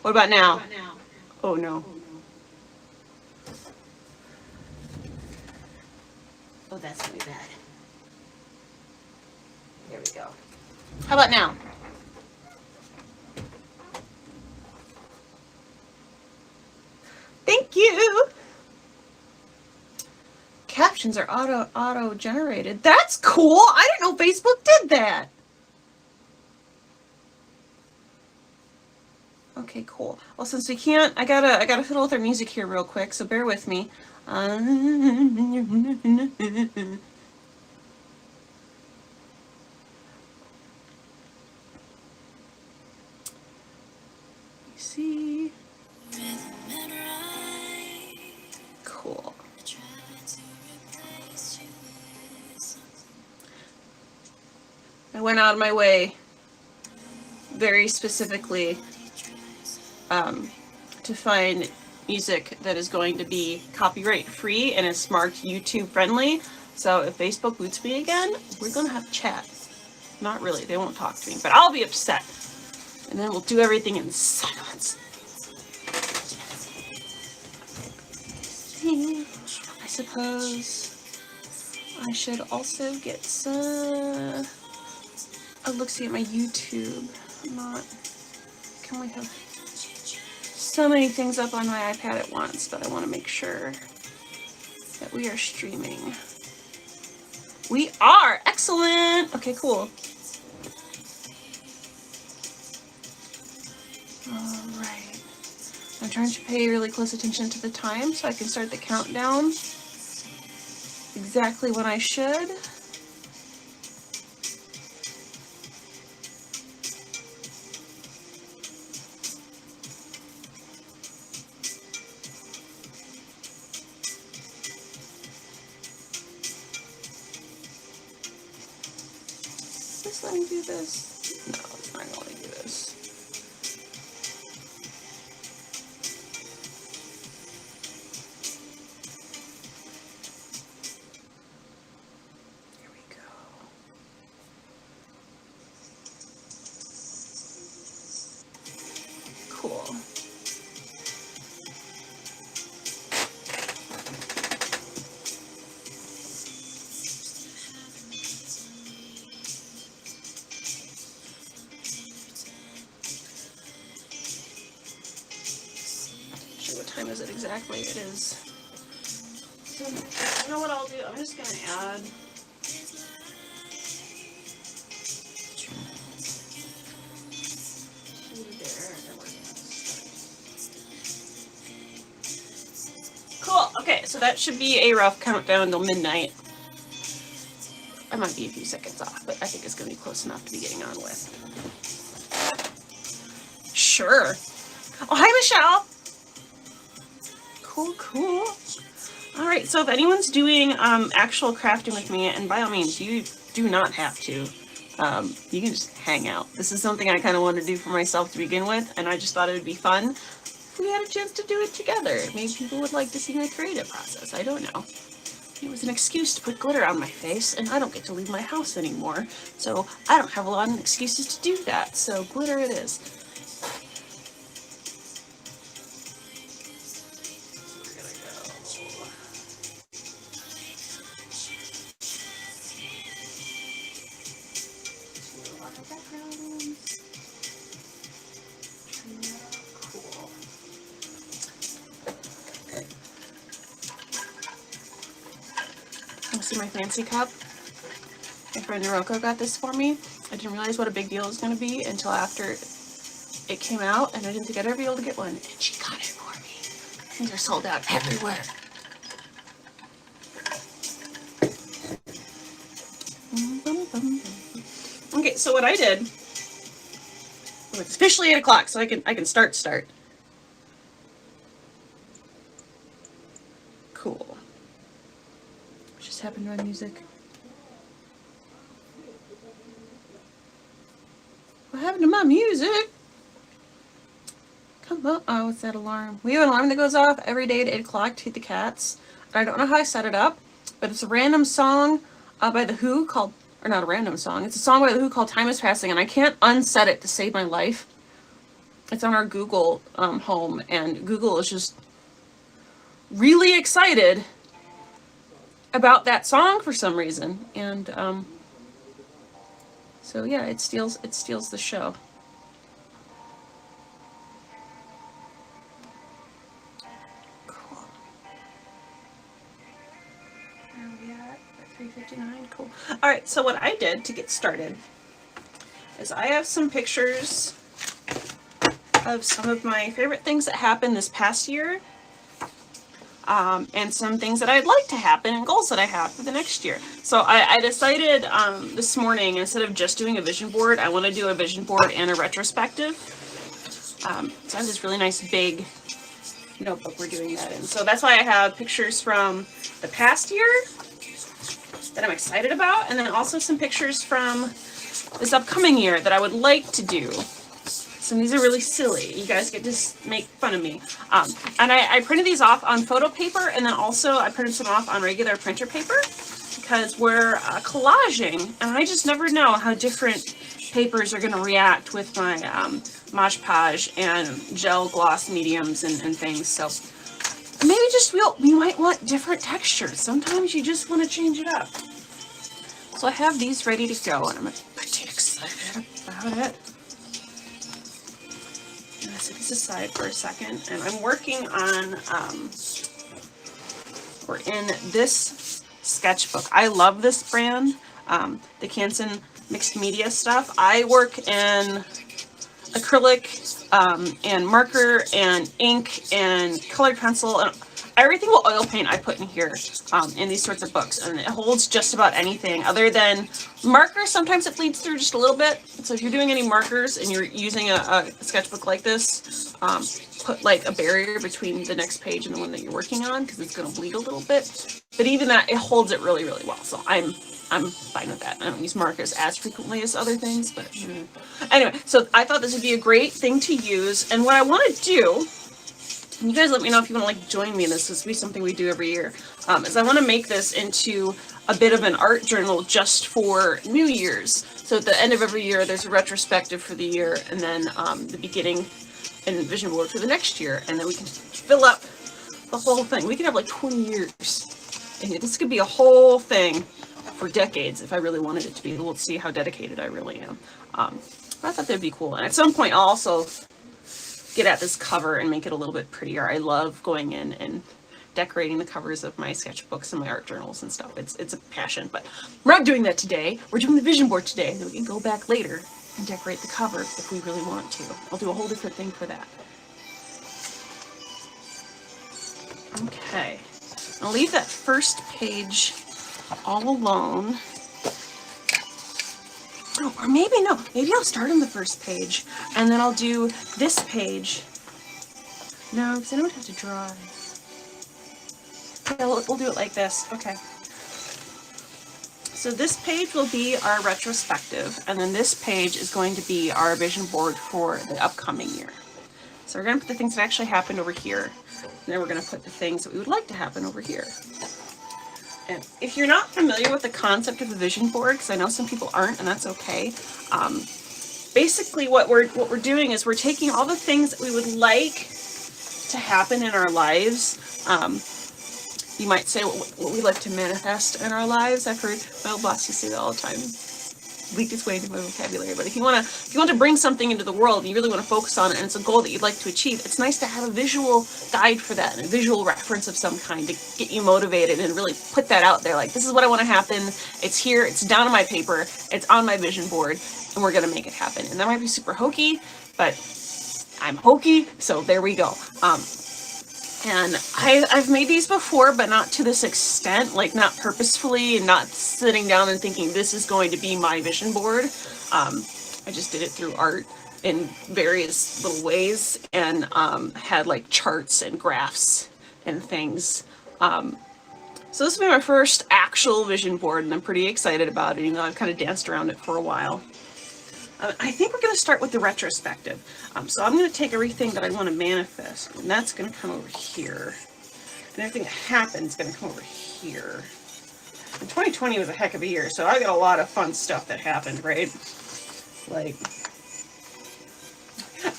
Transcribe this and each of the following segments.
What about now? Oh no. Oh, that's gonna be bad. There we go. How about now? Thank you. Captions are auto generated. That's cool. I didn't know Facebook did that. Okay, cool. Well, since we can't, I gotta fiddle with our music here real quick, so bear with me. See. Cool. I went out of my way very specifically to find music that is going to be copyright free and is marked YouTube friendly. So if Facebook boots me again, we're gonna have a chat. Not really, they won't talk to me, but I'll be upset. And then we'll do everything in silence. I suppose I should also get some... Oh, look-see at my YouTube. Can we have so many things up on my iPad at once that I want to make sure that we are streaming. We are! Excellent! Okay, cool. Alright. I'm trying to pay really close attention to the time so I can start the countdown exactly when I should. Let me do this. No, it's not going to do this. Here we go. Cool. Is it exactly? It is. So, you know what I'll do? I'm just going to add there. Cool. Okay, so that should be a rough countdown till midnight. I might be a few seconds off, but I think it's going to be close enough to be getting on with. Sure. Oh, hi, Michelle. Cool. All right, so if anyone's doing actual crafting with me, and by all means, you do not have to. You can just hang out. This is something I kind of wanted to do for myself to begin with, and I just thought it would be fun if we had a chance to do it together. Maybe people would like to see my creative process. I don't know. It was an excuse to put glitter on my face, and I don't get to leave my house anymore, so I don't have a lot of excuses to do that, so glitter it is. See my fancy cup? My friend Noroko got this for me. I didn't realize what a big deal it was going to be until after it came out, and I didn't think I'd ever be able to get one, and she got it for me. These are sold out everywhere. Okay, so what I did, it's officially 8 o'clock, so I can start. Cool. What just happened to my music? What happened to my music? Come on. Oh, it's that alarm. We have an alarm that goes off every day at 8 o'clock to feed the cats. I don't know how I set it up, but it's a random song by The Who called, or not a random song, it's a song by The Who called Time is Passing, and I can't unset it to save my life. it's on our Google home, and Google is just really excited about that song for some reason, and so yeah, it steals the show. Cool. Where are we at? 3:59. Cool. All right. So what I did to get started is I have some pictures of some of my favorite things that happened this past year. And some things that I'd like to happen and goals that I have for the next year. So I decided this morning, instead of just doing a vision board, I want to do a vision board and a retrospective. So I have this really nice big notebook we're doing that in. So that's why I have pictures from the past year that I'm excited about, and then also some pictures from this upcoming year that I would like to do. And these are really silly. You guys get to make fun of me. And I printed these off on photo paper, and then also I printed some off on regular printer paper because we're collaging, and I just never know how different papers are going to react with my Mod Podge and gel gloss mediums and things. So maybe just we might want different textures. Sometimes you just want to change it up. So I have these ready to go, and I'm pretty excited about it. Set this aside for a second, and I'm working on, we're in this sketchbook. I love this brand, the Canson mixed media stuff. I work in acrylic and marker and ink and colored pencil, and everything will oil paint I put in here in these sorts of books, and it holds just about anything other than markers. Sometimes it bleeds through just a little bit, so if you're doing any markers and you're using a sketchbook like this, put like a barrier between the next page and the one that you're working on, because it's going to bleed a little bit. But even that, it holds it really, really well, so I'm fine with that. I don't use markers as frequently as other things, but anyway, so I thought this would be a great thing to use, and what I want to do, and you guys let me know if you want to like join me in this. This will be something we do every year. Is I want to make this into a bit of an art journal just for New Year's. So at the end of every year, there's a retrospective for the year, and then the beginning and vision board for the next year, and then we can fill up the whole thing. We could have like 20 years, and this could be a whole thing for decades if I really wanted it to be. We'll see how dedicated I really am. But I thought that'd be cool, and at some point I'll also get at this cover and make it a little bit prettier. I love going in and decorating the covers of my sketchbooks and my art journals and stuff. It's a passion, but we're not doing that today. We're doing the vision board today, then we can go back later and decorate the cover if we really want to. I'll do a whole different thing for that. Okay, I'll leave that first page all alone. Or maybe maybe I'll start on the first page, and then I'll do this page. No, because I don't have to draw. Yeah, we'll do it like this. Okay. So this page will be our retrospective, and then this page is going to be our vision board for the upcoming year. So we're going to put the things that actually happened over here, and then we're going to put the things that we would like to happen over here. And if you're not familiar with the concept of a vision board, because I know some people aren't, and that's okay, basically what we're doing is we're taking all the things that we would like to happen in our lives. You might say what we like to manifest in our lives. I've heard my old boss used to say that all the time. Leaked its way into my vocabulary. But if you want to bring something into the world and you really want to focus on it, and it's a goal that you'd like to achieve, it's nice to have a visual guide for that and a visual reference of some kind to get you motivated and really put that out there. Like, this is what I want to happen. It's here. It's down on my paper. It's on my vision board, and we're going to make it happen. And that might be super hokey, but I'm hokey, so there we go. And I've made these before, but not to this extent, like not purposefully and not sitting down and thinking this is going to be my vision board. I just did it through art in various little ways, and had like charts and graphs and things. So this will be my first actual vision board, and I'm pretty excited about it, even though I've kind of danced around it for a while. I think we're going to start with the retrospective. So I'm going to take everything that I want to manifest, and that's going to come over here. And everything that happens is going to come over here. And 2020 was a heck of a year, so I got a lot of fun stuff that happened, right? Like,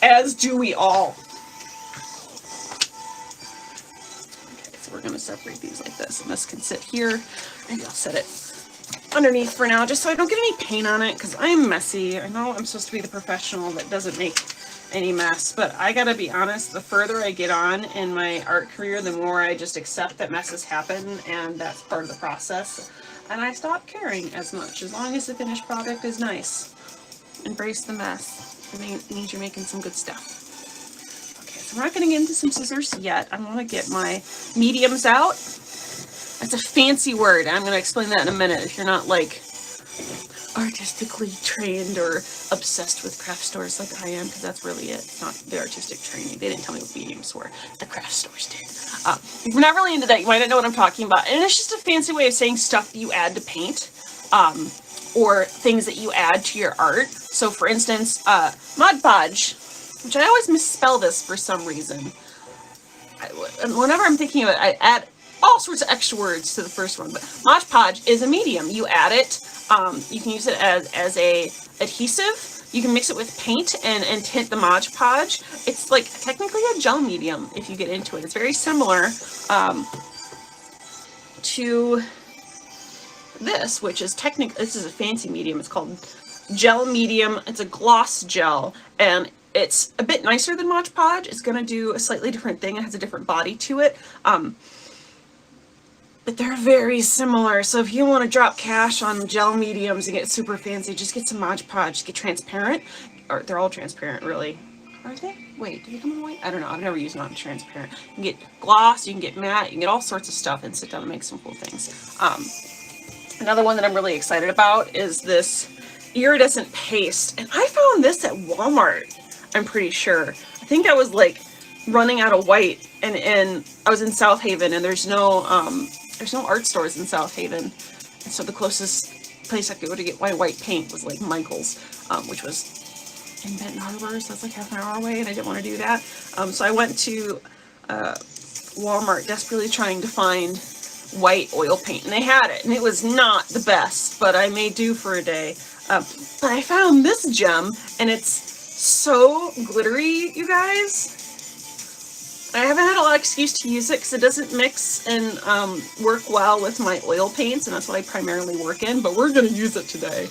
As do we all. Okay, so we're going to separate these like this, and this can sit here. Maybe I'll set it underneath for now, just so I don't get any paint on it, because I'm messy. I know I'm supposed to be the professional that doesn't make any mess, but I gotta be honest, the further I get on in my art career, the more I just accept that messes happen, and that's part of the process, and I stop caring as much, as long as the finished product is nice. Embrace the mess. It means you're making some good stuff. Okay, so we're not gonna get into some scissors yet. I want to get my mediums out. That's a fancy word. I'm going to explain that in a minute if you're not like artistically trained or obsessed with craft stores like I am, because that's really it. It's not the artistic training. They didn't tell me what mediums were. The craft stores did. If you're not really into that, you might not know what I'm talking about. And it's just a fancy way of saying stuff that you add to paint, or things that you add to your art. So for instance, Mod Podge, which I always misspell this for some reason. Whenever I'm thinking of it, I add all sorts of extra words to the first one, but Mod Podge is a medium. You add it, you can use it as a adhesive. You can mix it with paint and tint the Mod Podge. It's like technically a gel medium if you get into it. It's very similar to this, which is this is a fancy medium. It's called gel medium. It's a gloss gel, and it's a bit nicer than Mod Podge. It's going to do a slightly different thing. It has a different body to it. But they're very similar, so if you want to drop cash on gel mediums and get super fancy, just get some Mod Podge. Get transparent, or they're all transparent, really. Are they? Wait, do they come in white? I don't know. I've never used non-transparent. You can get gloss, you can get matte, you can get all sorts of stuff and sit down and make some cool things. Another one that I'm really excited about is this iridescent paste, and I found this at Walmart. I'm pretty sure. I think I was like running out of white, and I was in South Haven, and there's no art stores in South Haven, and so the closest place I could go to get my white paint was like Michael's, which was in Benton Harbor, so that's like half an hour away, and I didn't want to do that. So I went to Walmart desperately trying to find white oil paint, and they had it, and it was not the best, but I made do for a day. But I found this gem, and it's so glittery, you guys. I haven't had a lot of excuse to use it because it doesn't mix and work well with my oil paints, and that's what I primarily work in, but we're going to use it today.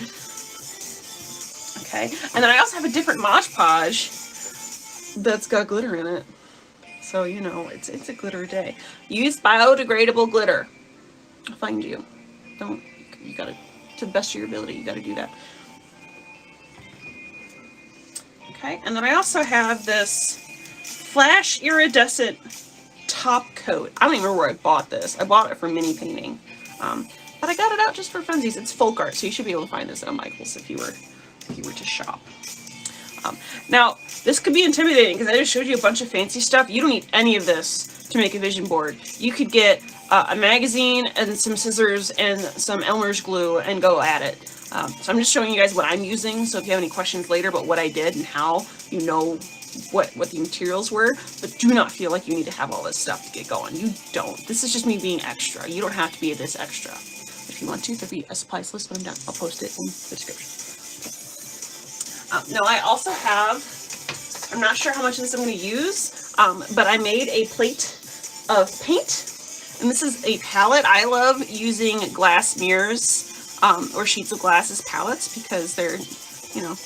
Okay, and then I also have a different Mod Podge that's got glitter in it. So, you know, it's a glitter day. Use biodegradable glitter. I'll find you. You gotta, to the best of your ability, you gotta do that. Okay, and then I also have this Flash Iridescent top coat. I don't even remember where I bought this. I bought it for mini painting. But I got it out just for funsies. It's folk art, so you should be able to find this at Michael's if you were to shop. Now, this could be intimidating because I just showed you a bunch of fancy stuff. You don't need any of this to make a vision board. You could get a magazine and some scissors and some Elmer's glue and go at it. So I'm just showing you guys what I'm using, so if you have any questions later about what I did and how, you know what the materials were, but do not feel like you need to have all this stuff to get going. You don't. This is just me being extra. You don't have to be this extra. If you want to, there'll be a supplies list when I'm done. I'll post it in the description. Now I also have, I'm not sure how much of this I'm going to use, but I made a plate of paint, and this is a palette. I love using glass mirrors or sheets of glass as palettes because they're, you know,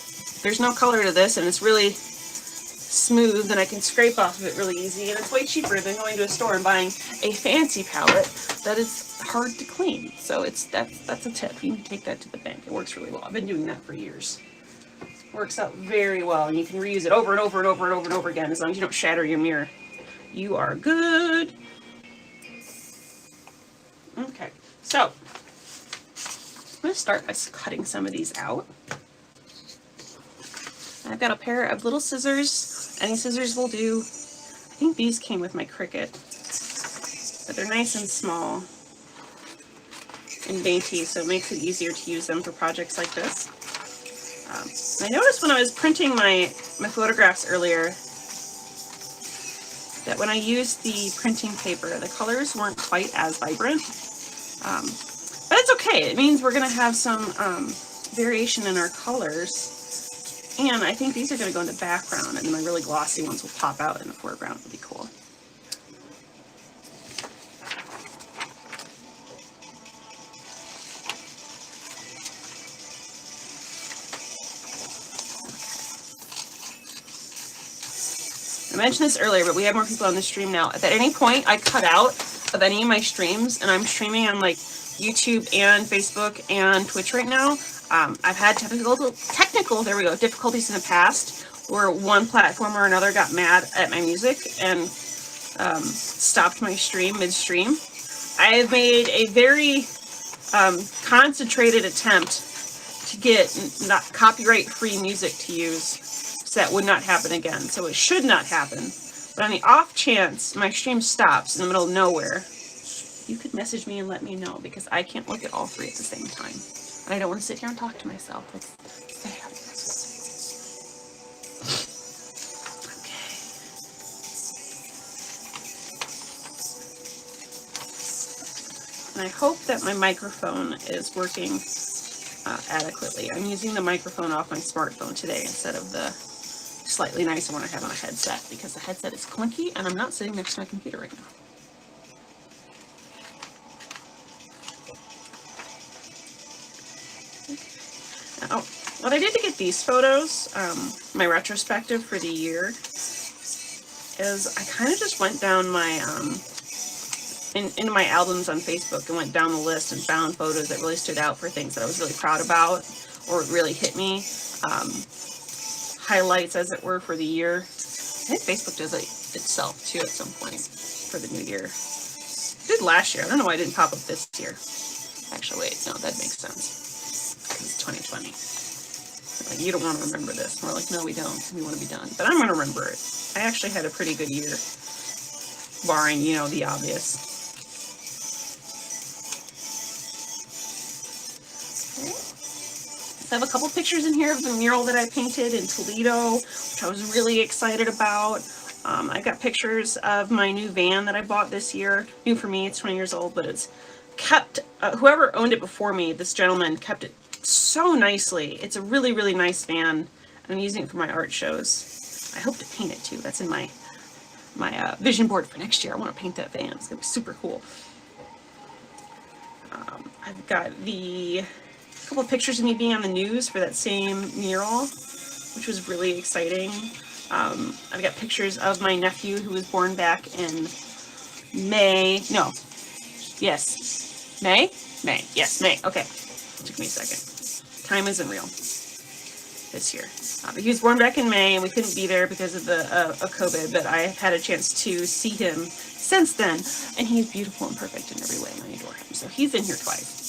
there's no color to this, and it's really smooth, and I can scrape off of it really easy, and it's way cheaper than going to a store and buying a fancy palette that is hard to clean. So that's a tip. You can take that to the bank. It works really well. I've been doing that for years. Works out very well, and you can reuse it over and over and over and over and over again as long as you don't shatter your mirror. You are good. Okay, so I'm going to start by cutting some of these out. I've got a pair of little scissors. Any scissors will do. I think these came with my Cricut, but they're nice and small and dainty, so it makes it easier to use them for projects like this. I noticed when I was printing my photographs earlier that when I used the printing paper, the colors weren't quite as vibrant. But it's okay. It means we're going to have some variation in our colors. And I think these are going to go in the background, and then my really glossy ones will pop out in the foreground. It'll be cool. I mentioned this earlier, but we have more people on the stream now. If at any point I cut out of any of my streams, and I'm streaming on like YouTube and Facebook and Twitch right now, I've had technical difficulties in the past where one platform or another got mad at my music and stopped my stream midstream. I have made a very concentrated attempt to get not copyright-free music to use, so that would not happen again. So it should not happen. But on the off chance my stream stops in the middle of nowhere, you could message me and let me know, because I can't look at all three at the same time. And I don't want to sit here and talk to myself. That's sad. Okay. And I hope that my microphone is working adequately. I'm using the microphone off my smartphone today instead of the slightly nicer one I have on a headset, because the headset is clunky and I'm not sitting next to my computer right now. Oh, what I did to get these photos, my retrospective for the year, is I kind of just went down my, into my albums on Facebook and went down the list and found photos that really stood out for things that I was really proud about or really hit me. Highlights, as it were, for the year. I think Facebook does it itself, too, at some point for the new year. It did last year. I don't know why it didn't pop up this year. Actually, wait, no, that makes sense. It's 2020. Like, you don't want to remember this. And we're like, no, we don't. We want to be done. But I'm going to remember it. I actually had a pretty good year, barring, you know, the obvious. Okay. So I have a couple pictures in here of the mural that I painted in Toledo, which I was really excited about. I got pictures of my new van that I bought this year. New for me, it's 20 years old, but it's kept, whoever owned it before me, this gentleman, kept it so nicely. It's a really, really nice van. I'm using it for my art shows. I hope to paint it too. That's in my vision board for next year. I want to paint that van. It's going to be super cool. I've got a couple of pictures of me being on the news for that same mural, which was really exciting. I've got pictures of my nephew who was born back in May. No. Yes. May? May. Yes, May. Okay. It took me a second. Time isn't real this year. But he was born back in May, and we couldn't be there because of the of COVID, but I have had a chance to see him since then, and he's beautiful and perfect in every way, and I adore him. So he's in here twice.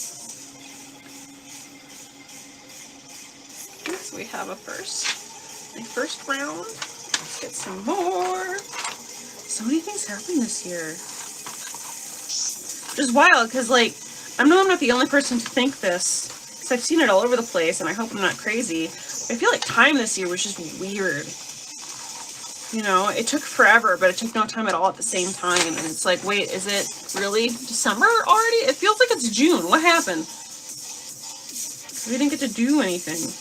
So we have my first round. Let's get some more. So many things happened this year. Which is wild, because, like, I know I'm not the only person to think this, because I've seen it all over the place, and I hope I'm not crazy. I feel like time this year was just weird. You know, it took forever, but it took no time at all at the same time, and it's like, wait, is it really December already? It feels like it's June. What happened? We didn't get to do anything.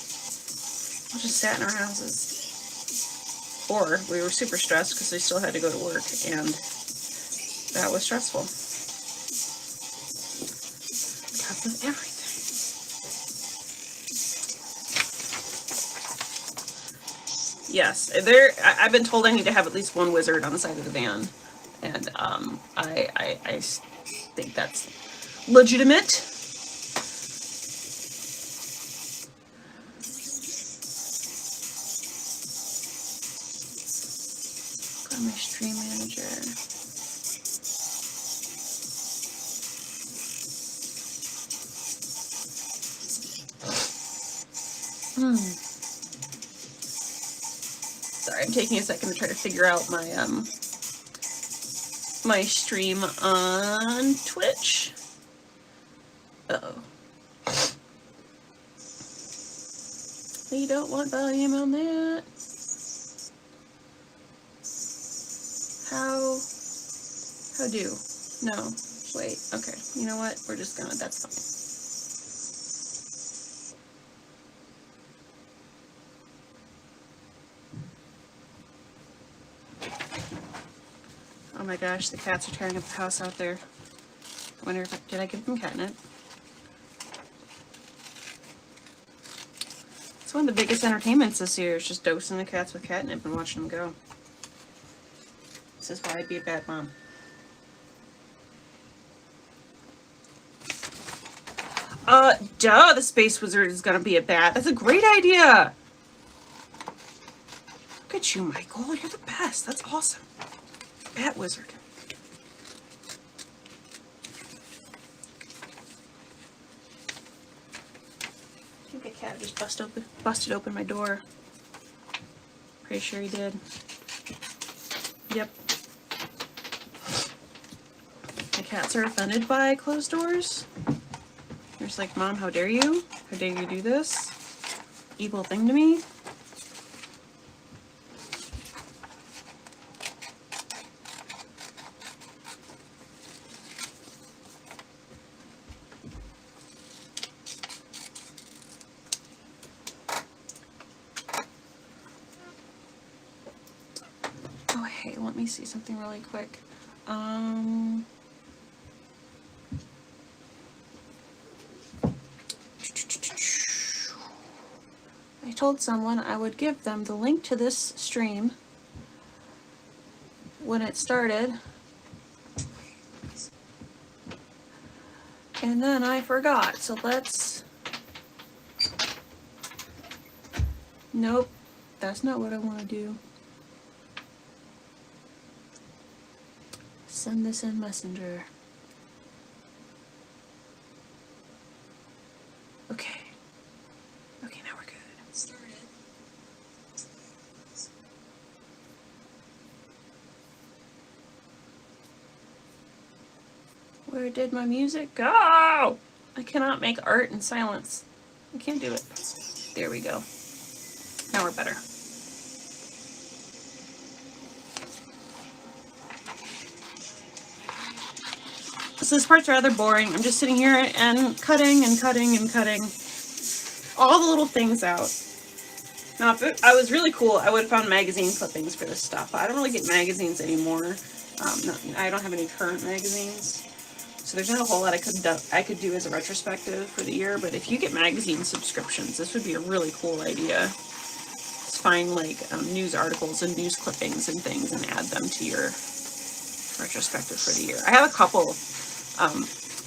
We just sat in our houses. Or we were super stressed because we still had to go to work, and that was stressful. Because of everything. Yes, I've been told I need to have at least one wizard on the side of the van, and I think that's legitimate. Go to my stream manager. Sorry, I'm taking a second to try to figure out my my stream on Twitch. Uh-oh. You don't want volume on that. How do? No, wait, okay. You know what? We're just gonna, that's fine. Oh my gosh, the cats are tearing up the house out there. I wonder if did I give them catnip? It's one of the biggest entertainments this year, is just dosing the cats with catnip and watching them go. This is why I'd be a bad mom. Duh, the Space Wizard is gonna be a bat. That's a great idea! Look at you, Michael. You're the best. That's awesome. Bat Wizard. I think a cat just busted open my door. Pretty sure he did. Yep. The cats are offended by closed doors. They're just like, Mom, how dare you? How dare you do this evil thing to me? Oh, hey, let me see something really quick. I told someone I would give them the link to this stream when it started, and then I forgot, so let's... Nope, that's not what I want to do. Send this in Messenger. Okay. Okay, now we're good. Where did my music go? I cannot make art in silence. I can't do it. There we go. Now we're better. So this part's rather boring. I'm just sitting here and cutting and cutting and cutting all the little things out. Now, if I was really cool, I would have found magazine clippings for this stuff. I don't really get magazines anymore. I don't have any current magazines. So there's not a whole lot I could do as a retrospective for the year, but if you get magazine subscriptions, this would be a really cool idea. Just find like news articles and news clippings and things and add them to your retrospective for the year. I have a couple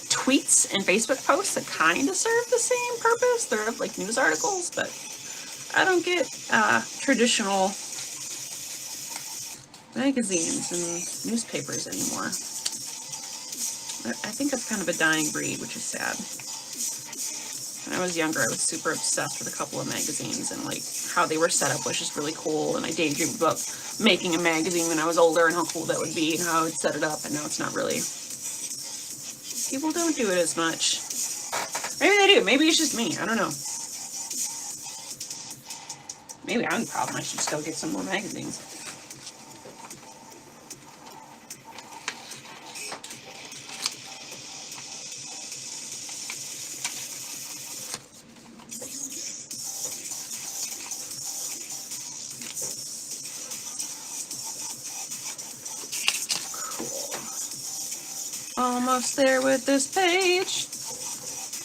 tweets and Facebook posts that kind of serve the same purpose. They're like news articles, but I don't get traditional magazines and newspapers anymore. I think that's kind of a dying breed, which is sad. When I was younger, I was super obsessed with a couple of magazines, and like how they were set up was just really cool, and I daydreamed about making a magazine when I was older and how cool that would be and how I would set it up, and now it's not really... People don't do it as much. Maybe they do. Maybe it's just me. I don't know. Maybe I'm the problem. I should just go get some more magazines. Almost there with this page.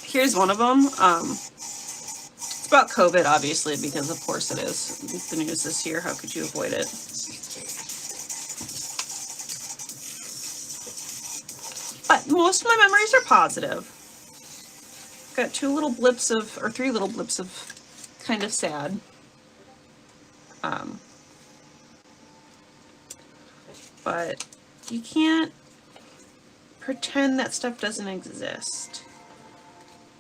Here's one of them. It's about COVID, obviously, because of course it is. It's the news this year. How could you avoid it? But most of my memories are positive. Got three little blips of kind of sad. But you can't pretend that stuff doesn't exist.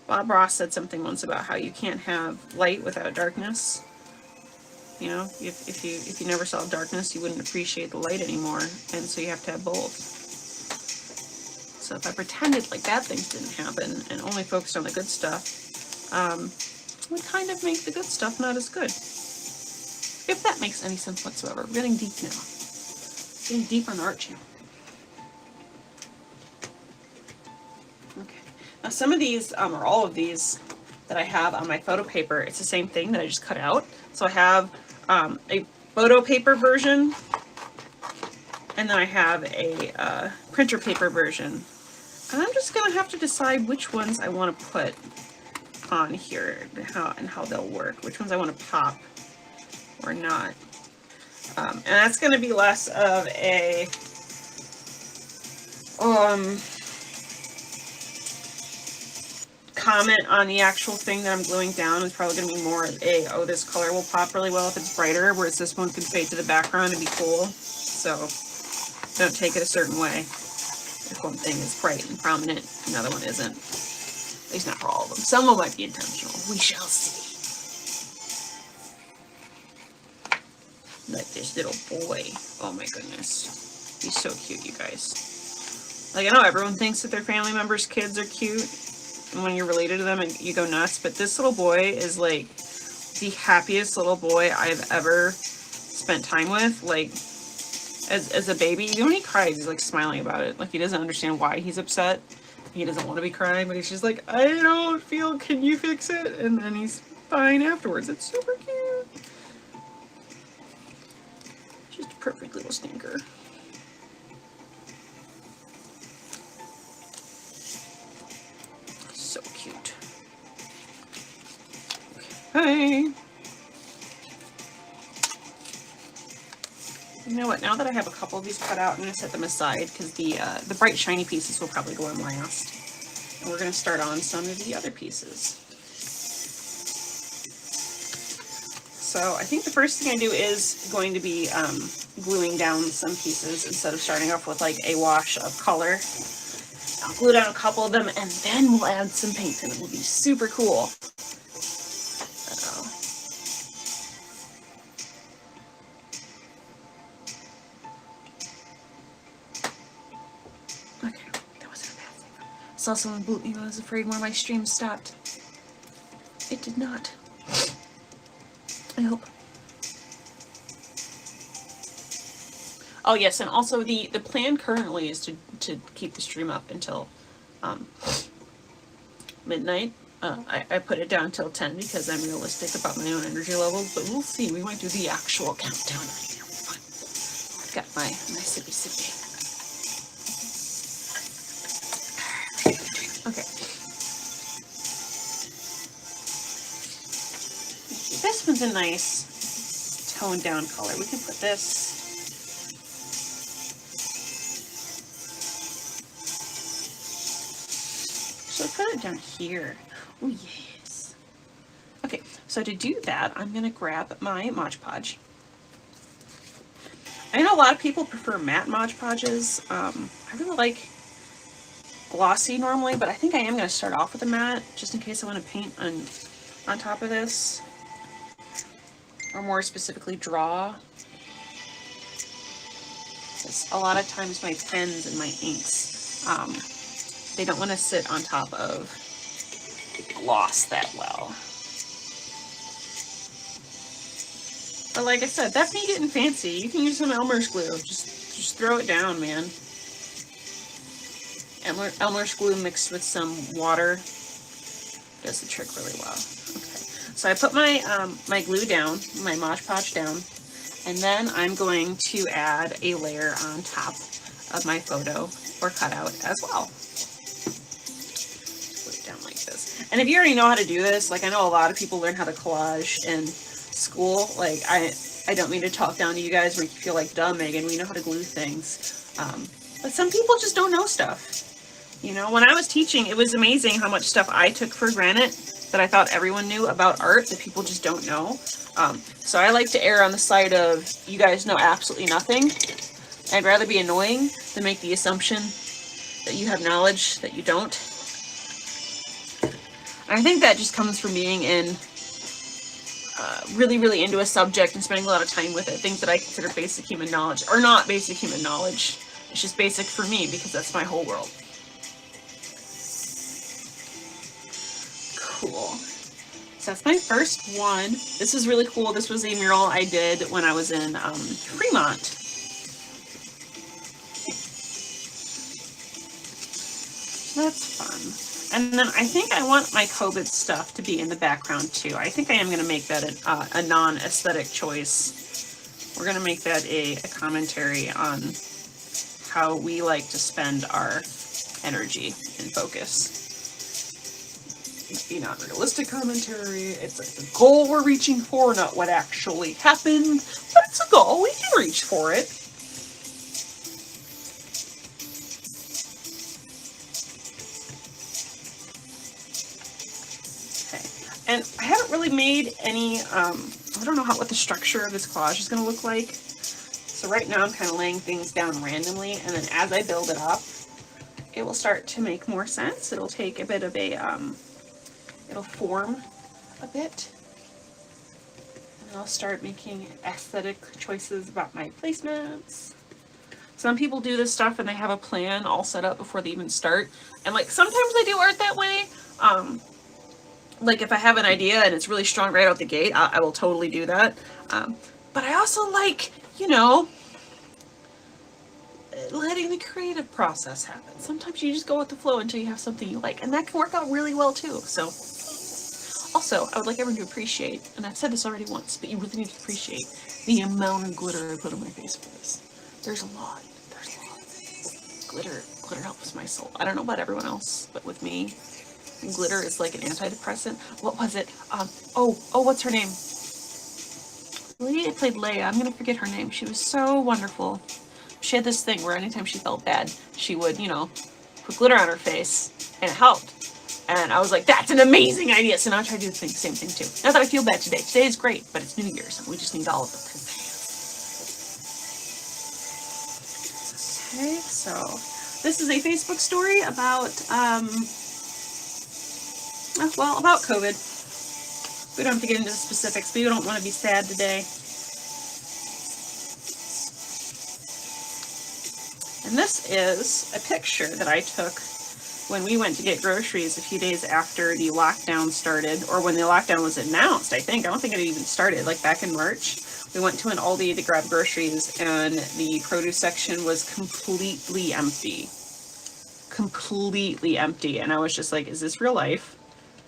Bob Ross said something once about how you can't have light without darkness. You know, if you never saw darkness, you wouldn't appreciate the light anymore, and so you have to have both. So if I pretended like bad things didn't happen and only focused on the good stuff, it would kind of make the good stuff not as good. If that makes any sense whatsoever. We're getting deep now. Getting deep on the art channel. Okay. Now some of these, or all of these that I have on my photo paper, it's the same thing that I just cut out. So I have a photo paper version And then I have a printer paper version. And I'm just going to have to decide which ones I want to put on here and how they'll work. Which ones I want to pop or not. And that's going to be less of a comment on the actual thing that I'm gluing down. It's probably going to be more a, oh, this color will pop really well if it's brighter, whereas this one could fade to the background and be cool. So don't take it a certain way. If one thing is bright and prominent, another one isn't. At least not for all of them. Some of them might be intentional. We shall see. Like this little boy. Oh my goodness. He's so cute, you guys. Like, I know everyone thinks that their family members' kids are cute, and when you're related to them, and you go nuts, but this little boy is like the happiest little boy I've ever spent time with. Like, as a baby, even when he cries, he's like smiling about it. Like, he doesn't understand why he's upset. He doesn't want to be crying, but he's just like, I don't feel, can you fix it? And then he's fine afterwards. It's super cute. Just a perfect little stinker. So cute. Okay. You know what, now that I have a couple of these cut out, I'm going to set them aside because the bright shiny pieces will probably go on last. And we're going to start on some of the other pieces. So I think the first thing I do is going to be gluing down some pieces instead of starting off with like a wash of color. I'll glue down a couple of them and then we'll add some paint and it will be super cool. Saw someone boot me when I was afraid where my stream stopped. It did not. I hope. Oh yes, and also the plan currently is to keep the stream up until midnight. I put it down till 10 because I'm realistic about my own energy levels, but we'll see. We might do the actual countdown right here. Fun. I've got my sippy sippy. Okay. This one's a nice toned down color. We can put this. So put it down here. Oh yes. Okay, so to do that, I'm gonna grab my Mod Podge. I know a lot of people prefer matte Mod Podges. I really like glossy normally, but I think I am going to start off with a matte just in case I want to paint on top of this, or more specifically draw. Because a lot of times my pens and my inks, they don't want to sit on top of gloss that well. But like I said, that's me getting fancy. You can use some Elmer's glue. Just throw it down, man. Elmer's glue mixed with some water does the trick really well. Okay, so I put my my glue down, my Mod Podge down, and then I'm going to add a layer on top of my photo or cutout as well. Put it down like this. And if you already know how to do this, like I know a lot of people learn how to collage in school. Like I don't mean to talk down to you guys where you feel like, duh, Megan, we know how to glue things. But some people just don't know stuff. You know, when I was teaching, it was amazing how much stuff I took for granted that I thought everyone knew about art that people just don't know. So I like to err on the side of, you guys know absolutely nothing. I'd rather be annoying than make the assumption that you have knowledge that you don't. And I think that just comes from being in really, really into a subject and spending a lot of time with it. Things that I consider basic human knowledge, or not basic human knowledge. It's just basic for me because that's my whole world. Cool. So that's my first one. This is really cool. This was a mural I did when I was in Fremont. So that's fun. And then I think I want my COVID stuff to be in the background too. I think I am going to make that a non-aesthetic choice. We're going to make that a commentary on how we like to spend our energy and focus. Be not realistic commentary. It's like the goal we're reaching for, not what actually happened. But it's a goal. We can reach for it. Okay. And I haven't really made any, I don't know what the structure of this collage is going to look like. So right now I'm kind of laying things down randomly, and then as I build it up, it will start to make more sense. It'll take a bit of a, it'll form a bit, and I'll start making aesthetic choices about my placements. Some people do this stuff and they have a plan all set up before they even start, and like sometimes I do art that way. Like if I have an idea and it's really strong right out the gate, I will totally do that. But I also like, you know, letting the creative process happen. Sometimes you just go with the flow until you have something you like, and that can work out really well too. So also, I would like everyone to appreciate, and I've said this already once, but you really need to appreciate the amount of glitter I put on my face for this. There's a lot. There's a lot. Glitter helps my soul. I don't know about everyone else, but with me, glitter is like an antidepressant. What was it? What's her name? The lady that played Leia. I'm gonna forget her name. She was so wonderful. She had this thing where anytime she felt bad, she would, you know, put glitter on her face, and it helped. And I was like, that's an amazing idea. So now I try to do the same thing too. Not that I feel bad today. Today is great, but it's New Year's, and we just need all of it. Okay, so this is a Facebook story about, about COVID. We don't have to get into the specifics, but you don't want to be sad today. And this is a picture that I took when we went to get groceries a few days after the lockdown started, or when the lockdown was announced, I think. I don't think it even started, like back in March. We went to an Aldi to grab groceries, and the produce section was completely empty. Completely empty. And I was just like, is this real life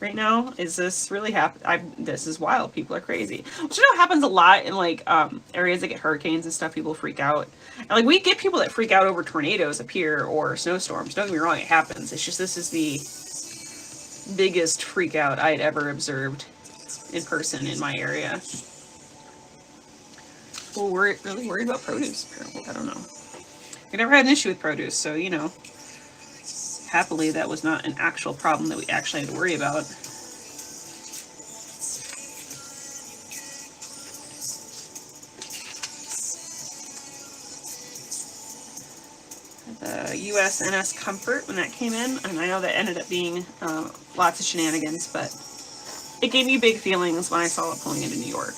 right now? Is this really happening? This is wild. People are crazy. Which you know happens a lot in like areas that get hurricanes and stuff. People freak out. And like we get people that freak out over tornadoes up here or snowstorms. Don't get me wrong, it happens. It's just this is the biggest freak out I'd ever observed in person in my area. Well, we're really worried about produce, apparently. I don't know. We never had an issue with produce, so you know. Happily, that was not an actual problem that we actually had to worry about. The USNS Comfort, when that came in, and I know that ended up being lots of shenanigans, but it gave me big feelings when I saw it pulling into New York.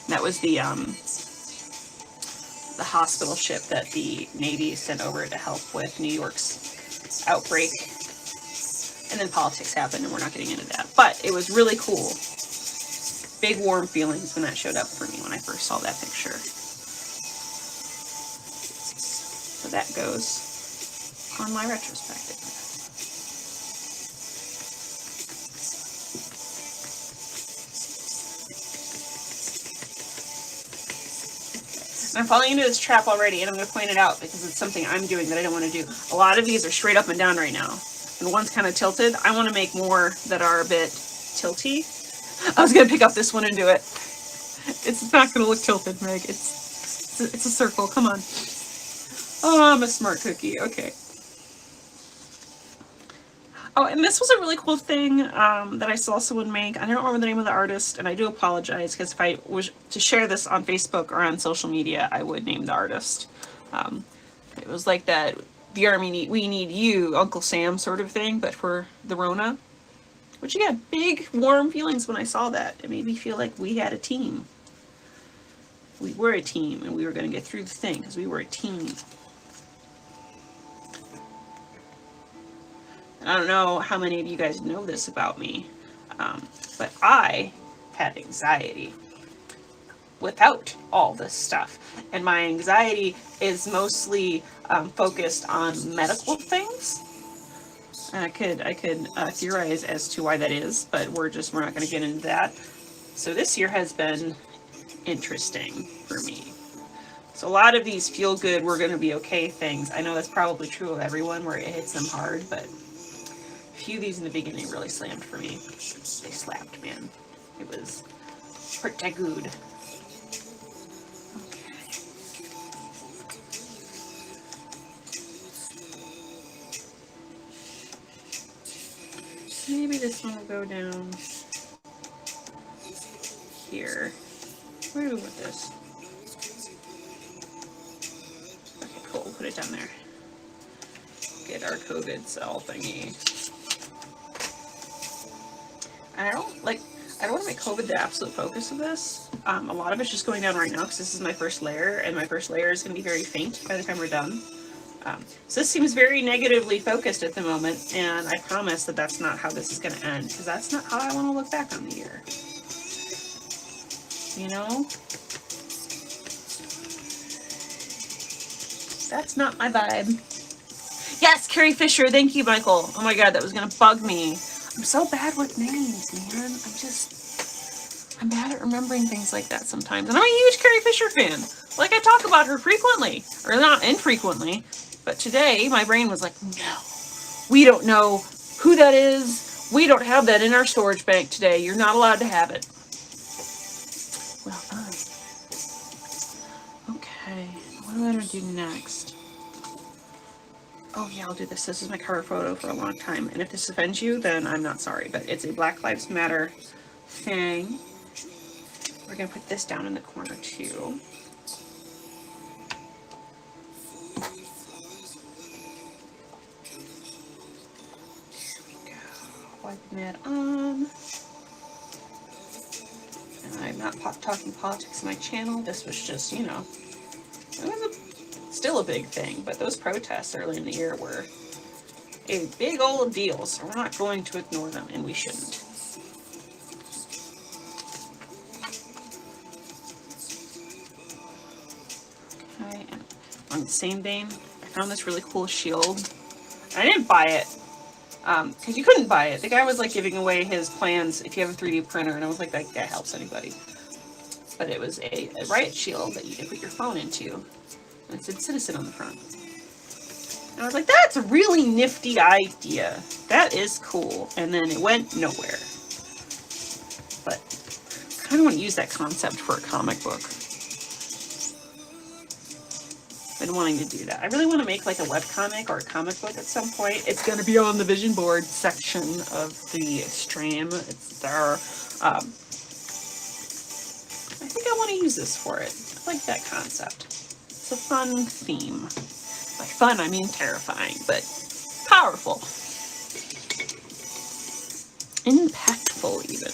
That was the hospital ship that the Navy sent over to help with New York's outbreak, and then politics happened, and we're not getting into that, but it was really cool. Big warm feelings when that showed up for me when I first saw that picture. So that goes on my retrospective. And I'm falling into this trap already, and I'm going to point it out because it's something I'm doing that I don't want to do. A lot of these are straight up and down right now, and one's kind of tilted. I want to make more that are a bit tilty. I was going to pick up this one and do it. It's not going to look tilted, Meg. It's a circle. Come on. Oh, I'm a smart cookie. Okay. Oh, and this was a really cool thing that I saw someone make. I don't remember the name of the artist, and I do apologize, because if I was to share this on Facebook or on social media, I would name the artist. It was like that, the army, we need you, Uncle Sam sort of thing, but for the Rona. Which, again, big, warm feelings when I saw that. It made me feel like we had a team. We were a team, and we were going to get through the thing, because we were a team. I don't know how many of you guys know this about me, but I had anxiety without all this stuff. And my anxiety is mostly focused on medical things. And I could theorize as to why that is, but we're not going to get into that. So this year has been interesting for me. So a lot of these feel good, we're going to be okay things. I know that's probably true of everyone where it hits them hard, but a few of these in the beginning really slammed for me. They slapped, man. It was pretty good. Maybe this one will go down here. Where do we put this? Okay, cool. We'll put it down there. Get our COVID cell thingy. And I don't want to make COVID the absolute focus of this. A lot of it's just going down right now because this is my first layer, and my first layer is going to be very faint by the time we're done. So this seems very negatively focused at the moment, and I promise that that's not how this is going to end, because that's not how I want to look back on the year. You know? That's not my vibe. Yes, Carrie Fisher, thank you, Michael. Oh my god, that was going to bug me. I'm so bad with names, man. I'm bad at remembering things like that sometimes. And I'm a huge Carrie Fisher fan. Like, I talk about her frequently. Or not infrequently. But today, my brain was like, no. We don't know who that is. We don't have that in our storage bank today. You're not allowed to have it. Well, fine. Okay. What am I going to do next? Oh yeah, I'll do this. This is my cover photo for a long time. And if this offends you, then I'm not sorry. But it's a Black Lives Matter thing. We're going to put this down in the corner too. Wiping that on. And I'm not talking politics on my channel. This was just, you know, it was still a big thing, but those protests early in the year were a big old deal, so we're not going to ignore them, and we shouldn't. Okay, and on the same vein, I found this really cool shield. I didn't buy it, because you couldn't buy it. The guy was like giving away his plans if you have a 3D printer, and I was like, that helps anybody. But it was a riot shield that you could put your phone into, and it said Citizen on the front. And I was like, that's a really nifty idea. That is cool. And then it went nowhere. But I kind of want to use that concept for a comic book. Been wanting to do that. I really want to make like a webcomic or a comic book at some point. It's going to be on the vision board section of the stream. It's there. I think I want to use this for it. I like that concept. It's a fun theme. By fun, I mean terrifying, but powerful. Impactful, even.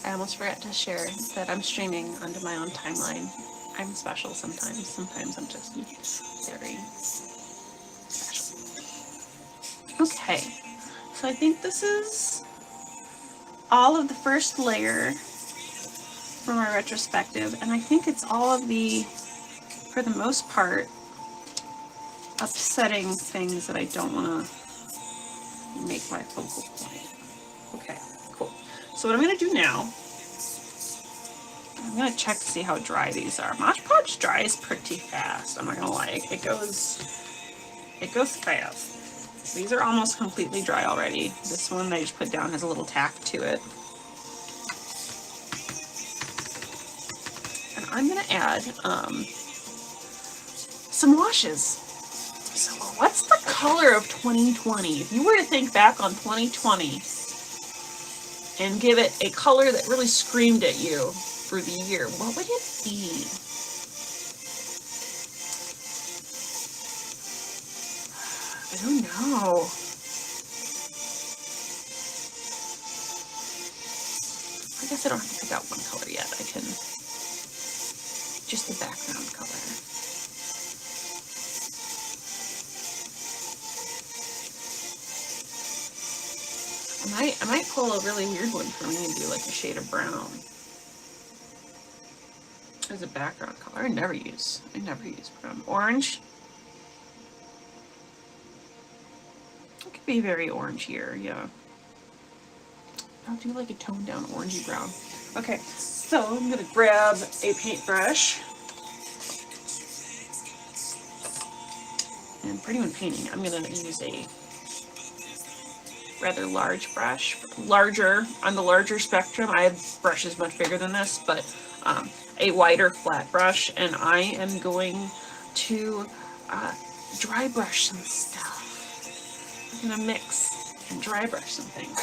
I almost forgot to share that I'm streaming onto my own timeline. I'm special sometimes. Sometimes I'm just very special. Okay, so I think this is all of the first layer for my retrospective, and I think it's all of the, for the most part, upsetting things that I don't want to make my focal point. Okay, cool. So what I'm going to do now, I'm going to check to see how dry these are. Mod Podge dries pretty fast, I'm not going to lie. It goes fast. These are almost completely dry already. This one I just put down has a little tack to it. And I'm going to add some washes. So what's the color of 2020? If you were to think back on 2020 and give it a color that really screamed at you for the year, what would it be? I don't know. I guess I don't have to pick out one color yet. I can just the background color. I might pull a really weird one for me and do like a shade of brown as a background color. I never use brown. Orange. It could be very orange here, yeah. I'll do like a toned down orangey brown. Okay, so I'm gonna grab a paintbrush. And for anyone painting, I'm gonna use a rather large brush, larger, on the larger spectrum. I have brushes much bigger than this, but a wider flat brush, and I am going to dry brush some stuff. I'm gonna mix and dry brush some things.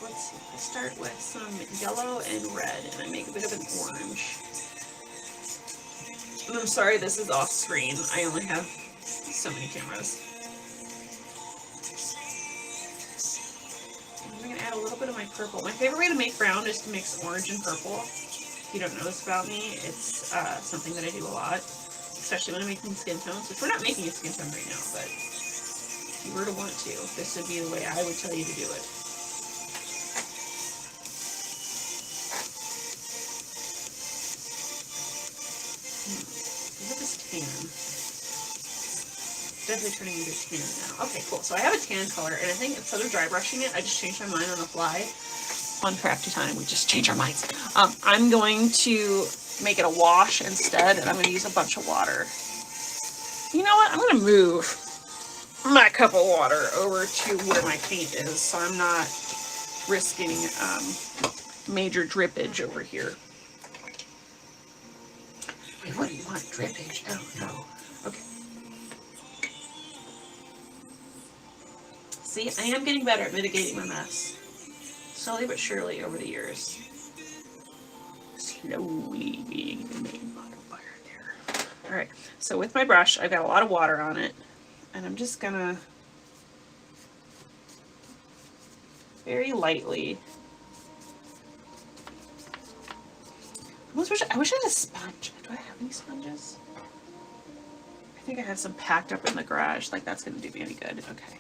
Let's see, I start with some yellow and red, and I make a bit of an orange. And I'm sorry this is off screen, I only have so many cameras. Add a little bit of my purple. My favorite way to make brown is to mix orange and purple. If you don't know this about me, it's something that I do a lot, especially when I'm making skin tones, which we're not making a skin tone right now, but if you were to want to, this would be the way I would tell you to do it. Look at this tan. Definitely turning into tan now. Okay, cool. So I have a tan color, and I think instead of dry brushing it, I just changed my mind on the fly. Fun crafty time, we just change our minds. I'm going to make it a wash instead, and I'm going to use a bunch of water. You know what? I'm going to move my cup of water over to where my paint is, so I'm not risking major drippage over here. Wait, what do you want? Drippage? Oh, no. Okay. See, I am getting better at mitigating my mess. Slowly but surely over the years. Slowly being the main modifier there. Alright, so with my brush, I've got a lot of water on it. And I'm just gonna very lightly. I wish I had a sponge. Do I have any sponges? I think I have some packed up in the garage. Like, that's gonna do me any good. Okay.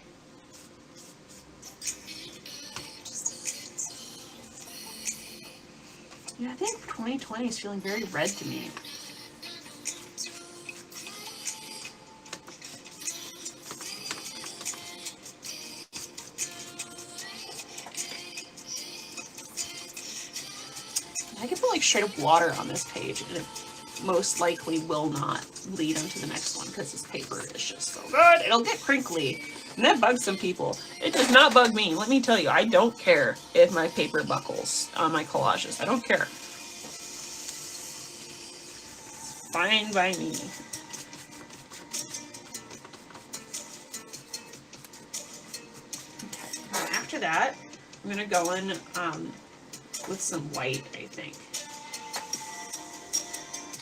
Yeah, I think 2020 is feeling very red to me. I could put like straight up water on this page, and it most likely will not lead onto the next one because this paper is just so good. It'll get crinkly, and that bugs some people. It does not bug me. Let me tell you, I don't care if my paper buckles on my collages. I don't care. It's fine by me. Okay. And after that, I'm gonna go in with some white, I think.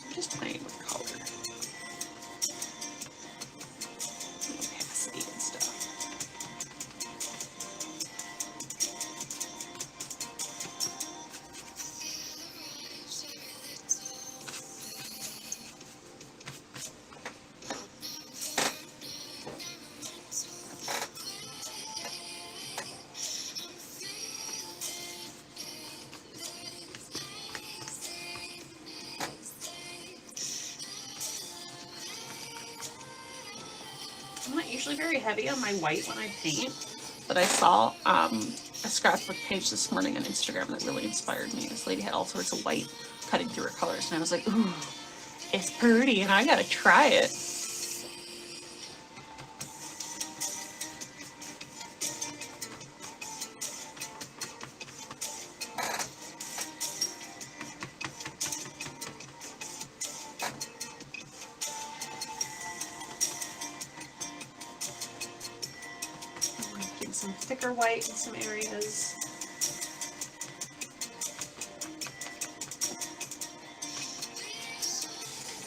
I'm just playing with color. Opacity and stuff. I'm not usually very heavy on my white when I paint, but I saw a scrapbook page this morning on Instagram that really inspired me. This lady had all sorts of white cutting through her colors, and I was like, ooh, it's pretty, and I gotta try it. Some thicker white in some areas.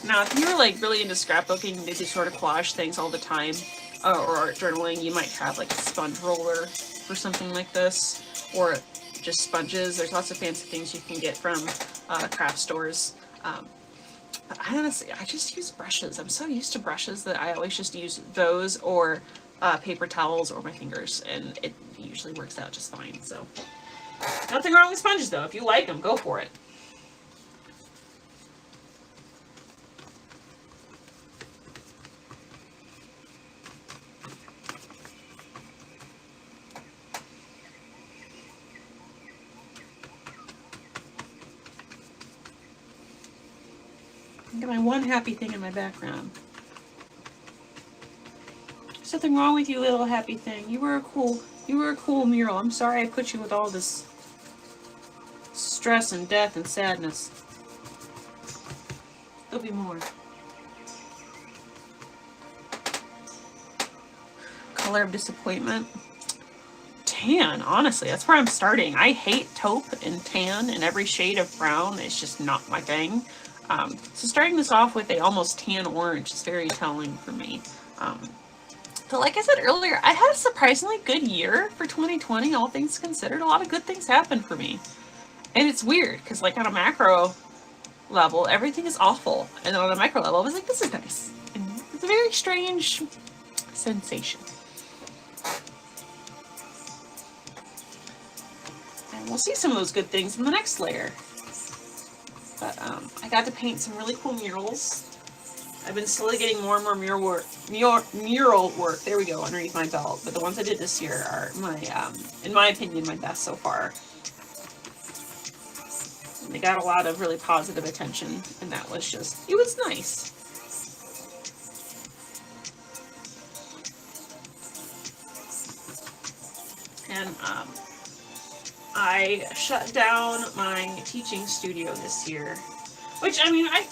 Now, if you're like really into scrapbooking, you do sort of collage things all the time, or art journaling, you might have like a sponge roller or something like this, or just sponges. There's lots of fancy things you can get from craft stores. But I honestly, I just use brushes. I'm so used to brushes that I always just use those or paper towels or my fingers, and it usually works out just fine. So nothing wrong with sponges though. If you like them, go for it. Look at my one happy thing in my background. There's nothing wrong with you, little happy thing. You were a cool mural. I'm sorry I put you with all this stress and death and sadness. There'll be more. Color of disappointment. Tan, honestly, that's where I'm starting. I hate taupe and tan and every shade of brown. It's just not my thing. So starting this off with a almost tan orange is very telling for me. But like I said earlier, I had a surprisingly good year for 2020, all things considered. A lot of good things happened for me. And it's weird, because like on a macro level, everything is awful. And then on a micro level, I was like, this is nice. And it's a very strange sensation. And we'll see some of those good things in the next layer. But I got to paint some really cool murals. I've been slowly getting more and more mural work. There we go, underneath my belt. But the ones I did this year are my, in my opinion, my best so far. And they got a lot of really positive attention, and that was just, it was nice. And I shut down my teaching studio this year, which, I mean, I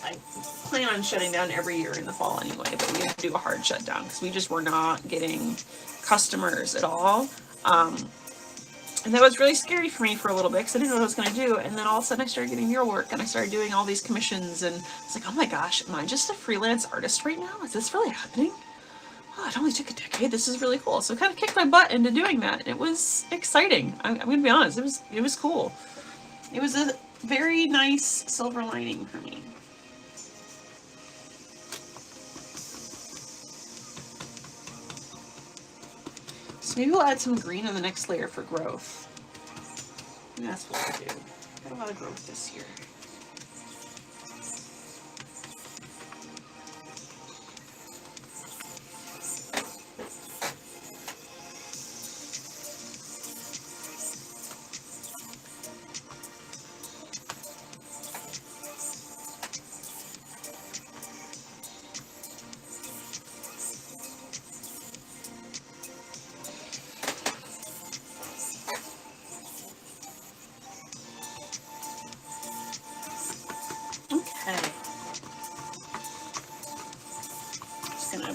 plan on shutting down every year in the fall anyway, but we had to do a hard shutdown because we just were not getting customers at all. And that was really scary for me for a little bit because I didn't know what I was going to do. And then all of a sudden I started getting mural work and I started doing all these commissions, and it's like, oh my gosh, am I just a freelance artist right now? Is this really happening? Oh, it only took a decade. This is really cool. So I kind of kicked my butt into doing that. It was exciting. I'm going to be honest. It was cool. It was a very nice silver lining for me. So maybe we'll add some green in the next layer for growth. And that's what we'll do. Got a lot of growth this year.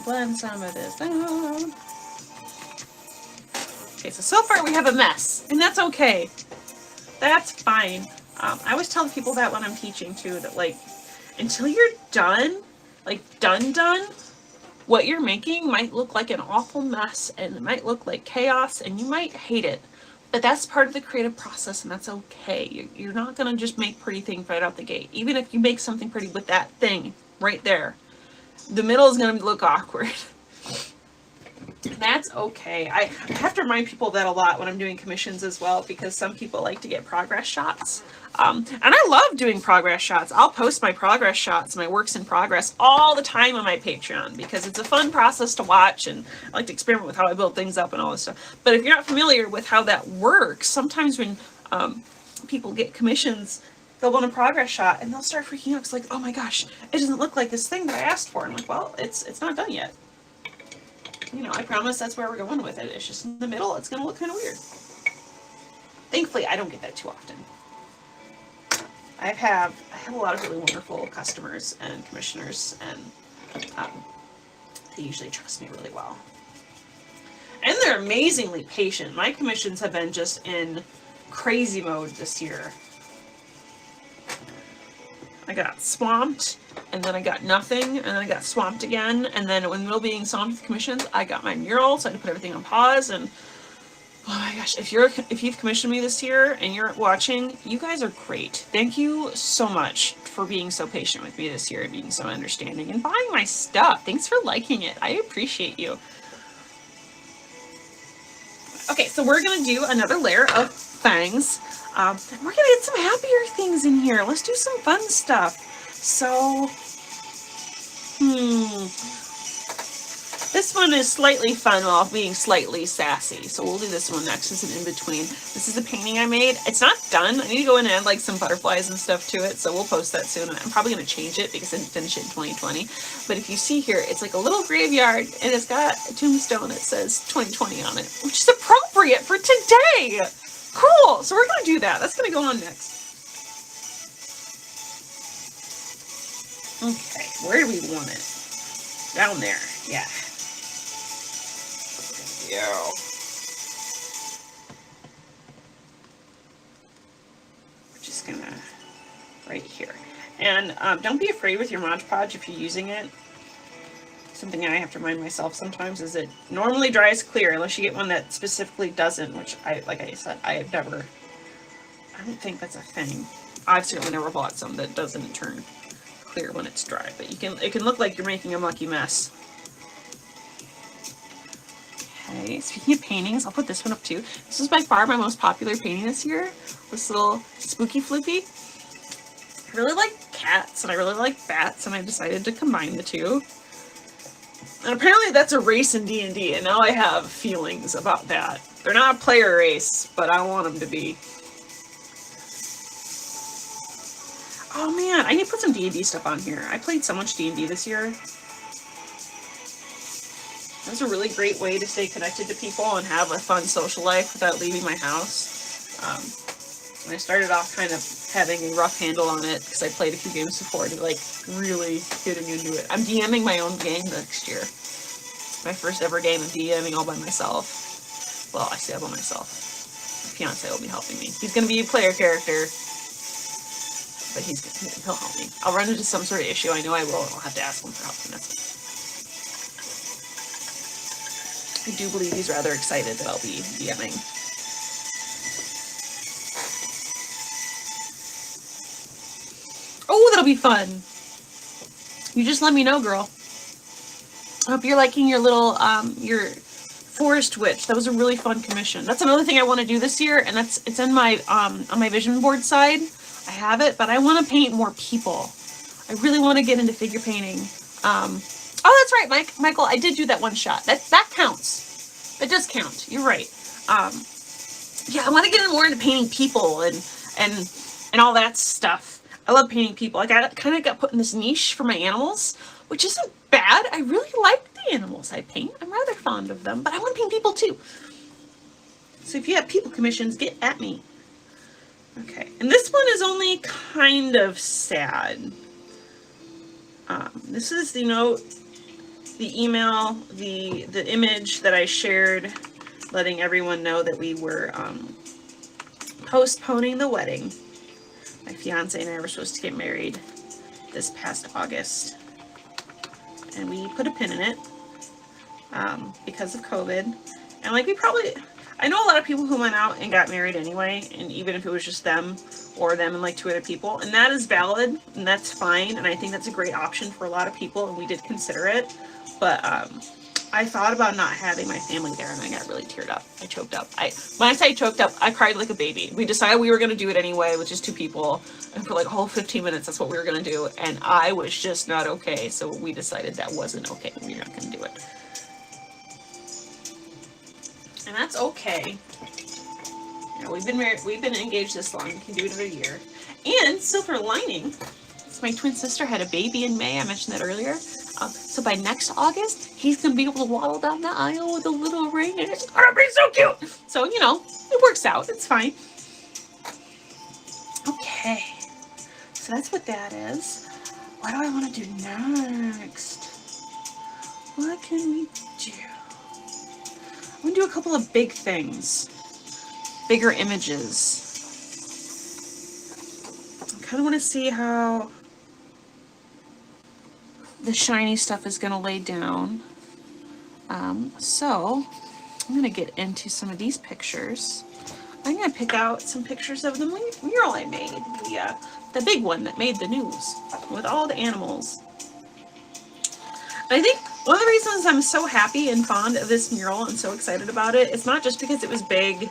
Blend some of this down. Okay, so far we have a mess, and that's okay. That's fine. I always tell people that when I'm teaching too, that like, until you're done, like done, what you're making might look like an awful mess, and it might look like chaos, and you might hate it. But that's part of the creative process, and that's okay. You're not gonna just make pretty things right out the gate. Even if you make something pretty with that thing right there, the middle is going to look awkward. That's okay. I have to remind people that a lot when I'm doing commissions as well, because some people like to get progress shots. And I love doing progress shots. I'll post my progress shots, my works in progress, all the time on my Patreon, because it's a fun process to watch, and I like to experiment with how I build things up and all this stuff. But if you're not familiar with how that works, sometimes when people get commissions, they'll want a progress shot and they'll start freaking out. It's like, oh my gosh, it doesn't look like this thing that I asked for. I'm like, well, it's not done yet. You know, I promise that's where we're going with it. It's just in the middle. It's going to look kind of weird. Thankfully, I don't get that too often. I have a lot of really wonderful customers and commissioners, and they usually trust me really well. And they're amazingly patient. My commissions have been just in crazy mode this year. I got swamped, and then I got nothing, and then I got swamped again, and then in the middle of being swamped with commissions, I got my mural, so I had to put everything on pause, and Oh my gosh, if you've commissioned me this year and you're watching, you guys are great. Thank you so much for being so patient with me this year and being so understanding and buying my stuff. Thanks for liking it. I appreciate you. Okay, so we're gonna do another layer of fangs. We're gonna get some happier things in here. Let's do some fun stuff. So, this one is slightly fun while being slightly sassy. So we'll do this one next as an in-between. This is a painting I made. It's not done. I need to go in and add like some butterflies and stuff to it. So we'll post that soon. I'm probably going to change it because I didn't finish it in 2020. But if you see here, it's like a little graveyard and it's got a tombstone that says 2020 on it, which is appropriate for today. Cool. So we're going to do that. That's going to go on next. Okay. Where do we want it? Down there. Yeah. Yo. We're just gonna right here. And don't be afraid with your Mod Podge if you're using it. Something I have to remind myself sometimes is it normally dries clear unless you get one that specifically doesn't, which like I said, I don't think that's a thing. I've certainly never bought some that doesn't turn clear when it's dry, but it can look like you're making a mucky mess. Okay, speaking of paintings, I'll put this one up too. This is by far my most popular painting this year. This little spooky floopy. I really like cats and I really like bats, and I decided to combine the two. And apparently that's a race in D&D, and now I have feelings about that. They're not a player race, but I want them to be. Oh man, I need to put some D&D stuff on here. I played so much D&D this year. That's a really great way to stay connected to people and have a fun social life without leaving my house. I started off kind of having a rough handle on it because I played a few games before to like really getting into it. I'm DMing my own game next year. My first ever game of DMing all by myself. Well, I say all by myself. My fiance will be helping me. He's going to be a player character, but he'll help me. I'll run into some sort of issue. I know I will. I'll have to ask him for help. And that's it. I do believe he's rather excited that I'll be DMing. Oh, that'll be fun. You just let me know, girl. I hope you're liking your little, your forest witch. That was a really fun commission. That's another thing I want to do this year, and it's in my, on my vision board side. I have it, but I want to paint more people. I really want to get into figure painting. Oh, that's right, Michael. I did do that one shot. That counts. That does count. You're right. Yeah, I want to get more into painting people and all that stuff. I love painting people. I kind of got put in this niche for my animals, which isn't bad. I really like the animals I paint. I'm rather fond of them, but I want to paint people too. So if you have people commissions, get at me. Okay, and this one is only kind of sad. This is the note, the email, the image that I shared letting everyone know that we were postponing the wedding. My fiance and I were supposed to get married this past August, and we put a pin in it because of COVID. And like I know a lot of people who went out and got married anyway, and even if it was just them or them and like 2 other people, and that is valid and that's fine, and I think that's a great option for a lot of people, and we did consider it. But I thought about not having my family there, and I got really teared up. I choked up. When I say choked up, I cried like a baby. We decided we were going to do it anyway with just 2 people, and for like a whole 15 minutes, that's what we were going to do, and I was just not okay, so we decided that wasn't okay. We're not going to do it. And that's okay. You know, we've been engaged this long. We can do it another year. And silver lining, my twin sister had a baby in May. I mentioned that earlier. So by next August, he's going to be able to waddle down the aisle with a little ring, and it's going to be so cute. So, you know, it works out. It's fine. Okay. So that's what that is. What do I want to do next? What can we do? I'm going to do a couple of big things. Bigger images. I kind of want to see how the shiny stuff is going to lay down. So I'm gonna get into some of these pictures. I'm gonna pick out some pictures of the mural I made, the big one that made the news with all the animals. I think one of the reasons I'm so happy and fond of this mural and so excited about it, it's not just because it was big,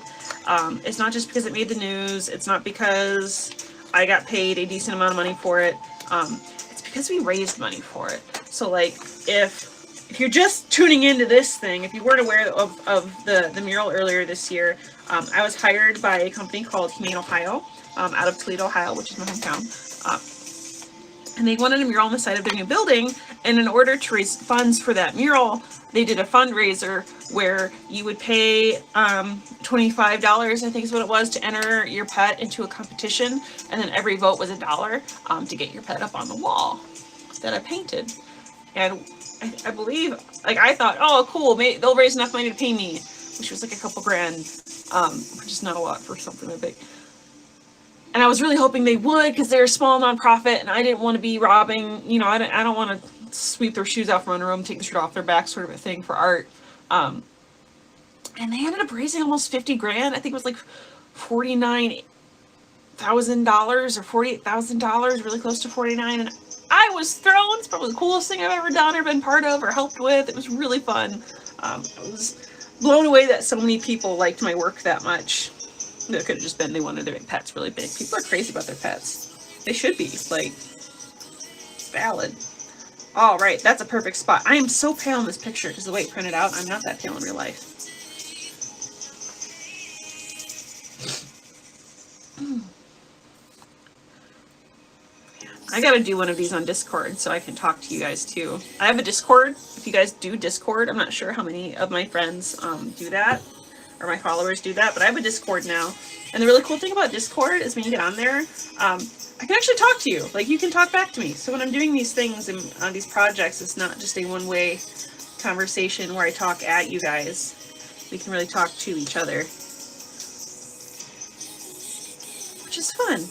it's not just because it made the news, it's not because I got paid a decent amount of money for it, it's because we raised money for it. So like, if you're just tuning into this thing, if you weren't aware of the mural earlier this year, I was hired by a company called Humane Ohio, out of Toledo, Ohio, which is my hometown. And they wanted a mural on the side of their new building, and in order to raise funds for that mural, they did a fundraiser where you would pay $25, I think is what it was, to enter your pet into a competition, and then every vote was $1 to get your pet up on the wall that I painted. And I believe, like, I thought, oh cool, maybe they'll raise enough money to pay me, which was like a couple grand, which is not a lot for something that big. And I was really hoping they would, because they're a small nonprofit, and I didn't want to be robbing, you know, I don't want to sweep their shoes out from under them, take the shirt off their back, sort of a thing for art. And they ended up raising almost 50 grand. I think it was like $49,000 or $48,000, really close to 49. And I was thrown. It's probably the coolest thing I've ever done or been part of or helped with. It was really fun. I was blown away that so many people liked my work that much. It could have just been they wanted their pets really big. People are crazy about their pets. They should be. Like, valid. All right, that's a perfect spot. I am so pale in this picture because the way it printed out, I'm not that pale in real life. I gotta do one of these on Discord so I can talk to you guys too. I have a Discord. If you guys do Discord, I'm not sure how many of my friends do that, or my followers do that, but I have a Discord now. And the really cool thing about Discord is when you get on there, I can actually talk to you. Like, you can talk back to me. So when I'm doing these things and on these projects, it's not just a one-way conversation where I talk at you guys. We can really talk to each other, which is fun.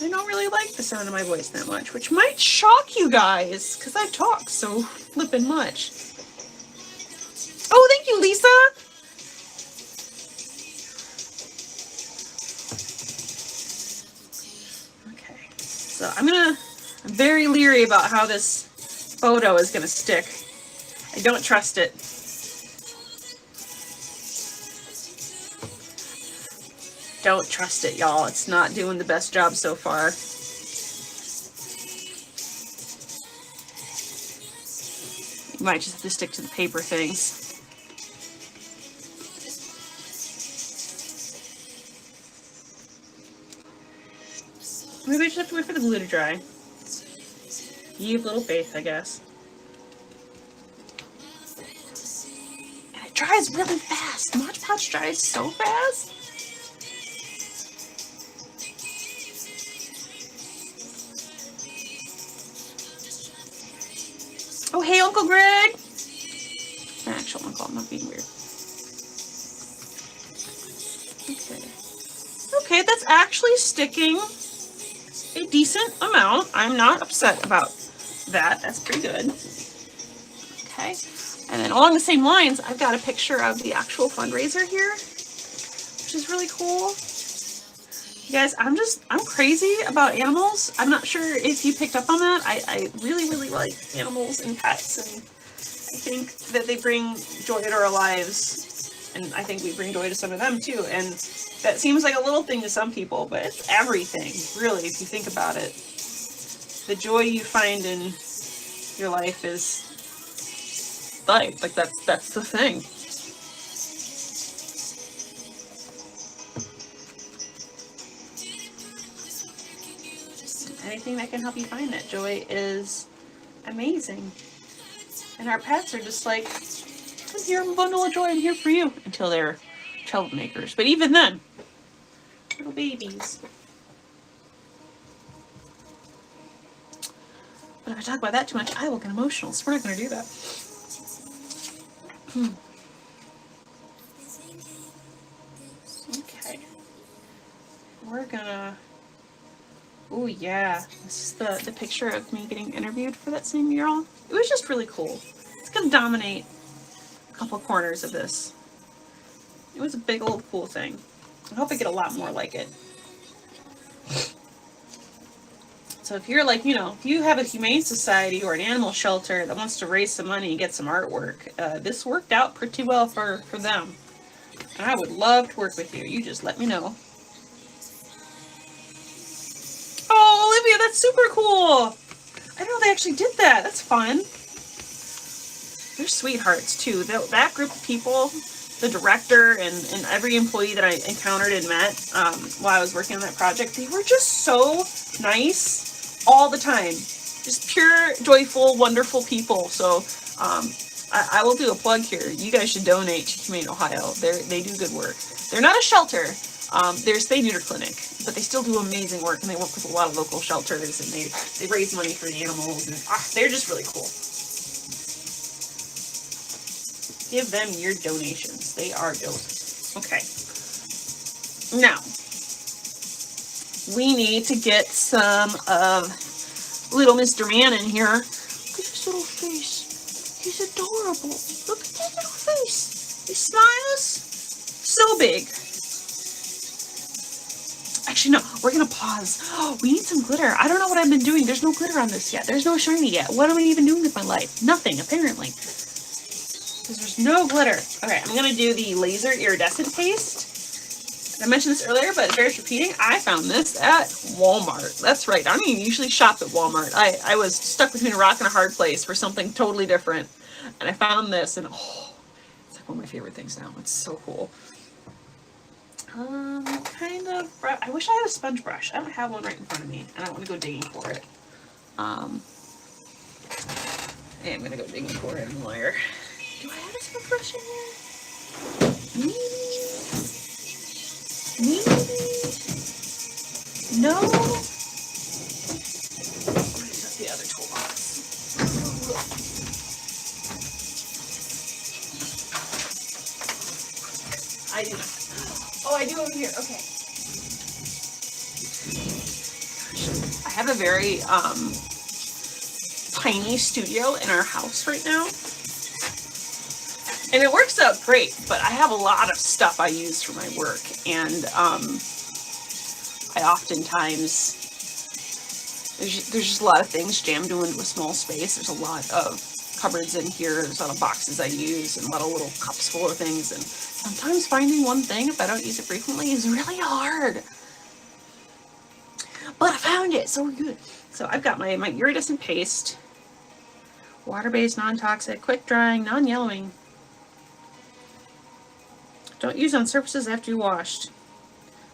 I don't really like the sound of my voice that much, which might shock you guys, because I talk so flippin' much. Oh, thank you, Lisa! Okay, so I'm very leery about how this photo is gonna stick. I don't trust it. Don't trust it, y'all. It's not doing the best job so far. You might just have to stick to the paper things. Maybe I just have to wait for the glue to dry. You have little faith, I guess. And it dries really fast. Mod Podge dries so fast. Oh, hey, Uncle Greg! My actual uncle, I'm not being weird. Okay. Okay, that's actually sticking a decent amount. I'm not upset about that. That's pretty good. Okay. And then along the same lines, I've got a picture of the actual fundraiser here, which is really cool. You guys, I'm crazy about animals. I'm not sure if you picked up on that. I really, really like animals and pets, and I think that they bring joy to our lives, and I think we bring joy to some of them too. And that seems like a little thing to some people, but it's everything, really, if you think about it. The joy you find in your life is life. Like, that's the thing. Anything that can help you find that joy is amazing. And our pets are just like, I'm here, I'm a bundle of joy, I'm here for you, until they're troublemakers. But even then, little babies. But if I talk about that too much, I will get emotional, so we're not going to do that. Okay. We're gonna... Oh yeah, this is the picture of me getting interviewed for that same mural. It was just really cool. It's gonna dominate couple corners of this. It was a big old cool thing. I hope I get a lot more like it. So if you're like, you know, if you have a humane society or an animal shelter that wants to raise some money and get some artwork, this worked out pretty well for them. And I would love to work with you. You just let me know. Oh, Olivia, that's super cool. I didn't know they actually did that. That's fun. They're sweethearts, too. That group of people, the director and every employee that I encountered and met while I was working on that project, they were just so nice all the time. Just pure, joyful, wonderful people. So I will do a plug here. You guys should donate to Humane Ohio. They do good work. They're not a shelter. They're a spay-neuter clinic, but they still do amazing work, and they work with a lot of local shelters, and they raise money for the animals, and they're just really cool. Give them your donations. They are dope. Okay. Now, we need to get some of little Mr. Man in here. Look at his little face. He's adorable. Look at that little face. He smiles. So big. Actually, no, we're going to pause. Oh, we need some glitter. I don't know what I've been doing. There's no glitter on this yet. There's no shiny yet. What am I even doing with my life? Nothing, apparently. Because there's no glitter. Okay, I'm going to do the laser iridescent paste. I mentioned this earlier, but it bears repeating. I found this at Walmart. That's right. I don't even usually shop at Walmart. I was stuck between a rock and a hard place for something totally different. And I found this, and oh, it's like one of my favorite things now. It's so cool. Kind of, I wish I had a sponge brush. I don't have one right in front of me, and I don't want to go digging for it. Hey, I'm going to go digging for it in the layer. Do I have a sponge brush in here? Maybe? No? Where's the other toolbox? I do not. Oh, I do over here. Okay. I have a very tiny studio in our house right now. And it works out great, but I have a lot of stuff I use for my work, and I oftentimes, there's just a lot of things jammed into a small space. There's a lot of cupboards in here, there's a lot of boxes I use, and a lot of little cups full of things, and sometimes finding one thing, if I don't use it frequently, is really hard. But I found it, so we're good. So I've got my iridescent paste, water-based, non-toxic, quick-drying, non-yellowing. Don't use on surfaces after you washed.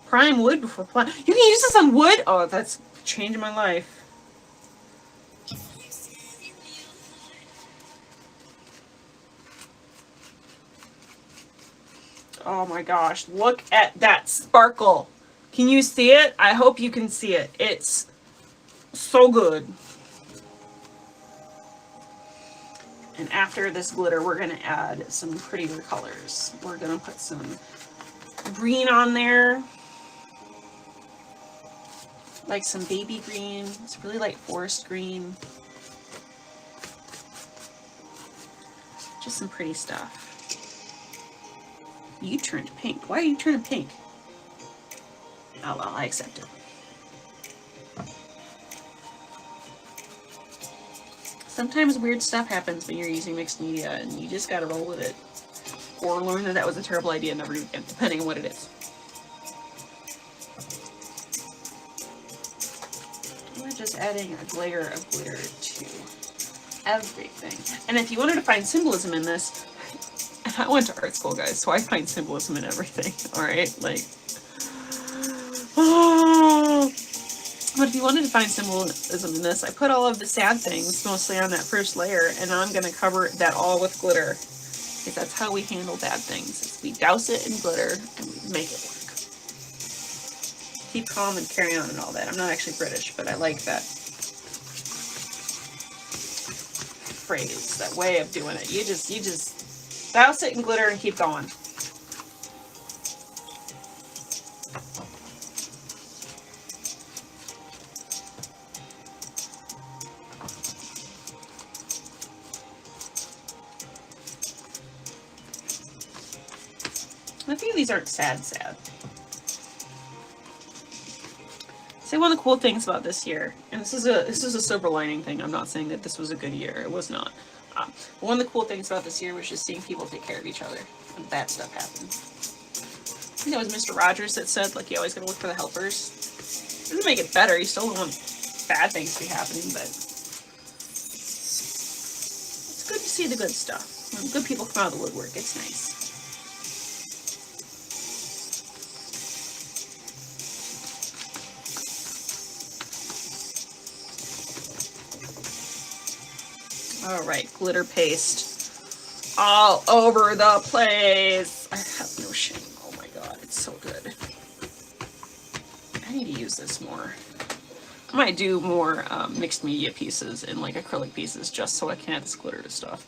Prime wood before applying. You can use this on wood? Oh, that's changing my life. Oh my gosh, look at that sparkle. Can you see it? I hope you can see it. It's so good. And after this glitter, we're going to add some prettier colors. We're going to put some green on there. Like some baby green. It's really like forest green. Just some pretty stuff. You turned pink. Why are you turning pink? Oh well, I accept it. Sometimes weird stuff happens when you're using mixed media, and you just gotta roll with it. Or learn that that was a terrible idea and never do it again, depending on what it is. We're just adding a layer of glitter to everything. And if you wanted to find symbolism in this, I went to art school, guys, so I find symbolism in everything, alright? Like, oh. But if you wanted to find symbolism in this, I put all of the sad things mostly on that first layer, and now I'm going to cover that all with glitter. Because that's how we handle bad things. Is we douse it in glitter and we make it work. Keep calm and carry on and all that. I'm not actually British, but I like that phrase, that way of doing it. You just douse it in glitter and keep going. A few of these aren't sad. Say one of the cool things about this year, and this is a silver lining thing. I'm not saying that this was a good year. It was not. One of the cool things about this year was just seeing people take care of each other. And bad stuff happened. I think that was Mr. Rogers that said, like, you always gotta look for the helpers. It doesn't make it better. You still don't want bad things to be happening, but it's good to see the good stuff. When good people come out of the woodwork, it's nice. All right, glitter paste all over the place. I have no shame. Oh my god, it's so good. I need to use this more. I might do more mixed media pieces and like acrylic pieces just so I can add this glitter to stuff.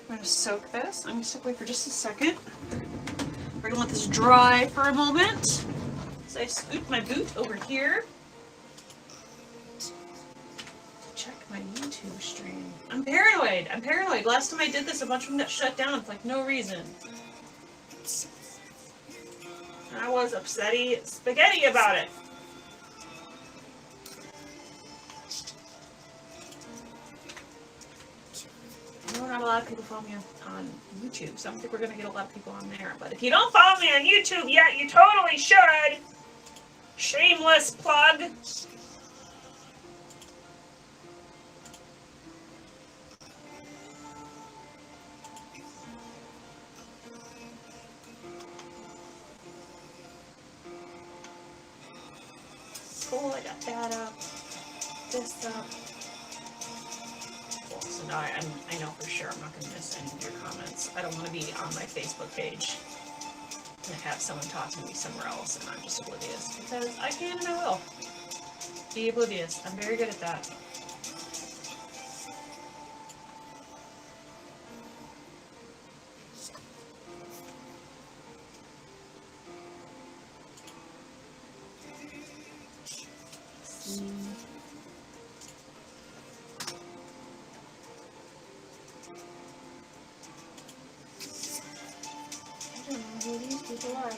I'm going to soak this. I'm going to step away for just a second. We're going to let this dry for a moment. So I scoot my boot over here. Check my YouTube stream. I'm paranoid. I'm paranoid. Last time I did this, a bunch of them got shut down for like no reason. I was upsetty spaghetti about it. Not a lot of people follow me on YouTube, so I don't think we're going to get a lot of people on there. But if you don't follow me on YouTube yet, you totally should. Shameless plug. Cool, I got that up. This up. So now I know for sure I'm not going to miss any of your comments. I don't want to be on my Facebook page and have someone talk to me somewhere else and I'm just oblivious. Because I can and I will. Be oblivious. I'm very good at that.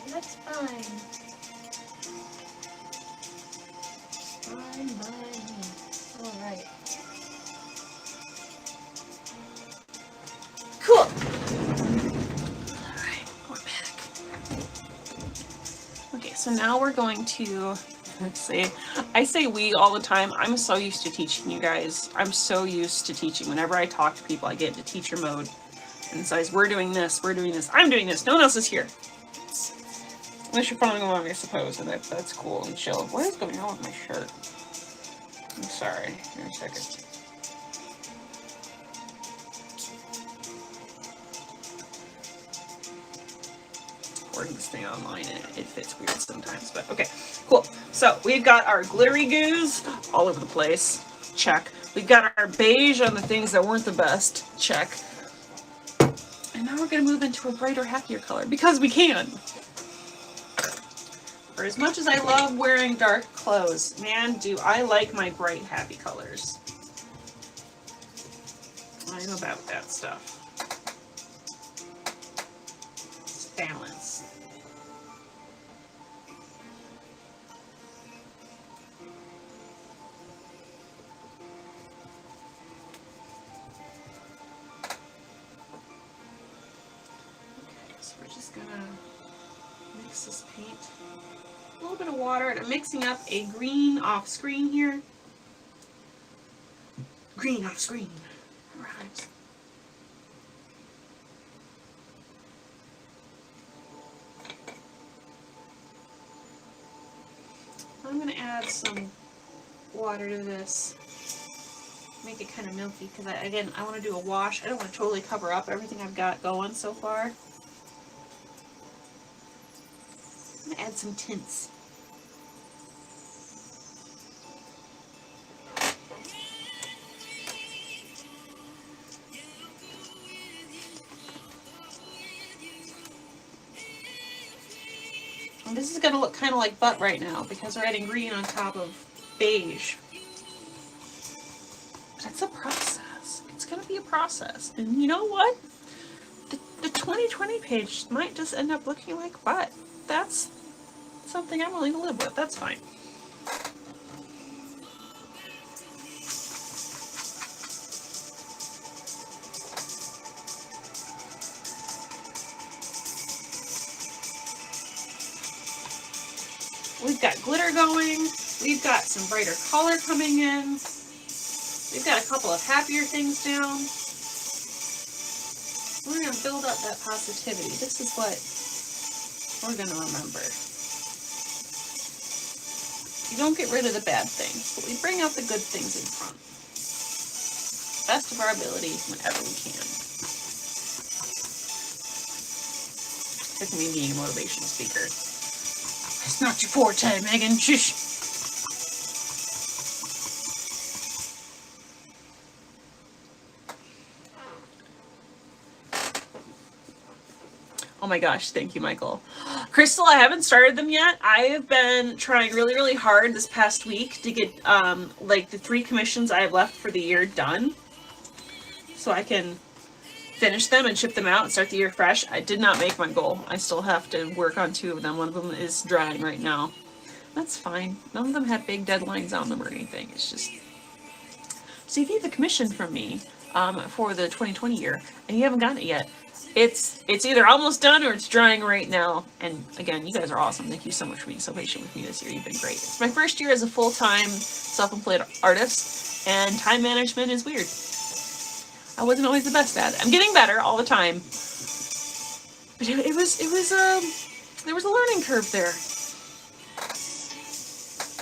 That's fine. Fine by me. Alright. Cool. Alright, we're back. Okay, so now we're going to say, I say we all the time. I'm so used to teaching you guys. I'm so used to teaching. Whenever I talk to people, I get into teacher mode. And it says, we're doing this, I'm doing this, no one else is here. Unless you're following along, I suppose, and that's cool and chill. What is going on with my shirt? I'm sorry. Give me a second. Recording this thing online, and it fits weird sometimes, but okay, cool. So we've got our glittery goos all over the place. Check. We've got our beige on the things that weren't the best. Check. And now we're going to move into a brighter, happier color, because we can. For as much as I love wearing dark clothes, man, do I like my bright, happy colors. I'm about that stuff. It's balance. Okay, so we're just gonna mix this paint. A little bit of water, and I'm mixing up a green off screen here. Green off screen. All right. I'm going to add some water to this. make it kind of milky because, again, I want to do a wash. I don't want to totally cover up everything I've got going so far. I'm going to add some tints. And this is going to look kind of like butt right now because we're adding green on top of beige. But it's a process. It's going to be a process. And you know what? The 2020 page might just end up looking like butt. That's something I'm willing to live with. That's fine. We've got glitter going. We've got some brighter color coming in. We've got a couple of happier things down. We're going to build up that positivity. This is what we're going to remember. We don't get rid of the bad things, but we bring out the good things in front. Best of our ability whenever we can. Look at me being a motivational speaker. It's not your forte, Megan. Shush. Oh my gosh, thank you, Michael. Crystal, I haven't started them yet. I have been trying really, really hard this past week to get like the 3 commissions I have left for the year done so I can finish them and ship them out and start the year fresh. I did not make my goal. I still have to work on 2 of them. One of them is drying right now. That's fine. None of them have big deadlines on them or anything. It's just... So if you have a commission from me for the 2020 year and you haven't gotten it yet, it's either almost done or it's drying right now. And again, you guys are awesome. Thank you so much for being so patient with me this year. You've been great. It's my first year as a full-time self-employed artist, and time management is weird. I wasn't always the best at it. I'm getting better all the time. But there was a learning curve there.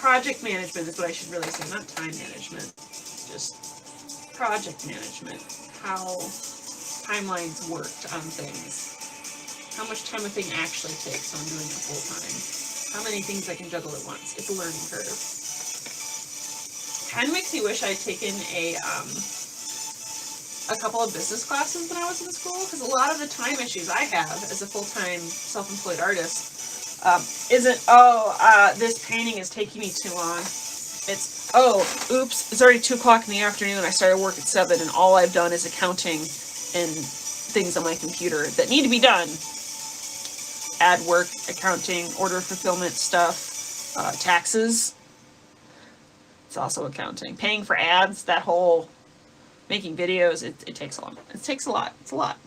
Project management is what I should really say, not time management. Just project management. How timelines worked on things. How much time a thing actually takes when I'm doing it full time. How many things I can juggle at once. It's a learning curve. Kind of makes me wish I'd taken a couple of business classes when I was in school, because a lot of the time issues I have as a full-time self-employed artist isn't, this painting is taking me too long. It's, oops, it's already 2 o'clock in the afternoon and I started work at 7 and all I've done is accounting and things on my computer that need to be done. Ad work, accounting, order fulfillment stuff, taxes. It's also accounting. Paying for ads, that whole making videos, it takes a lot. It takes a lot. It's a lot.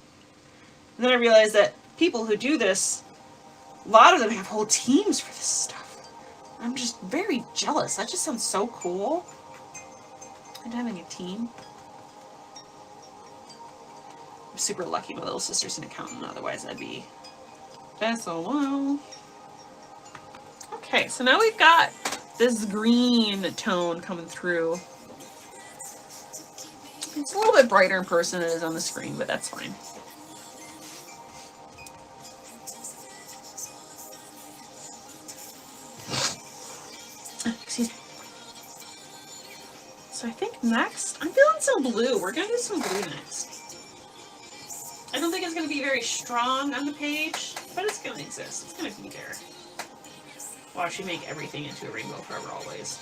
And then I realized that people who do this, a lot of them have whole teams for this stuff. I'm just very jealous. That just sounds so cool. And having a team. I'm super lucky my little sister's an accountant, otherwise I'd be SOL. Okay, so now we've got this green tone coming through. It's a little bit brighter in person than it is on the screen, but that's fine. Excuse me. So I think next, I'm feeling some blue. We're going to do some blue next. I don't think it's going to be very strong on the page, but it's going to exist. It's going to be there. Watch you make everything into a rainbow forever always.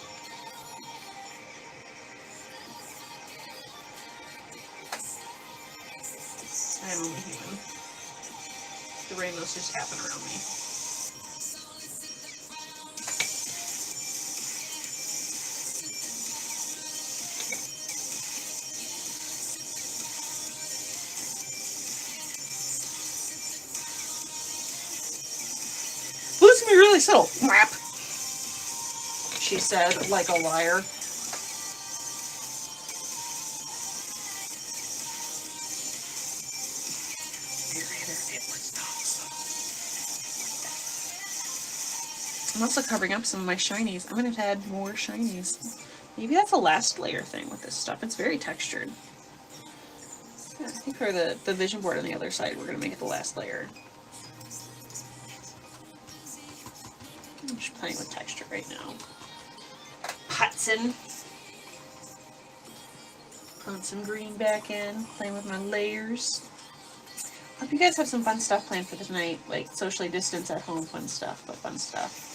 I'm only human. The rainbows just happen around me. Blue's gonna be really subtle. Whap! She said, like a liar. I'm also covering up some of my shinies. I'm going to add more shinies. Maybe that's the last layer thing with this stuff. It's very textured. Yeah, I think for the vision board on the other side, we're going to make it the last layer. I'm just playing with texture right now. Putting some green back in, playing with my layers. Hope you guys have some fun stuff planned for tonight, like socially distanced at home fun stuff, but fun stuff.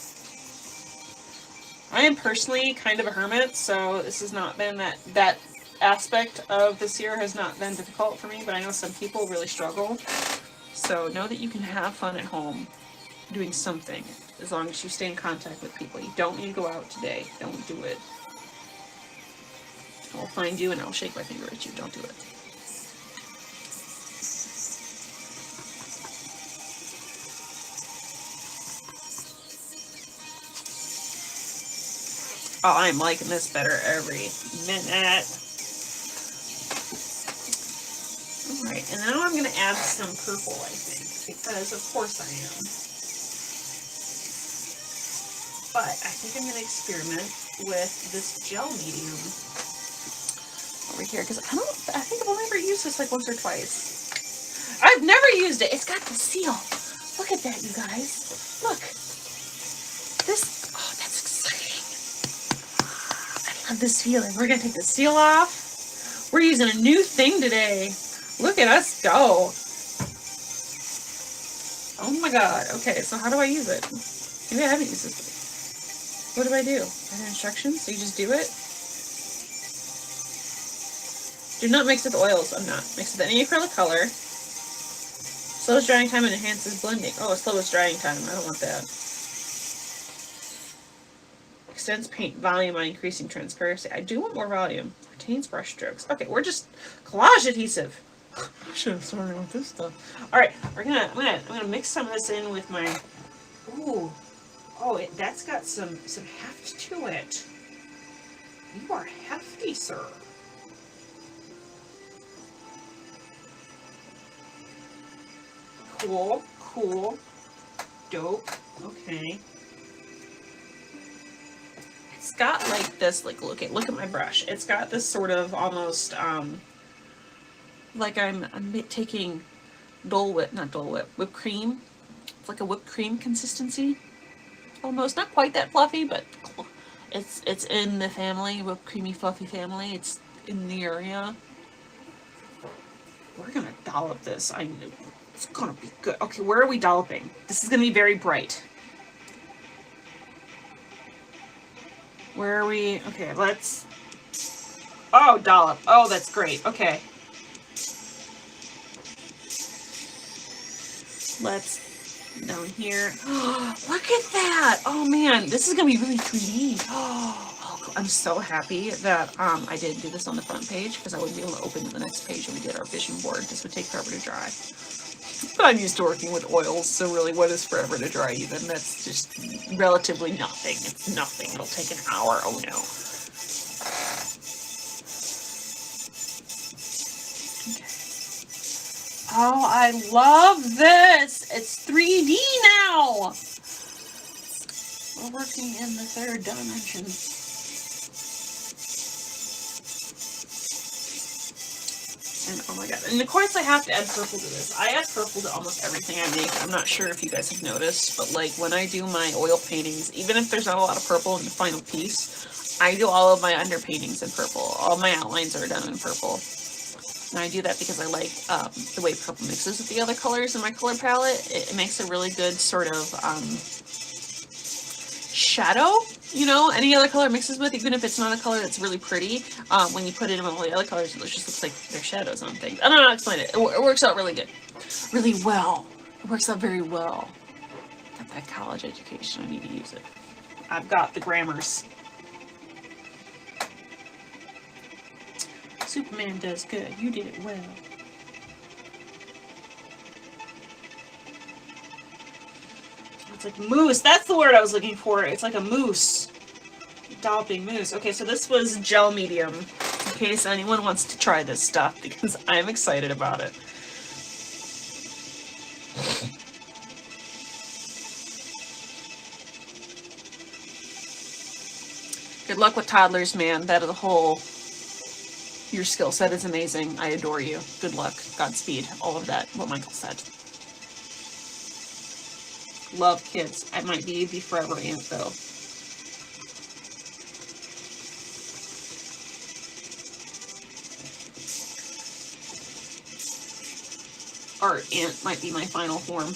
I am personally kind of a hermit, so this has not been that aspect of this year has not been difficult for me, but I know some people really struggle. So know that you can have fun at home doing something as long as you stay in contact with people. You don't need to go out today. Don't do it. I'll find you and I'll shake my finger at you. Don't do it. Oh, I'm liking this better every minute. Alright, and now I'm going to add some purple, I think, because of course I am. But I think I'm going to experiment with this gel medium over here, because I think I've only ever used this like once or twice. I've never used it. It's got the seal. Look at that, you guys. Look. This, oh, that's exciting. I love this feeling. We're going to take the seal off. We're using a new thing today. Look at us go. Oh my god. Okay, so how do I use it? Maybe I haven't used this. What do I do? Are there instructions? So you just do it? Do not mix with oils. I'm not. Mix with any acrylic color. Slows drying time and enhances blending. Oh, slowest drying time. I don't want that. Extends paint volume by increasing transparency. I do want more volume. Retains brush strokes. Okay, we're just collage adhesive. I should have started with this stuff. All right, I'm gonna mix some of this in with my. Ooh, oh, that's got some heft to it. You are hefty, sir. Cool, cool, dope. Okay. It's got like this. Like look at my brush. It's got this sort of almost like I'm taking whipped cream. It's like a whipped cream consistency. Almost, not quite that fluffy, but it's in the family, whipped creamy fluffy family. It's in the area. We're gonna dollop this. I knew it's gonna be good. Okay, where are we dolloping? This is gonna be very bright. Where are we? Okay, let's. Oh, dollop. Oh, that's great. Okay. Let's down here. Oh, look at that! Oh man, this is gonna be really 3D. Oh, I'm so happy that I didn't do this on the front page because I wouldn't be able to open the next page when we did our vision board. This would take forever to dry. But I'm used to working with oils, so really, what is forever to dry even? That's just relatively nothing. It's nothing. It'll take an hour. Oh no. Oh, I love this! It's 3D now! We're working in the third dimension. And oh my god. And of course I have to add purple to this. I add purple to almost everything I make. I'm not sure if you guys have noticed, but like when I do my oil paintings, even if there's not a lot of purple in the final piece, I do all of my underpaintings in purple. All my outlines are done in purple. And I do that because I like the way purple mixes with the other colors in my color palette. It makes a really good sort of shadow, you know, any other color mixes with, even if it's not a color that's really pretty. When you put it in with all the other colors, it just looks like they're shadows on things. I don't know how to explain it. It works out really good. Really well. It works out very well. Got that college education. I need to use it. I've got the grammars. Superman does good. You did it well. It's like mousse. That's the word I was looking for. It's like a mousse. Dolloping mousse. Okay, so this was gel medium. In case anyone wants to try this stuff, because I'm excited about it. Good luck with toddlers, man. That is a whole... Your skill set is amazing. I adore you. Good luck. Godspeed. All of that. What Michael said. Love kids. I might be the forever aunt, though. Art aunt might be my final form.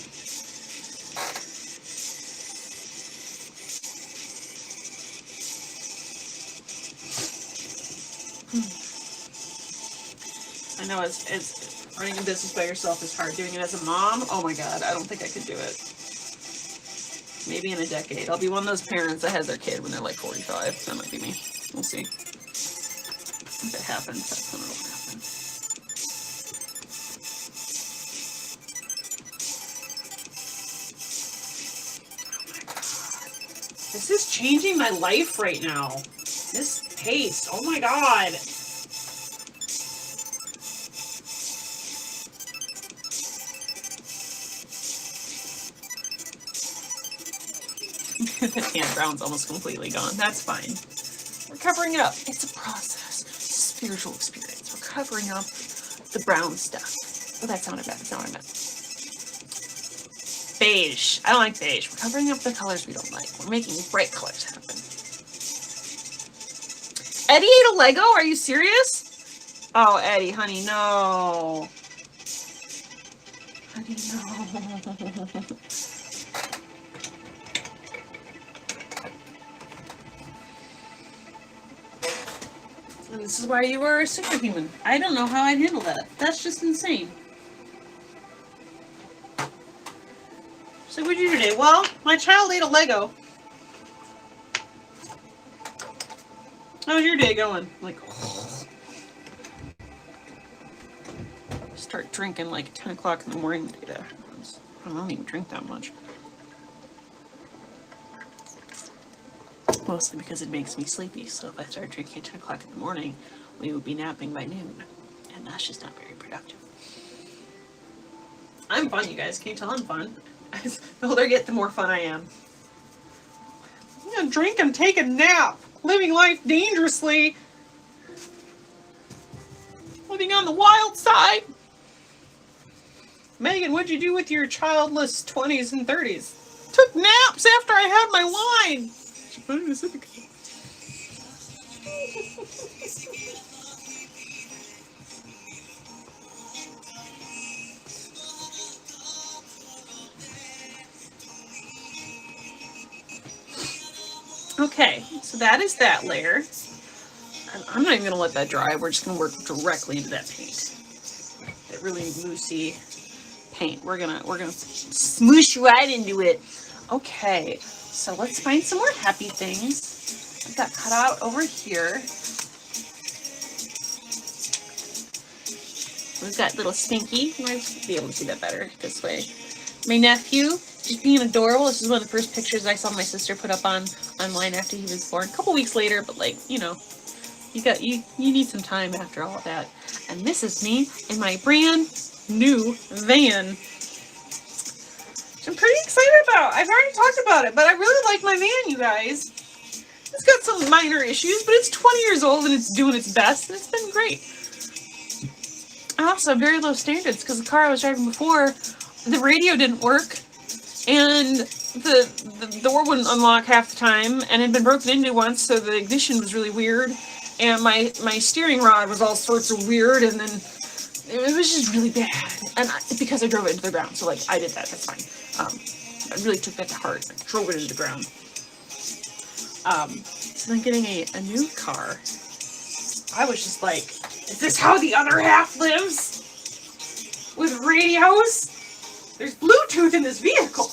I know as running a business by yourself is hard. Doing it as a mom, oh my god, I don't think I could do it. Maybe in a decade. I'll be one of those parents that has their kid when they're like 45. That might be me. We'll see. If it happens, that's when it'll happen. Oh my god. This is changing my life right now. This paste, oh my god. The tan brown's almost completely gone. That's fine. We're covering it up. It's a process. It's a spiritual experience. We're covering up the brown stuff. Oh, that sounded bad. That's not what I meant. Beige. I don't like beige. We're covering up the colors we don't like. We're making bright colors happen. Eddie ate a Lego? Are you serious? Oh, Eddie, honey, no. Honey, no. And this is why you are a superhuman. I don't know how I'd handle that. That's just insane. So what'd you do today? Well, my child ate a Lego. How's your day going? Like, start drinking like 10 o'clock in the morning today. I don't even drink that much. Mostly because it makes me sleepy, so if I start drinking at 10 o'clock in the morning, we would be napping by noon, and that's just not very productive. I'm fun, you guys. Can you tell I'm fun? The older I get, the more fun I am. I'm gonna drink and take a nap, living life dangerously, living on the wild side. Megan, what'd you do with your childless 20s and 30s? Took naps after I had my wine. Okay, so that is that layer. I'm not even gonna let that dry. We're just gonna work directly into that paint. That really moussey paint. We're gonna smoosh right into it. Okay, so let's find some more happy things. I've got cut out over here. We've got little Stinky. You might be able to see that better this way. My nephew, just being adorable. This is one of the first pictures I saw my sister put up online after he was born. A couple weeks later, but like, you know, you need some time after all of that. And this is me in my brand new van. Which I'm pretty excited about. I've already talked about it, but I really like my van, you guys. It's got some minor issues, but it's 20 years old and it's doing its best, and it's been great. I also have very low standards because the car I was driving before, the radio didn't work, and the door wouldn't unlock half the time, and it had been broken into once, so the ignition was really weird, and my steering rod was all sorts of weird, and then it was just really bad, and because I drove it into the ground, so like I did that, that's fine. I really took that to heart. I drove it into the ground. So then getting a new car, I was just like, is this how the other half lives? With radios? There's Bluetooth in this vehicle.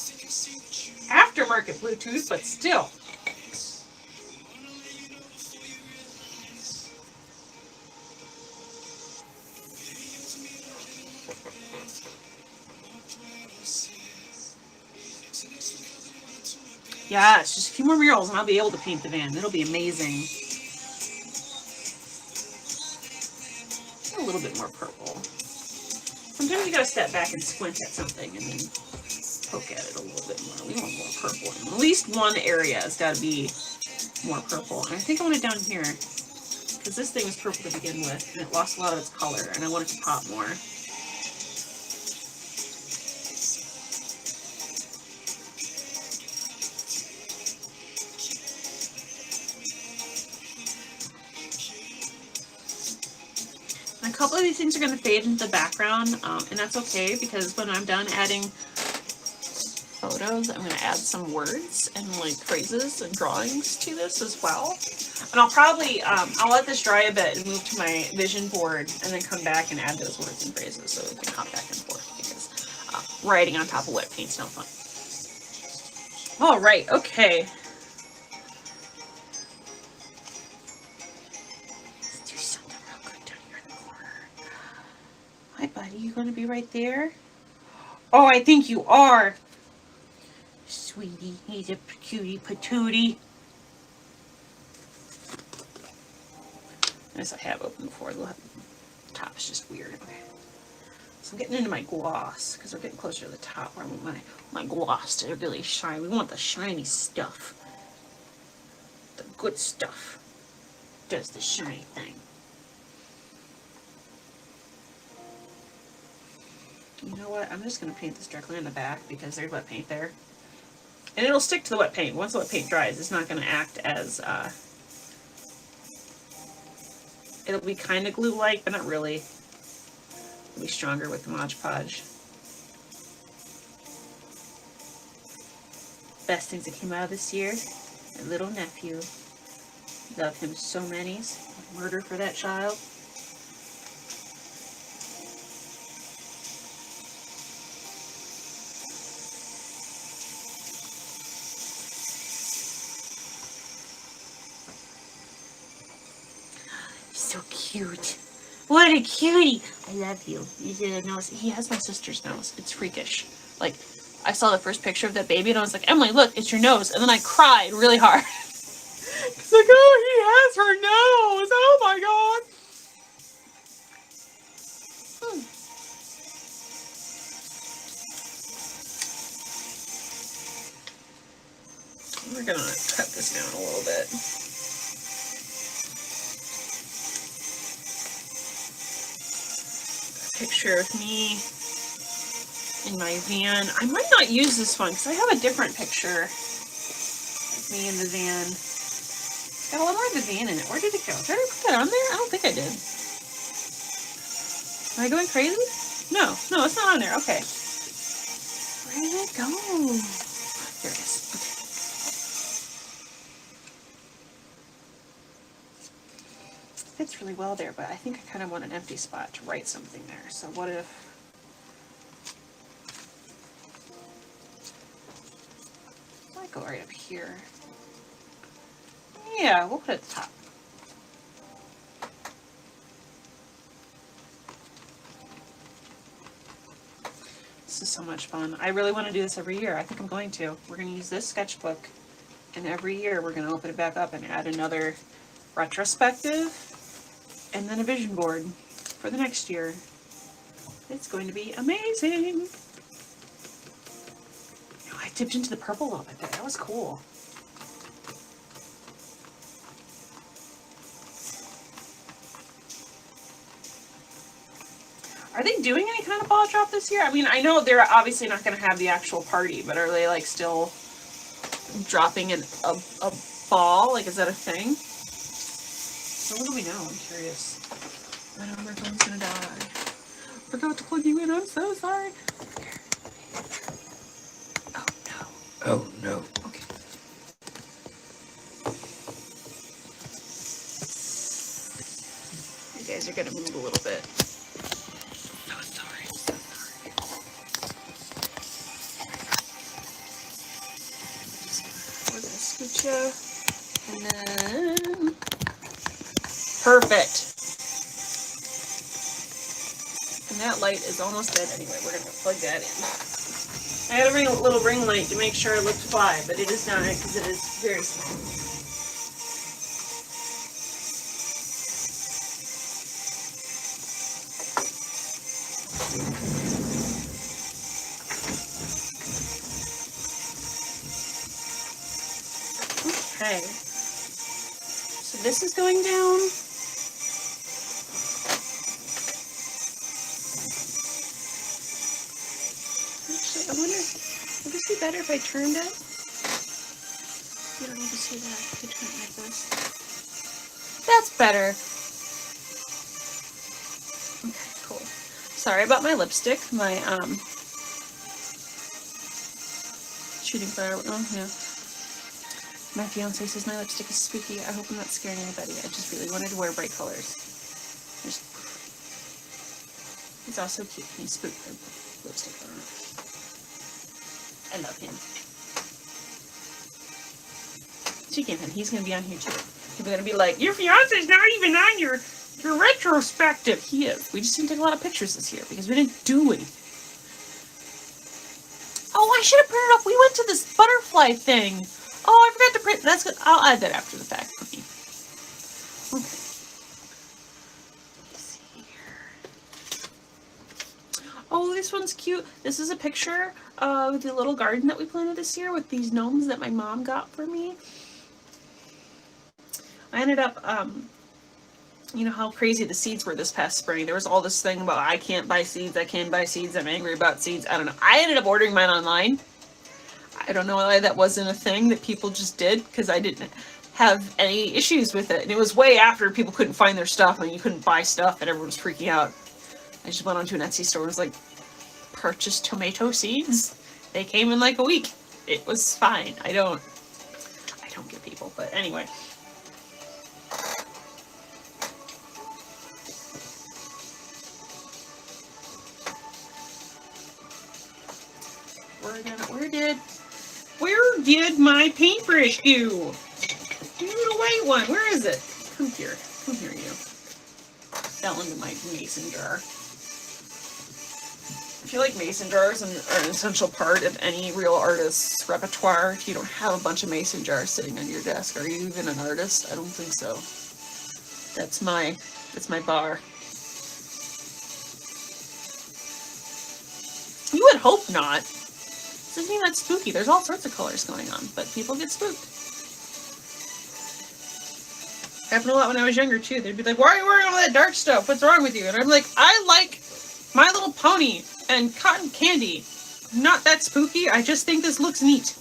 Aftermarket Bluetooth, but still. Yeah, it's just a few more murals and I'll be able to paint the van. It'll be amazing. A little bit more purple. Sometimes you gotta step back and squint at something and then poke at it a little bit more. We want more purple. At least one area has gotta be more purple. And I think I want it down here, because this thing was purple to begin with, and it lost a lot of its color, and I want it to pop more. And a couple of these things are going to fade into the background, and that's okay, because when I'm done adding photos, I'm going to add some words and like phrases and drawings to this as well. And I'll probably, I'll let this dry a bit and move to my vision board and then come back and add those words and phrases so we can hop back and forth, because writing on top of wet paint's no fun. All right, okay. Let's do something real good down here in the corner. Hi, buddy, you going to be right there? Oh, I think you are. Sweetie, he's a cutie patootie. As I have opened before, the top is just weird. Okay. So I'm getting into my gloss, because we're getting closer to the top where I want my gloss to really shine. We want the shiny stuff. The good stuff does the shiny thing. You know what? I'm just going to paint this directly on the back, because there's wet paint there. And it'll stick to the wet paint. Once the wet paint dries, it's not going to act as, it'll be kind of glue-like, but not really. It'll be stronger with the Mod Podge. Best things that came out of this year, my little nephew. Love him so many. Murder for that child. So cute. What a cutie. I love you. You did a nose. He has my sister's nose. It's freakish. Like, I saw the first picture of that baby and I was like, Emily, look, it's your nose. And then I cried really hard. It's like, oh, he has her nose. Oh my god. We're gonna cut this down a little bit. Picture of me in my van. I might not use this one because I have a different picture of me in the van. It's got a lot more of the van in it. Where did it go? Did I put that on there? I don't think I did. Am I going crazy? No, it's not on there. Okay. Where did it go? There it is. Okay. Fits really well there, but I think I kind of want an empty spot to write something there. So what if I go right up here? Yeah, we'll put it at the top. This is so much fun. I really want to do this every year. I think I'm going to. We're going to use this sketchbook, and every year we're going to open it back up and add another retrospective and then a vision board for the next year. It's going to be amazing. Oh, I dipped into the purple a little bit there. That was cool. Are they doing any kind of ball drop this year? I mean, I know they're obviously not going to have the actual party, but are they like still dropping a ball? Like, is that a thing? So what do we know? I'm curious. I know my phone's gonna die. Forgot to plug you in. I'm so sorry. Oh no. Oh no. Okay. You guys are gonna move a little bit. So sorry. So sorry. We're gonna scooch you, and then. Perfect. And that light is almost dead anyway. We're going to plug that in. I had a little ring light to make sure it looked fly, but it is not because it is very small. Okay. this is going down. Actually, I wonder, would this be better if I turned it? You don't need to see that if I turn it like this. That's better. Okay, cool. Sorry about my lipstick. My, shooting fire. Oh, yeah. My fiance says my lipstick is spooky. I hope I'm not scaring anybody. I just really wanted to wear bright colors. He's also cute. He's spooked for lipstick on. I love him. Speaking of him, he's going to be on here too. People are going to be like, your fiance's not even on your retrospective. He is. We just didn't take a lot of pictures this year because we didn't do anything. Oh, I should have printed up. We went to this butterfly thing. Oh, I forgot to print. That's good. I'll add that after the fact for me. Okay. Let's see here. Oh, this one's cute. This is a picture of the little garden that we planted this year with these gnomes that my mom got for me. I ended up, you know how crazy the seeds were this past spring. There was all this thing about I can't buy seeds, I can't buy seeds, I'm angry about seeds. I don't know. I ended up ordering mine online. I don't know why that wasn't a thing that people just did, because I didn't have any issues with it. And it was way after people couldn't find their stuff and you couldn't buy stuff and everyone was freaking out. I just went onto an Etsy store and was like, purchase tomato seeds. They came in like a week. It was fine. I don't get people, but anyway. Where did my paintbrush go? The little white one. Where is it? Come here. Come here, you. Fell into my mason jar. I feel like mason jars are an essential part of any real artist's repertoire. If you don't have a bunch of mason jars sitting on your desk, are you even an artist? I don't think so. That's my bar. You would hope not. This isn't even that spooky. There's all sorts of colors going on, but people get spooked. Happened a lot when I was younger too. They'd be like, why are you wearing all that dark stuff? What's wrong with you? And I'm like, I like My Little Pony and cotton candy. I'm not that spooky. I just think this looks neat.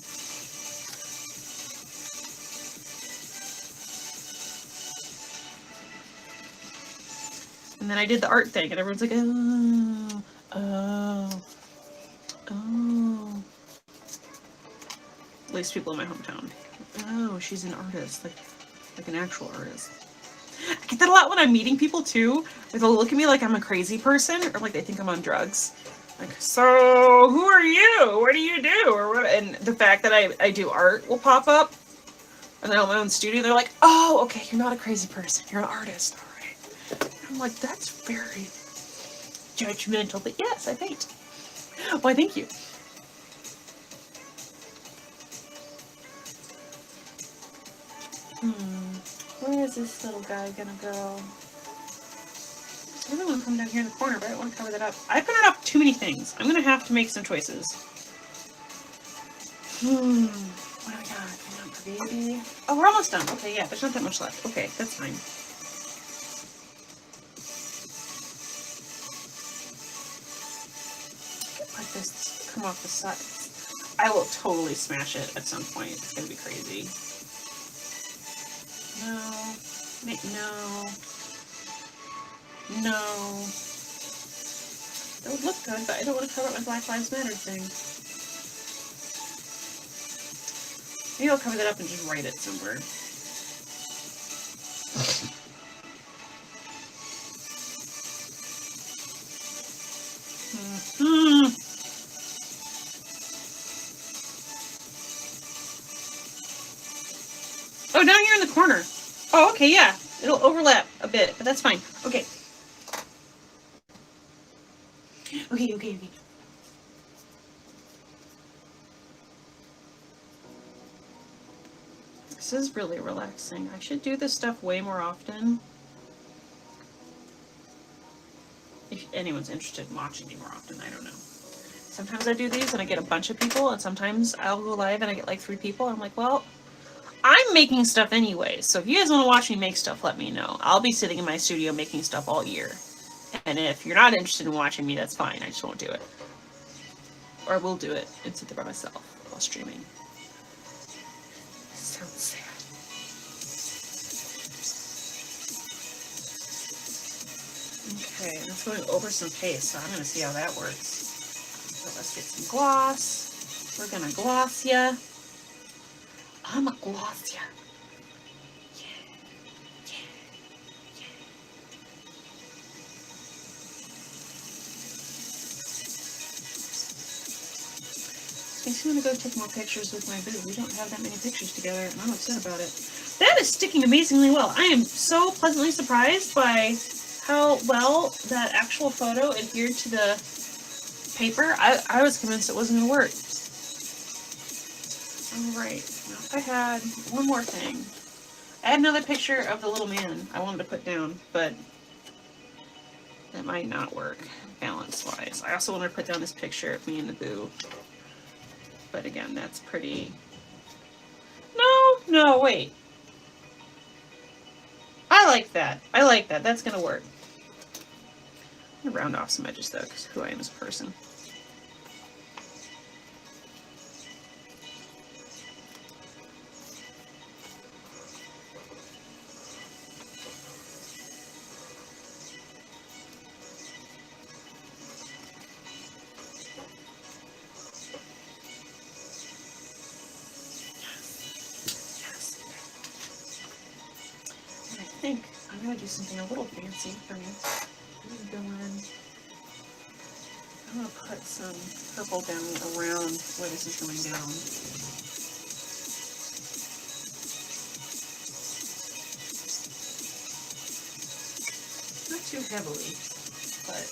And then I did the art thing and everyone's like, oh. At least people in my hometown. Oh, she's an artist, like an actual artist. I get that a lot when I'm meeting people too. They'll look at me like I'm a crazy person, or like they think I'm on drugs. Like, so who are you? What do you do? Or what? And the fact that I do art will pop up, and then on my own studio, they're like, oh, okay, you're not a crazy person. You're an artist, all right. And I'm like, that's very judgmental, but yes, I paint. Why, thank you. Where is this little guy gonna go? I really want to come down here in the corner, but I don't want to cover that up. I printed up too many things. I'm gonna have to make some choices. What do we got? For baby. Oh, we're almost done. Okay, yeah, there's not that much left. Okay, that's fine. Let this come off the sides. I will totally smash it at some point. It's gonna be crazy. No. No. That would look good, but I don't want to cover up my Black Lives Matter thing. Maybe I'll cover that up and just write it somewhere. Oh, down here in the corner. Oh, okay, yeah. It'll overlap a bit, but that's fine. Okay. Okay. This is really relaxing. I should do this stuff way more often. If anyone's interested in watching me more often, I don't know. Sometimes I do these and I get a bunch of people, and sometimes I'll go live and I get like 3 people. I'm like, well, I'm making stuff anyway, so if you guys want to watch me make stuff, let me know. I'll be sitting in my studio making stuff all year. And if you're not interested in watching me, that's fine. I just won't do it. Or I will do it and sit there by myself while streaming. Sounds sad. Okay, that's going over some paste, so I'm going to see how that works. So let's get some gloss. We're going to gloss ya. I'm a gloss ya. Makes me want to go take more pictures with my boo. We don't have that many pictures together, and I'm upset about it. That is sticking amazingly well. I am so pleasantly surprised by how well that actual photo adhered to the paper. I was convinced it wasn't going to work. Alright, now if I had one more thing. I had another picture of the little man I wanted to put down, but that might not work balance-wise. I also wanted to put down this picture of me and the boo. But again, that's pretty... No, wait. I like that. I like that. That's gonna work. I'm gonna round off some edges though, because who I am as a person. I think I'm gonna do something a little fancy for me. I'm gonna put some purple down around where this is going down. Not too heavily, but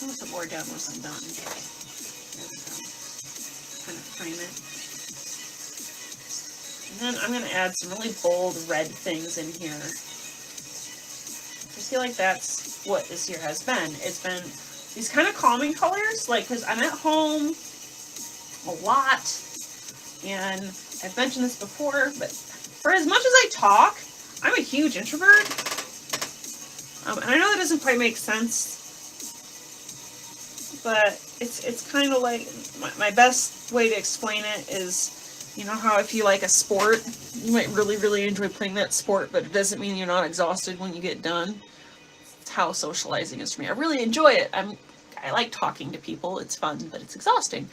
I'll put more down once I'm done. There we go. Kind of frame it. And then I'm going to add some really bold red things in here. I feel like that's what this year has been. It's been these kind of calming colors, like, because I'm at home a lot, and I've mentioned this before, but for as much as I talk, I'm a huge introvert. And I know that doesn't quite make sense, but it's kind of like, my best way to explain it is, you know how if you like a sport, you might really, really enjoy playing that sport, but it doesn't mean you're not exhausted when you get done. It's how socializing is for me. I really enjoy it. I like talking to people. It's fun, but it's exhausting.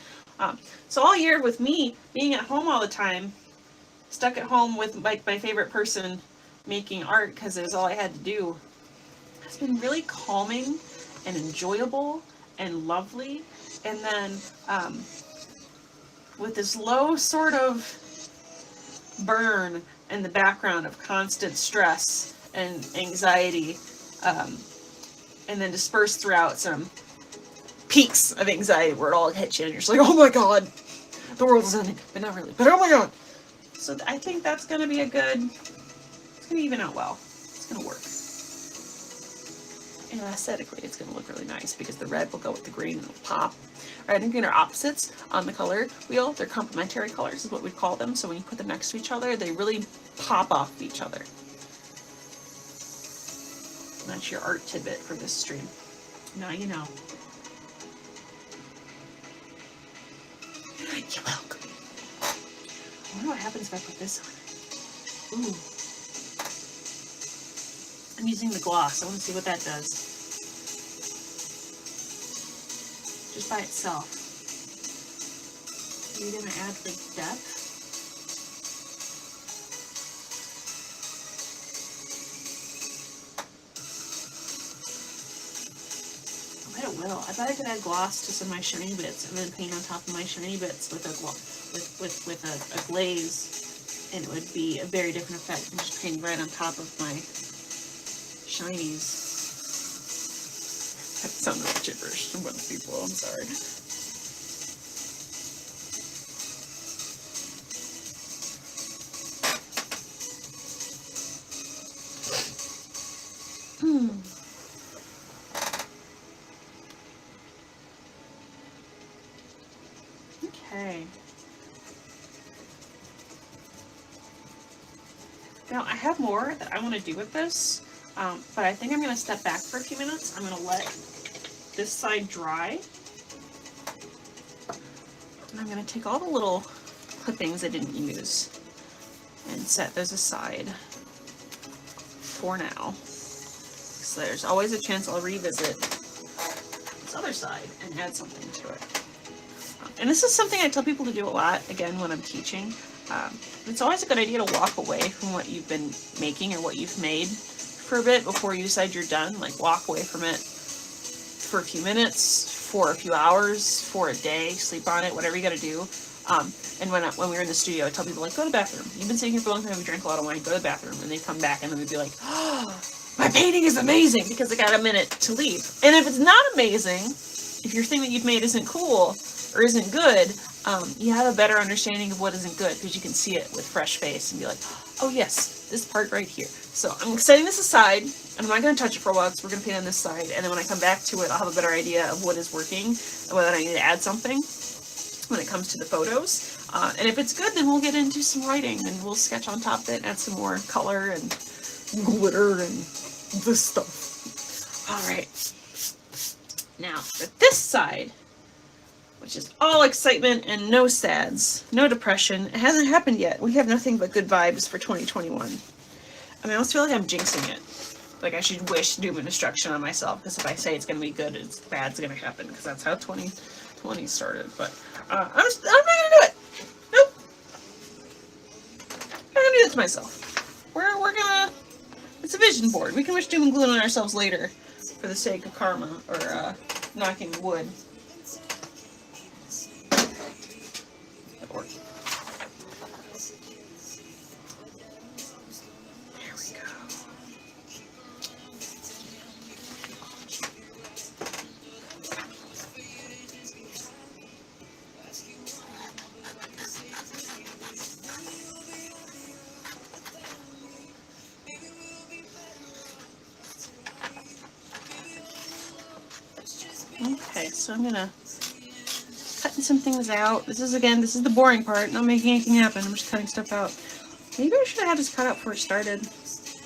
So all year with me being at home all the time, stuck at home with my favorite person making art because it was all I had to do, it's been really calming and enjoyable and lovely. And then with this low sort of burn in the background of constant stress and anxiety, and then dispersed throughout some peaks of anxiety where it all hits you and you're just like, oh my god, the world is ending, but not really, but oh my god. So I think that's going to be it's going to even out well. It's going to work. And aesthetically, it's going to look really nice because the red will go with the green and it'll pop. Red and green are opposites on the color wheel. They're complementary colors is what we'd call them. So when you put them next to each other, they really pop off each other. And that's your art tidbit for this stream. Now you know. You're welcome. I wonder what happens if I put this on. Ooh. I'm using the gloss. I want to see what that does. Just by itself. Are you going to add like depth? I bet it will. I bet I could add gloss to some of my shiny bits and then paint on top of my shiny bits with a glaze, and it would be a very different effect than just painting right on top of my shinies. That sounded gibberish to a bunch of people, I'm sorry. Now I have more that I want to do with this, but I think I'm going to step back for a few minutes. I'm going to let this side dry. And I'm going to take all the little clippings I didn't use and set those aside for now. So there's always a chance I'll revisit this other side and add something to it. And this is something I tell people to do a lot, again, when I'm teaching. It's always a good idea to walk away from what you've been making or what you've made for a bit before you decide you're done. Like, walk away from it for a few minutes, for a few hours, for a day, sleep on it, whatever you gotta do. And when we were in the studio, I tell people, like, go to the bathroom. You've been sitting here for a long time, you drank a lot of wine, go to the bathroom. And they come back and then they'd be like, oh, my painting is amazing, because they got a minute to leave. And if it's not amazing, if your thing that you've made isn't cool or isn't good, you have a better understanding of what isn't good, because you can see it with fresh face and be like, oh yes, this part right here. So I'm setting this aside, and I'm not going to touch it for a while because we're going to paint on this side, and then when I come back to it, I'll have a better idea of what is working and whether I need to add something when it comes to the photos. And if it's good, then we'll get into some writing, and we'll sketch on top of it, add some more color and glitter and this stuff. Alright. Now, for this side, which is all excitement and no sads, no depression. It hasn't happened yet. We have nothing but good vibes for 2021. I mean, I almost feel like I'm jinxing it. Like I should wish doom and destruction on myself, because if I say it's going to be good, it's bad's going to happen, because that's how 2020 started. But I'm not going to do it. Nope. I'm not going to do this to myself. We're going to... It's a vision board. We can wish doom and gloom on ourselves later for the sake of karma, or knocking wood. There we go. Okay, so I'm gonna cutting some things out. This is the boring part, not making anything happen. I'm just cutting stuff out. Maybe I should have had this cut out before it started.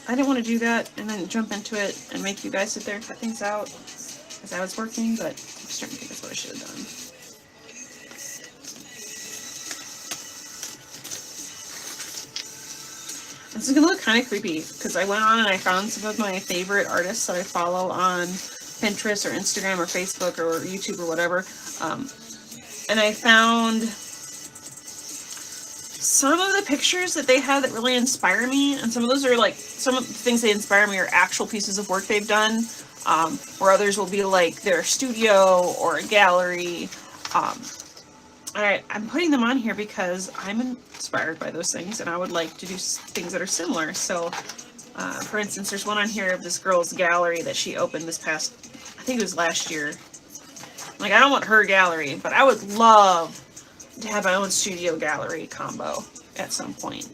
I didn't want to do that and then jump into it and make you guys sit there and cut things out as I was working, but I'm starting to think that's what I should have done. This is going to look kind of creepy, because I went on and I found some of my favorite artists that I follow on Pinterest or Instagram or Facebook or YouTube or whatever. And I found some of the pictures that they have that really inspire me, and some of those are like, some of the things that inspire me are actual pieces of work they've done, or others will be like their studio or a gallery. Alright, I'm putting them on here because I'm inspired by those things, and I would like to do things that are similar. So, for instance, there's one on here of this girl's gallery that she opened this past, I think it was last year. Like, I don't want her gallery, but I would love to have my own studio gallery combo at some point.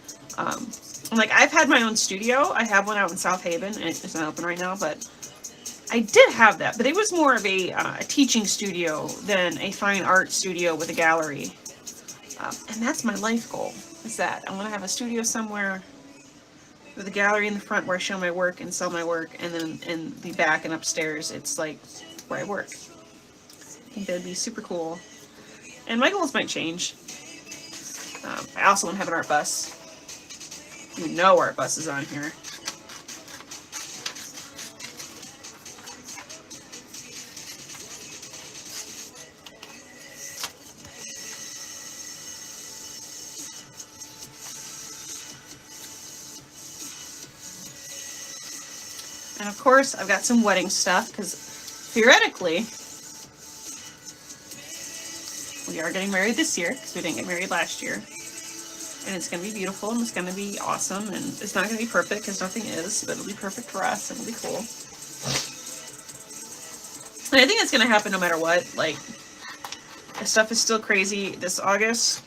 Like, I've had my own studio. I have one out in South Haven, and it's not open right now, but I did have that. But it was more of a teaching studio than a fine art studio with a gallery. And that's my life goal, is that I want to have a studio somewhere with a gallery in the front where I show my work and sell my work, and then in the back and upstairs, it's like where I work. I think that would be super cool. And my goals might change. I also want to have an art bus. You know art bus is on here. And of course, I've got some wedding stuff, because theoretically, we are getting married this year, because we didn't get married last year. And it's going to be beautiful, and it's going to be awesome, and it's not going to be perfect, because nothing is, but it'll be perfect for us, and it'll be cool. And I think it's going to happen no matter what. Like, if stuff is still crazy this August,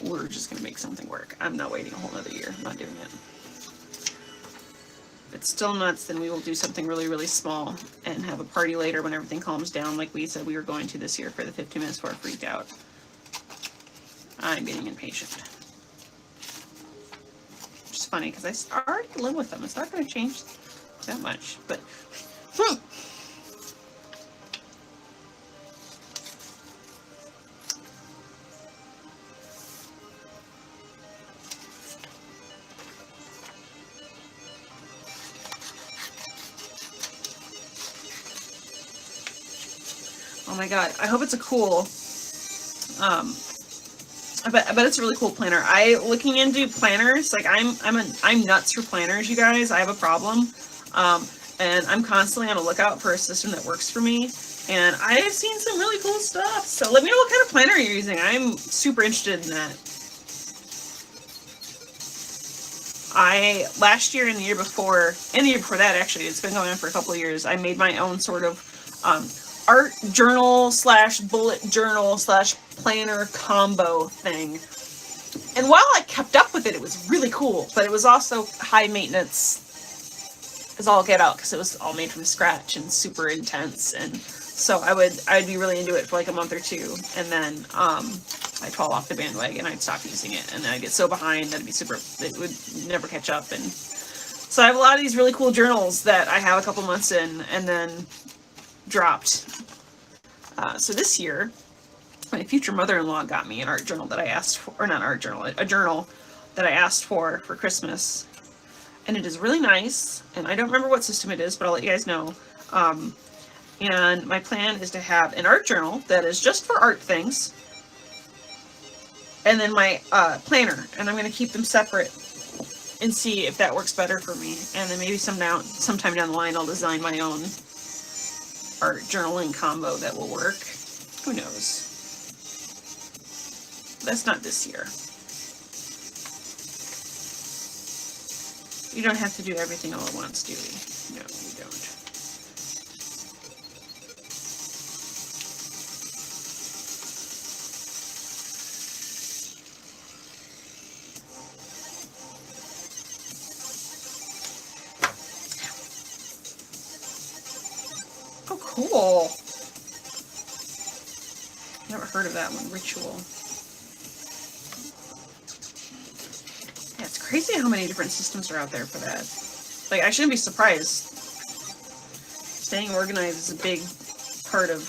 we're just going to make something work. I'm not waiting a whole other year. I'm not doing it. If it's still nuts, then we will do something really, really small and have a party later when everything calms down, like we said we were going to this year for the 15 minutes before I freaked out. I'm getting impatient. Which is funny because I already live with them. It's not going to change that much, but oh my god, I hope it's a cool, I bet it's a really cool planner. Looking into planners, like I'm nuts for planners, you guys. I have a problem. And I'm constantly on a lookout for a system that works for me. And I have seen some really cool stuff. So let me know what kind of planner you're using. I'm super interested in that. Last year and the year before, and the year before that actually, it's been going on for a couple of years, I made my own sort of art journal / bullet journal / planner combo thing. And while I kept up with it, it was really cool, but it was also high maintenance as all get out because it was all made from scratch and super intense. And so I'd be really into it for like a month or two, and then I'd fall off the bandwagon. I'd stop using it, and then I'd get so behind that it would never catch up. And so I have a lot of these really cool journals that I have a couple months in and then dropped. So this year, my future mother-in-law got me an art journal that I asked for, or not art journal, a journal that I asked for Christmas. And it is really nice, and I don't remember what system it is, but I'll let you guys know. And my plan is to have an art journal that is just for art things, and then my planner, and I'm going to keep them separate and see if that works better for me. And then maybe sometime down the line I'll design my own art journaling combo that will work. Who knows? That's not this year. You don't have to do everything all at once, do we? No, we don't. Oh, cool. Never heard of that one. Ritual. Yeah, it's crazy how many different systems are out there for that. Like, I shouldn't be surprised. Staying organized is a big part of,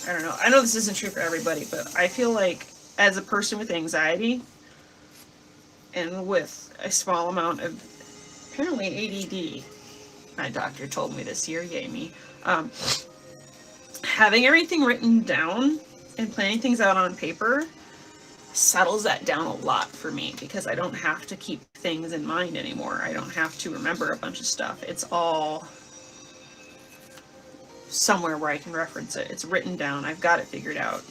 I don't know. I know this isn't true for everybody, but I feel like as a person with anxiety and with a small amount of apparently ADD, my doctor told me this year, yay me, having everything written down and planning things out on paper settles that down a lot for me, because I don't have to keep things in mind anymore. I don't have to remember a bunch of stuff. It's all somewhere where I can reference it. It's written down. I've got it figured out.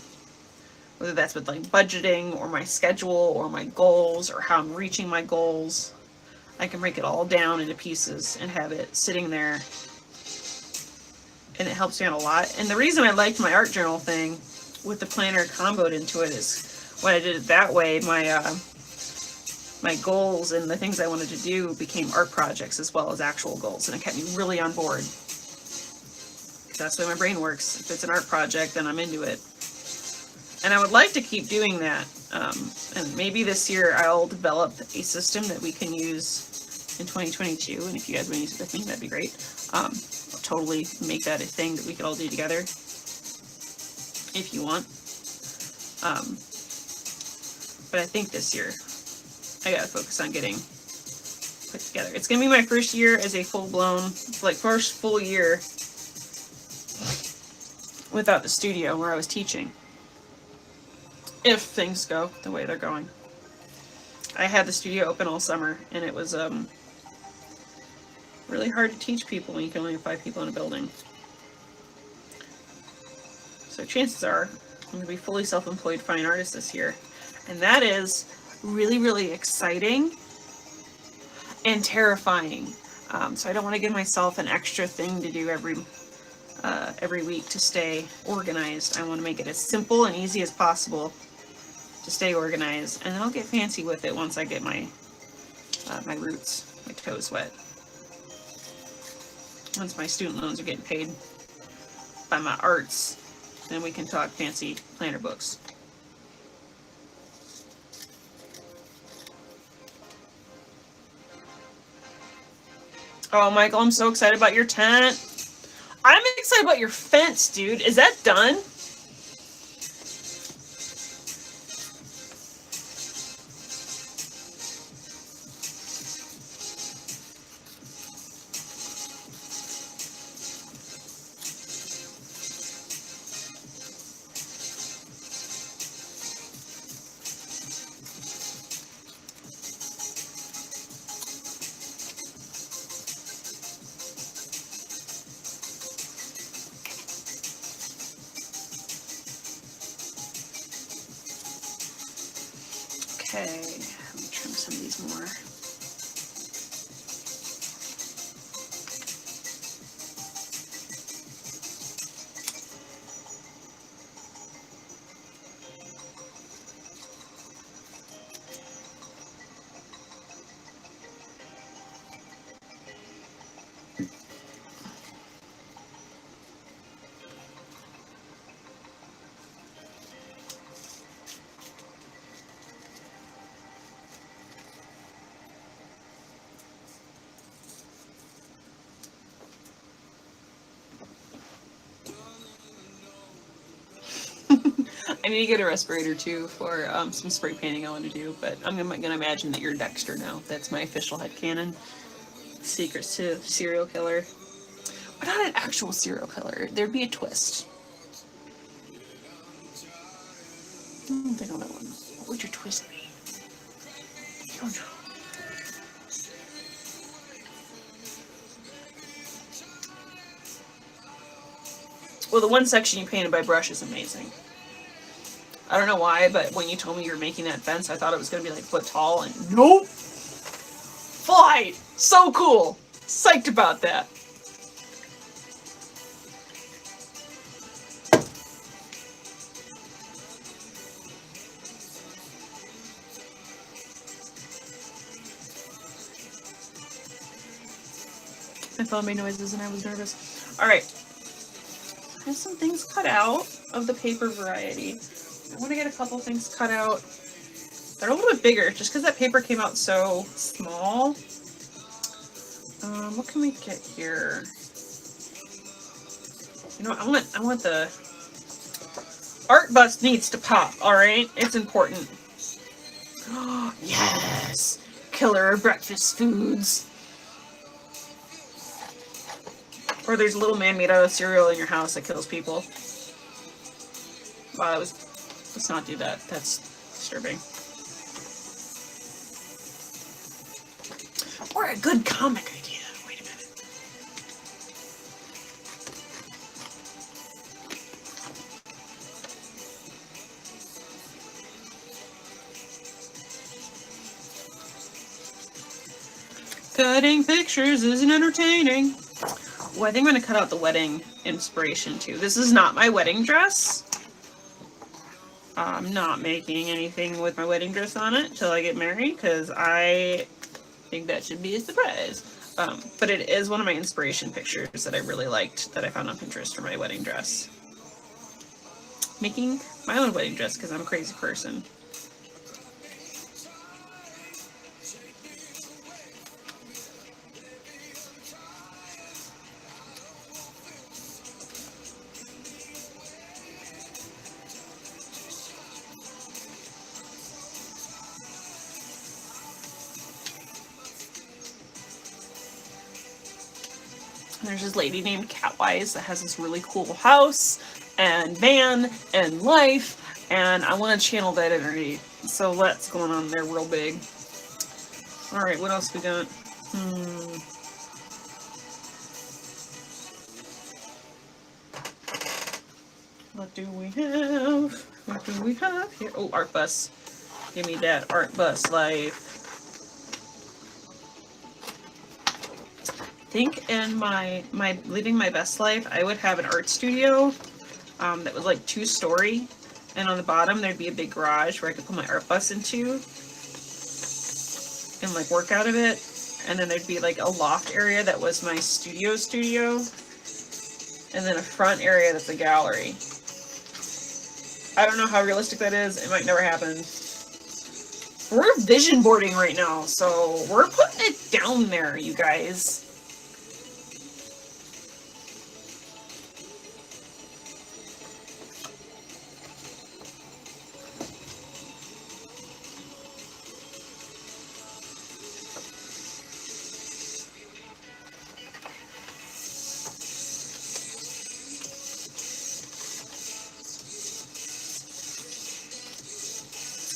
Whether that's with like budgeting or my schedule or my goals or how I'm reaching my goals, I can break it all down into pieces and have it sitting there. And it helps me out a lot. And the reason I liked my art journal thing with the planner comboed into it is when I did it that way, my goals and the things I wanted to do became art projects as well as actual goals, and it kept me really on board. That's the way my brain works. If it's an art project, then I'm into it. And I would like to keep doing that. And maybe this year I'll develop a system that we can use in 2022. And if you guys want to use it with me, that'd be great. I'll totally make that a thing that we could all do together if you want. But I think this year I gotta focus on getting put together. It's gonna be my first year as a full-blown, like first full year without the studio where I was teaching. If things go the way they're going. I had the studio open all summer, and it was really hard to teach people when you can only have 5 people in a building. So chances are I'm going to be fully self-employed fine artist this year. And that is really, really exciting and terrifying. So I don't want to give myself an extra thing to do every week to stay organized. I want to make it as simple and easy as possible to stay organized, and then I'll get fancy with it once I get my my roots, my toes wet. Once my student loans are getting paid by my arts, then we can talk fancy planner books. Oh, Michael, I'm so excited about your tent. I'm excited about your fence, dude. Is that done? Okay, let me trim some of these more. I need to get a respirator too for some spray painting I want to do, but I'm gonna imagine that you're Dexter now. That's my official headcanon. Secrets to serial killer. But not an actual serial killer. There'd be a twist. I don't think on that one. What would your twist be? I don't know. Well, the one section you painted by brush is amazing. I don't know why, but when you told me you were making that fence, I thought it was going to be like foot tall, and nope! Full height! So cool! Psyched about that. My phone made noises and I was nervous. Alright. I have some things cut out of the paper variety. I want to get a couple things cut out. They're a little bit bigger, just because that paper came out so small. What can we get here? You know, I want the art bus needs to pop. All right, it's important. Oh yes, killer breakfast foods. Or there's a little man made out of cereal in your house that kills people. Wow, let's not do that. That's disturbing. Or a good comic idea. Wait a minute. Cutting pictures isn't entertaining. Well, I think I'm going to cut out the wedding inspiration too. This is not my wedding dress. I'm not making anything with my wedding dress on it till I get married, because I think that should be a surprise. But it is one of my inspiration pictures that I really liked that I found on Pinterest for my wedding dress. Making my own wedding dress because I'm a crazy person. There's this lady named Catwise that has this really cool house and van and life, and I want to channel that energy. So that's going on there real big. Alright, what else we got? What do we have? What do we have here? Oh, art bus. Give me that art bus life. I think in my living my best life, I would have an art studio that was like 2-story, and on the bottom there'd be a big garage where I could put my art bus into and like work out of it, and then there'd be like a loft area that was my studio, and then a front area that's a gallery. I don't know how realistic that is. It might never happen. We're vision boarding right now, so we're putting it down there, you guys.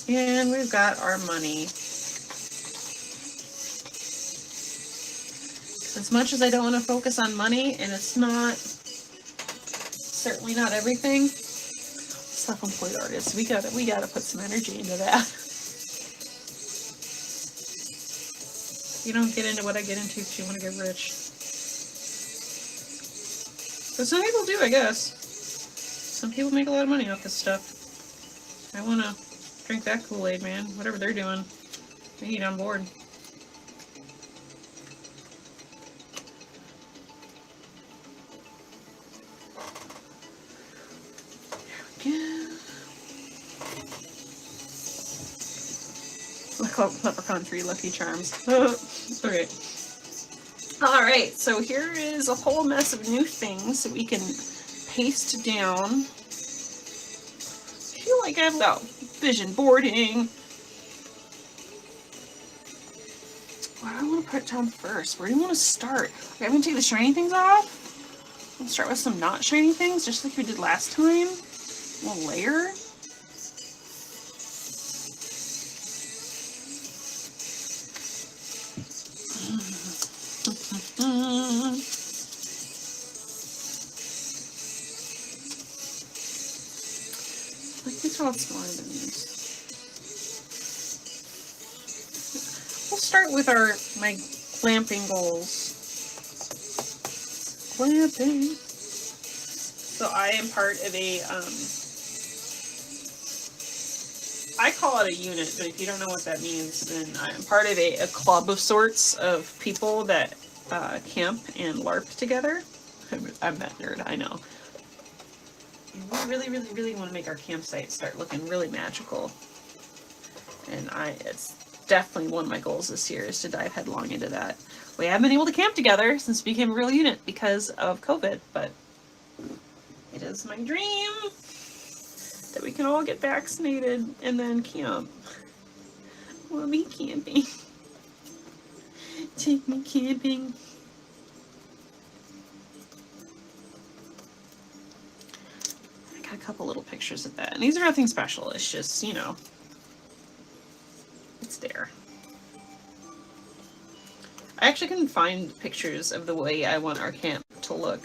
And we've got our money. As much as I don't want to focus on money, and it's not, certainly not everything, self-employed artists, we gotta put some energy into that. You don't get into what I get into if you want to get rich. But some people do, I guess. Some people make a lot of money off this stuff. I want to drink that Kool-Aid, man. Whatever they're doing, I eat on board. Leprechaun 3 Lucky Charms. Okay. Alright, so here is a whole mess of new things that we can paste down. I feel like I've got vision boarding. What do I want to put down first? Where do you want to start? Okay, I'm going to take the shiny things off. Let's start with some not shiny things, just like we did last time. We'll layer. These are all smaller than these. We'll start with my glamping goals. Glamping. So I am part of a, I call it a unit, but if you don't know what that means, then I'm part of a club of sorts of people that camp and LARP together. I'm that nerd, I know. We really, really, really want to make our campsite start looking really magical. And it's definitely one of my goals this year is to dive headlong into that. We haven't been able to camp together since we became a real unit because of COVID, but it is my dream that we can all get vaccinated and then camp. We'll be camping. Take me camping. A couple little pictures of that, and these are nothing special, it's just, you know, it's there. I actually couldn't find pictures of the way I want our camp to look,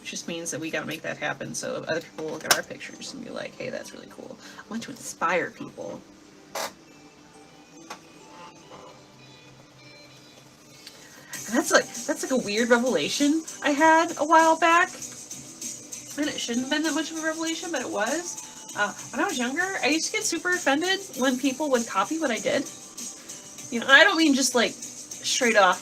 which just means that we gotta make that happen so other people will look at our pictures and be like, hey, that's really cool. I want to inspire people. And that's like a weird revelation I had a while back. And it shouldn't have been that much of a revelation, but it was. When I was younger, I used to get super offended when people would copy what I did. You know, and I don't mean just like straight up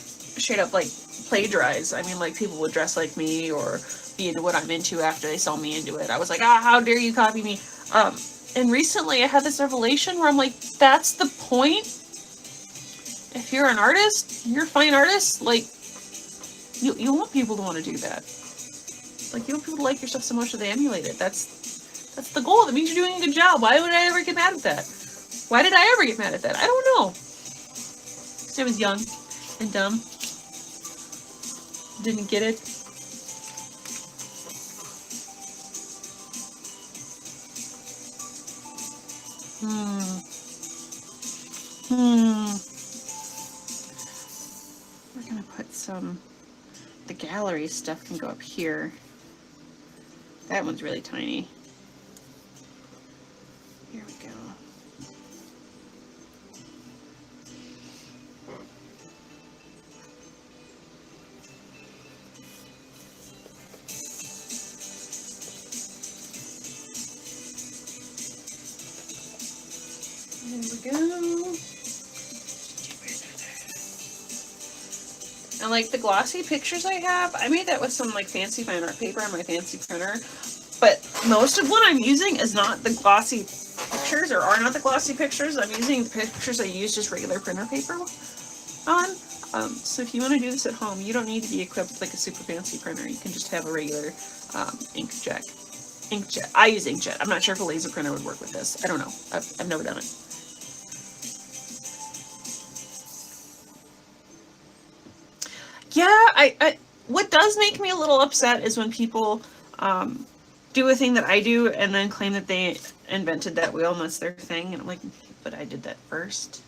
like plagiarize. I mean like people would dress like me or be into what I'm into after they saw me into it. I was like, how dare you copy me? And recently I had this revelation where I'm like, that's the point. If you're an artist, you're a fine artist, like you want people to want to do that. Like, you want people to like your stuff so much that they emulate it. That's the goal. That means you're doing a good job. Why would I ever get mad at that? Why did I ever get mad at that? I don't know. Because I was young and dumb. Didn't get it. We're going to put some... The gallery stuff can go up here. That one's really tiny. Here we go. There we go. And like the glossy pictures I have, I made that with some like fancy fine art paper on my fancy printer. But most of what I'm using is not the glossy pictures, or are not the glossy pictures. I'm using the pictures I use just regular printer paper on. So if you want to do this at home, you don't need to be equipped with like a super fancy printer. You can just have a regular inkjet. I use inkjet. I'm not sure if a laser printer would work with this. I don't know. I've never done it. Yeah, what does make me a little upset is when people do a thing that I do and then claim that they invented that wheel and that's their thing. And I'm like, but I did that first.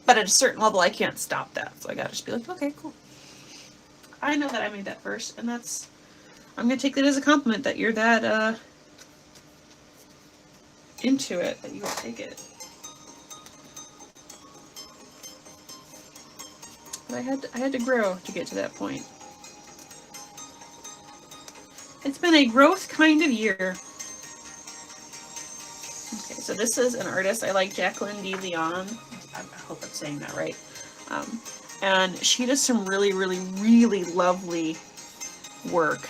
But at a certain level, I can't stop that. So I gotta just be like, okay, cool. I know that I made that first, and that's, I'm gonna take that as a compliment that you're that into it, that you will take it. But I had to grow to get to that point. It's been a growth kind of year. Okay, so this is an artist I like, Jacqueline D. Leon. I hope I'm saying that right. And she does some really, really, really lovely work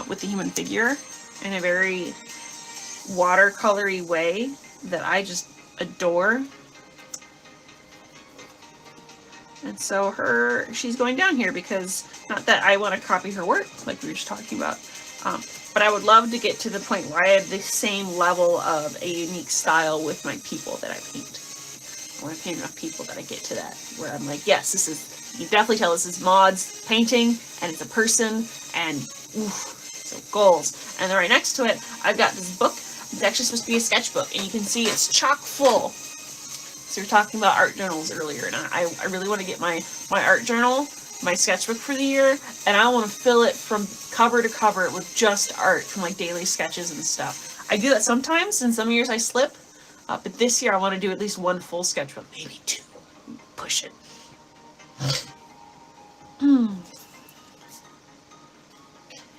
with the human figure in a very watercolory way that I just adore. And so she's going down here because, not that I want to copy her work, like we were just talking about, but I would love to get to the point where I have the same level of a unique style with my people that I paint. I want to paint enough people that I get to that, where I'm like, yes, this is, you can definitely tell this is Maud's painting, and it's a person, and oof, so goals. And then right next to it, I've got this book. It's actually supposed to be a sketchbook, and you can see it's chock full. So you're talking about art journals earlier, and I really want to get my art journal, my sketchbook for the year, and I want to fill it from cover to cover with just art from like daily sketches and stuff. I do that sometimes, and some years I slip, but this year I want to do at least one full sketchbook, maybe two. Push it.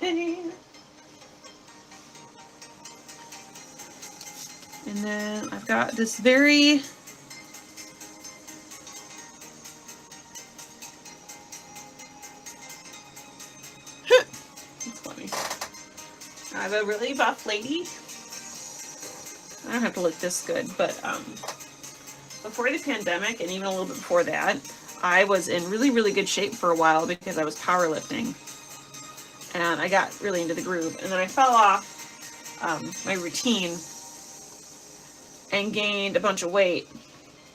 Okay. And then I've got this very I have a really buff lady. I don't have to look this good, but before the pandemic and even a little bit before that, I was in really, really good shape for a while because I was powerlifting. And I got really into the groove. And then I fell off my routine and gained a bunch of weight.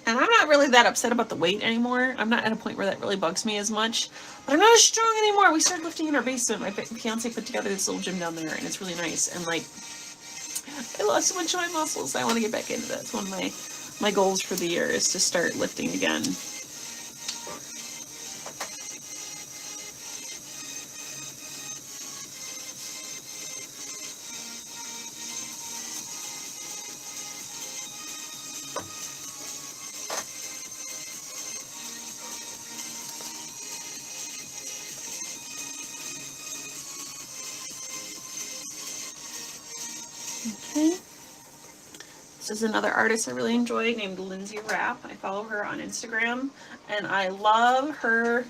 And I'm not really that upset about the weight anymore. I'm not at a point where that really bugs me as much. But I'm not as strong anymore. We started lifting in our basement. My fiance put together this little gym down there, and it's really nice. And like, I lost so much of my muscles. I want to get back into that. It's one of my goals for the year is to start lifting again. Okay. This is another artist I really enjoy named Lindsay Rapp. I follow her on Instagram, and I love her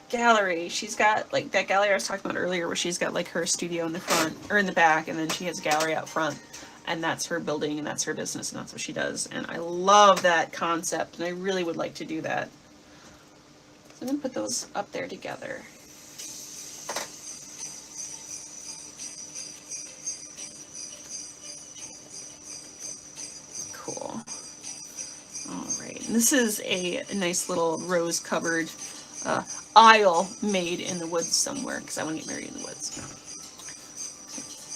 gallery. She's got like that gallery I was talking about earlier where she's got like her studio in the front or in the back, and then she has a gallery out front, and that's her building and that's her business and that's what she does. And I love that concept, and I really would like to do that. So I'm gonna put those up there together. Cool. All right, and this is a nice little rose-covered aisle made in the woods somewhere because I want to get married in the woods.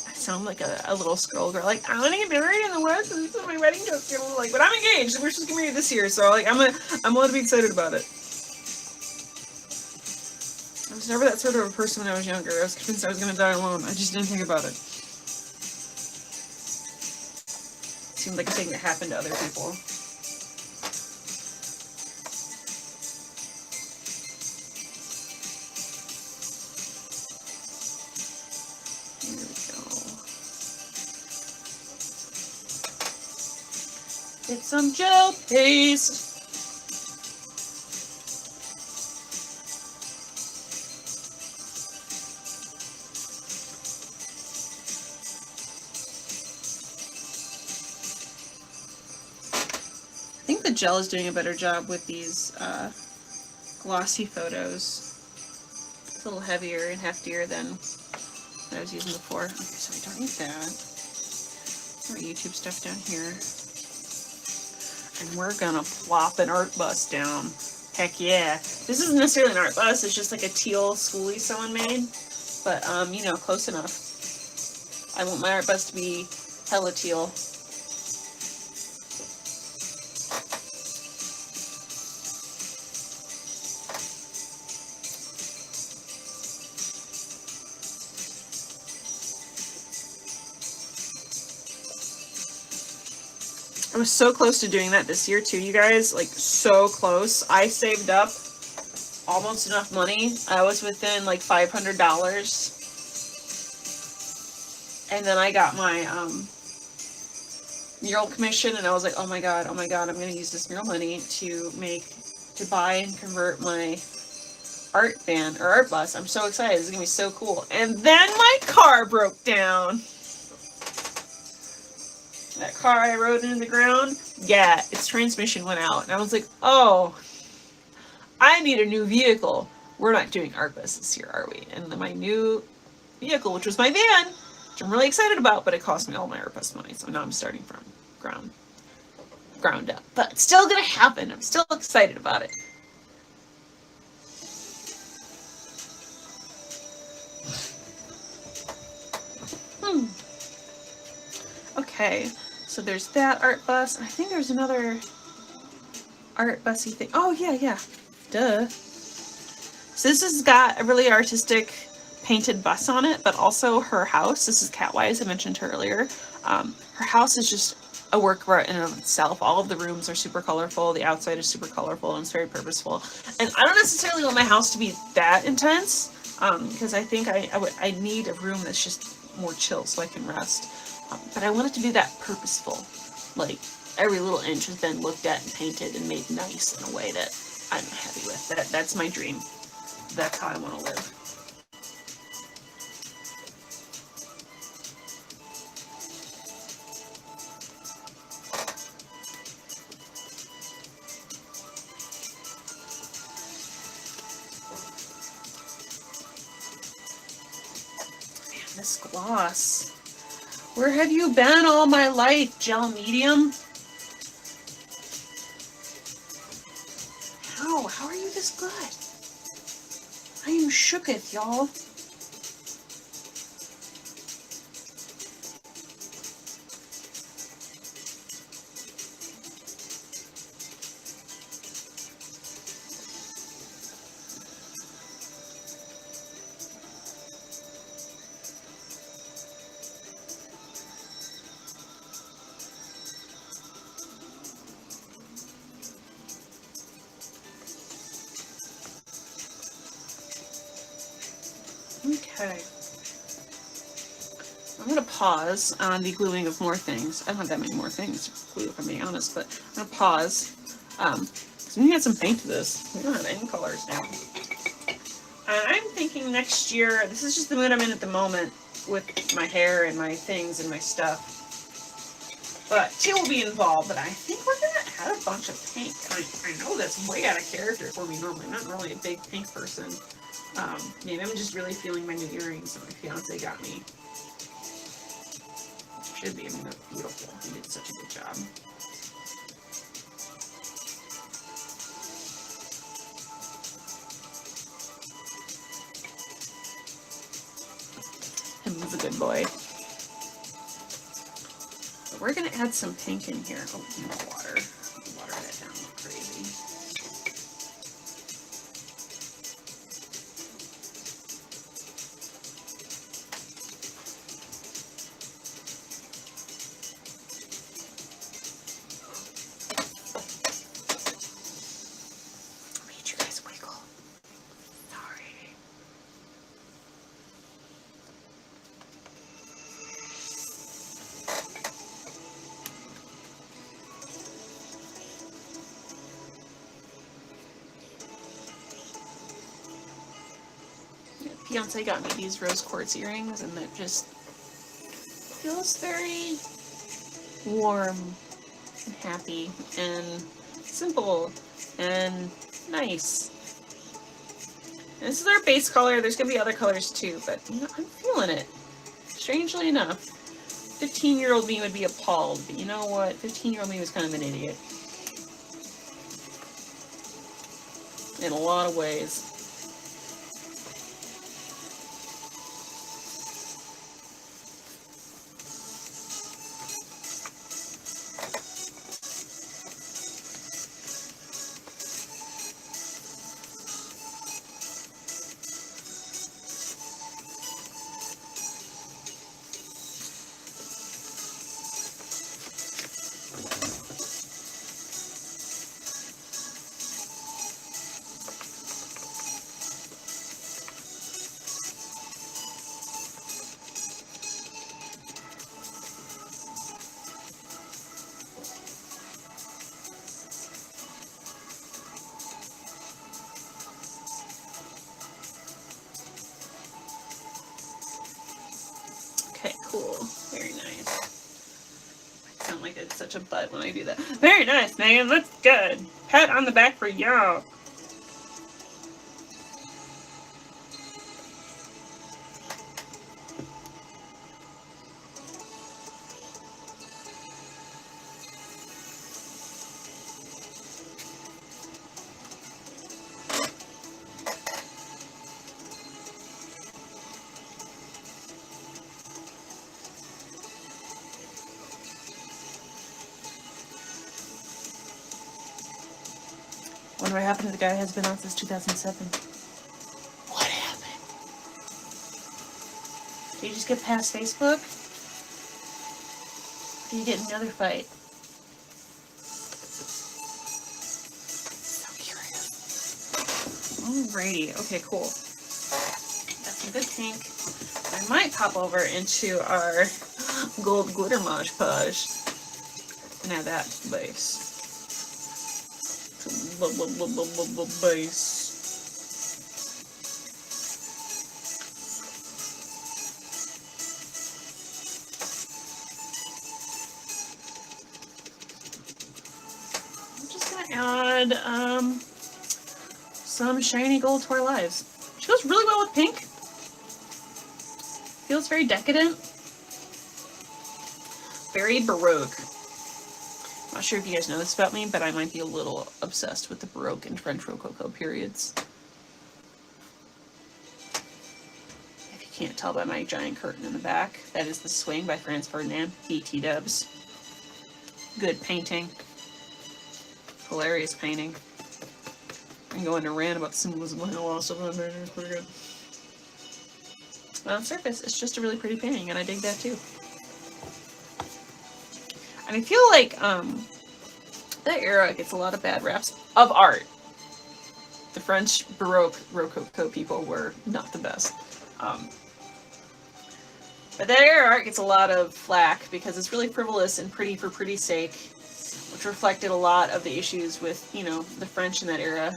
I sound like a little scroll girl, like I want to get married in the woods. This is my wedding joke, you know, like, but I'm engaged. We're supposed to get married this year, so like I'm allowed to be excited about it. I was never that sort of a person when I was younger. I was convinced I was going to die alone. I just didn't think about it. Seemed like a thing that happened to other people. There we go. Get some gel paste. I think the gel is doing a better job with these glossy photos. It's a little heavier and heftier than what I was using before. Okay, so I don't need that. More YouTube stuff down here. And we're gonna plop an art bus down. Heck yeah. This isn't necessarily an art bus, it's just like a teal schoolie someone made. but you know, close enough. I want my art bus to be hella teal. I was so close to doing that this year too, you guys. Like, so close. I saved up almost enough money. I was within like $500. And then I got my mural commission, and I was like, oh my god, I'm going to use this mural money to buy and convert my art van, or art bus. I'm so excited. This is going to be so cool. And then my car broke down. That car I rode into the ground, yeah, its transmission went out. And I was like, oh, I need a new vehicle. We're not doing art bus this year, are we? And then my new vehicle, which was my van, which I'm really excited about, but it cost me all my art bus money. So now I'm starting from ground up. But it's still going to happen. I'm still excited about it. Okay, so there's that art bus. I think there's another art busy thing. Oh, yeah. Duh. So this has got a really artistic painted bus on it, but also her house. This is Catwise, I mentioned her earlier. Her house is just a work of art in and of itself. All of the rooms are super colorful. The outside is super colorful, and it's very purposeful. And I don't necessarily want my house to be that intense, because I think I need a room that's just more chill so I can rest. But I want it to be that purposeful. Like, every little inch has been looked at and painted and made nice in a way that I'm happy with. That's my dream. That's how I want to live. Man, this gloss. Where have you been all my life, gel medium? How are you this good? I am shooketh, y'all. Okay. I'm going to pause on the gluing of more things. I don't have that many more things to glue, if I'm being honest, but I'm going to pause. Because we need to add some paint to this. We don't have any colors now. I'm thinking next year, this is just the mood I'm in at the moment with my hair and my things and my stuff. But teal will be involved, but I think we're going to add a bunch of pink. And I know that's way out of character for me normally. I'm not really a big pink person. Maybe I'm just really feeling my new earrings that my fiance got me. Should be. I mean, they're beautiful. He did such a good job. He's a good boy. But we're going to add some pink in here. Oh, more water. Water that down like crazy. Fiance got me these rose quartz earrings, and it just feels very warm and happy and simple and nice. And this is our base color. There's gonna be other colors too, but you know, I'm feeling it. Strangely enough, 15-year-old me would be appalled, but you know what? 15-year-old me was kind of an idiot in a lot of ways. such a butt when I do that. Very nice, Megan. That's good. Pat on the back for y'all. Wonder what happened to the guy who has been on since 2007. What happened? Did you just get past Facebook? Or did you get another fight? So curious. Alrighty. Okay, cool. That's some good pink. I might pop over into our gold glitter Mod Podge and add that to the base. Base. I'm just gonna add some shiny gold to our lives. She goes really well with pink. Feels very decadent, very Baroque. Not sure if you guys know this about me, but I might be a little obsessed with the Baroque and French Rococo periods. If you can't tell by my giant curtain in the back, that is The Swing by Franz Ferdinand, E.T. Dubs. Good painting. Hilarious painting. I can go into a rant about the symbolism behind a lot of stuff on there. It's pretty good. But on the surface, it's just a really pretty painting, and I dig that too. And I feel like that era gets a lot of bad raps of art. The French Baroque Rococo people were not the best. But that era art gets a lot of flack because it's really frivolous and pretty for pretty's sake, which reflected a lot of the issues with, you know, the French in that era.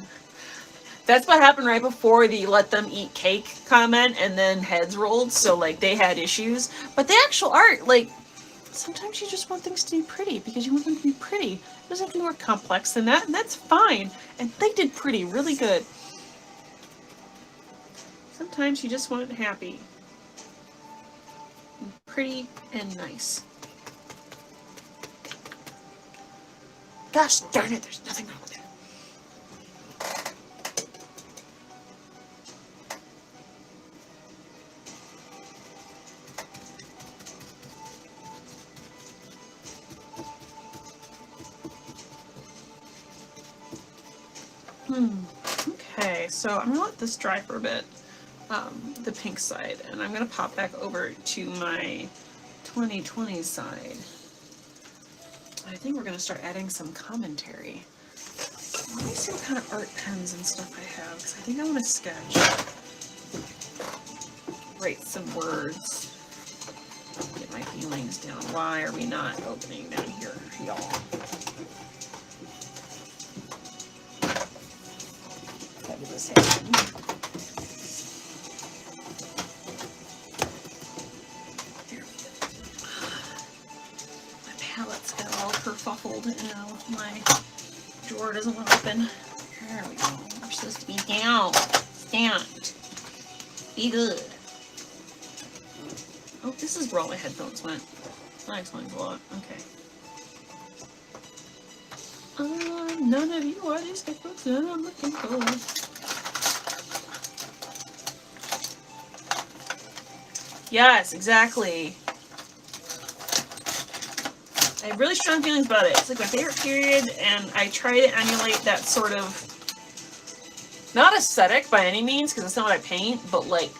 That's what happened right before the let them eat cake comment and then heads rolled, so like they had issues. But the actual art, like, sometimes you just want things to be pretty because you want them to be pretty. It doesn't have to be more complex than that, and that's fine. And they did pretty really good. Sometimes you just want it happy. And pretty and nice. Gosh darn it, there's nothing wrong with it. Okay, so I'm gonna let this dry for a bit, the pink side, and I'm gonna pop back over to my 2020 side. I think we're gonna start adding some commentary. Let me see what kind of art pens and stuff I have, because I think I want to sketch. Write some words. Get my feelings down. Why are we not opening down here, y'all? Fabulous happen. There we go. My palette's got all kerfuffled now. My drawer doesn't want to open. There we go. We're supposed to be down. Stand. Be good. Oh, this is where all my headphones went. That explains a lot. Okay. None of you are these headphones that I'm looking for. Yes, exactly. I have really strong feelings about it. It's like my favorite period, and I try to emulate that sort of, not aesthetic by any means, because that's not what I paint, but like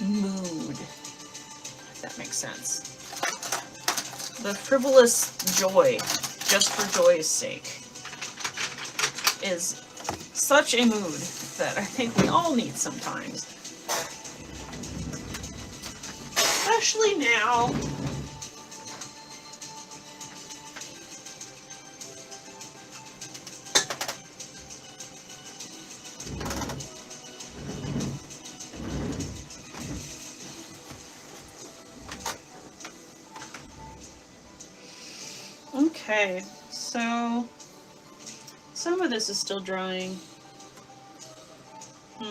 mood, if that makes sense. The frivolous joy, just for joy's sake, is such a mood that I think we all need sometimes. Especially now. Okay, so some of this is still drying. So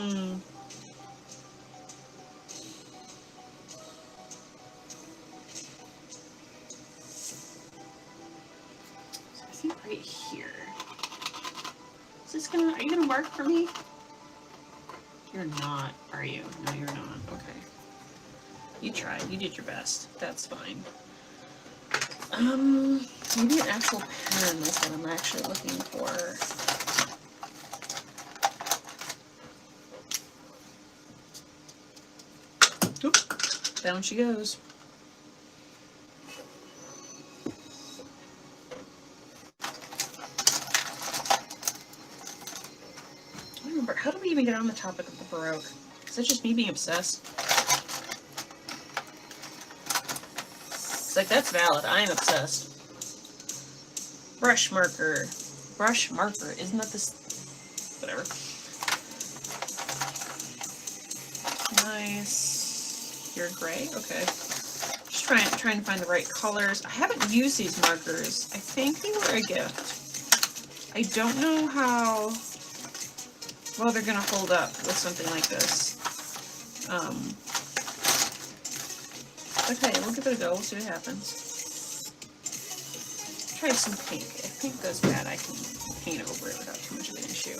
I think right here. Is this gonna, are you gonna mark for me? You're not, are you? No, you're not. Okay. You tried. You did your best. That's fine. Maybe an actual pen is what I'm actually looking for. Oop. Down she goes. I remember, how did we even get on the topic of the Baroque? Is that just me being obsessed? It's like, that's valid. I am obsessed. Brush marker. Brush marker. Isn't that this? Whatever. Nice. You're gray? Okay. Just trying to find the right colors. I haven't used these markers. I think they were a gift. I don't know how well they're gonna hold up with something like this. Okay, we'll give it a go. We'll see what happens. Try some pink. If pink goes bad, I can paint over it without too much of an issue.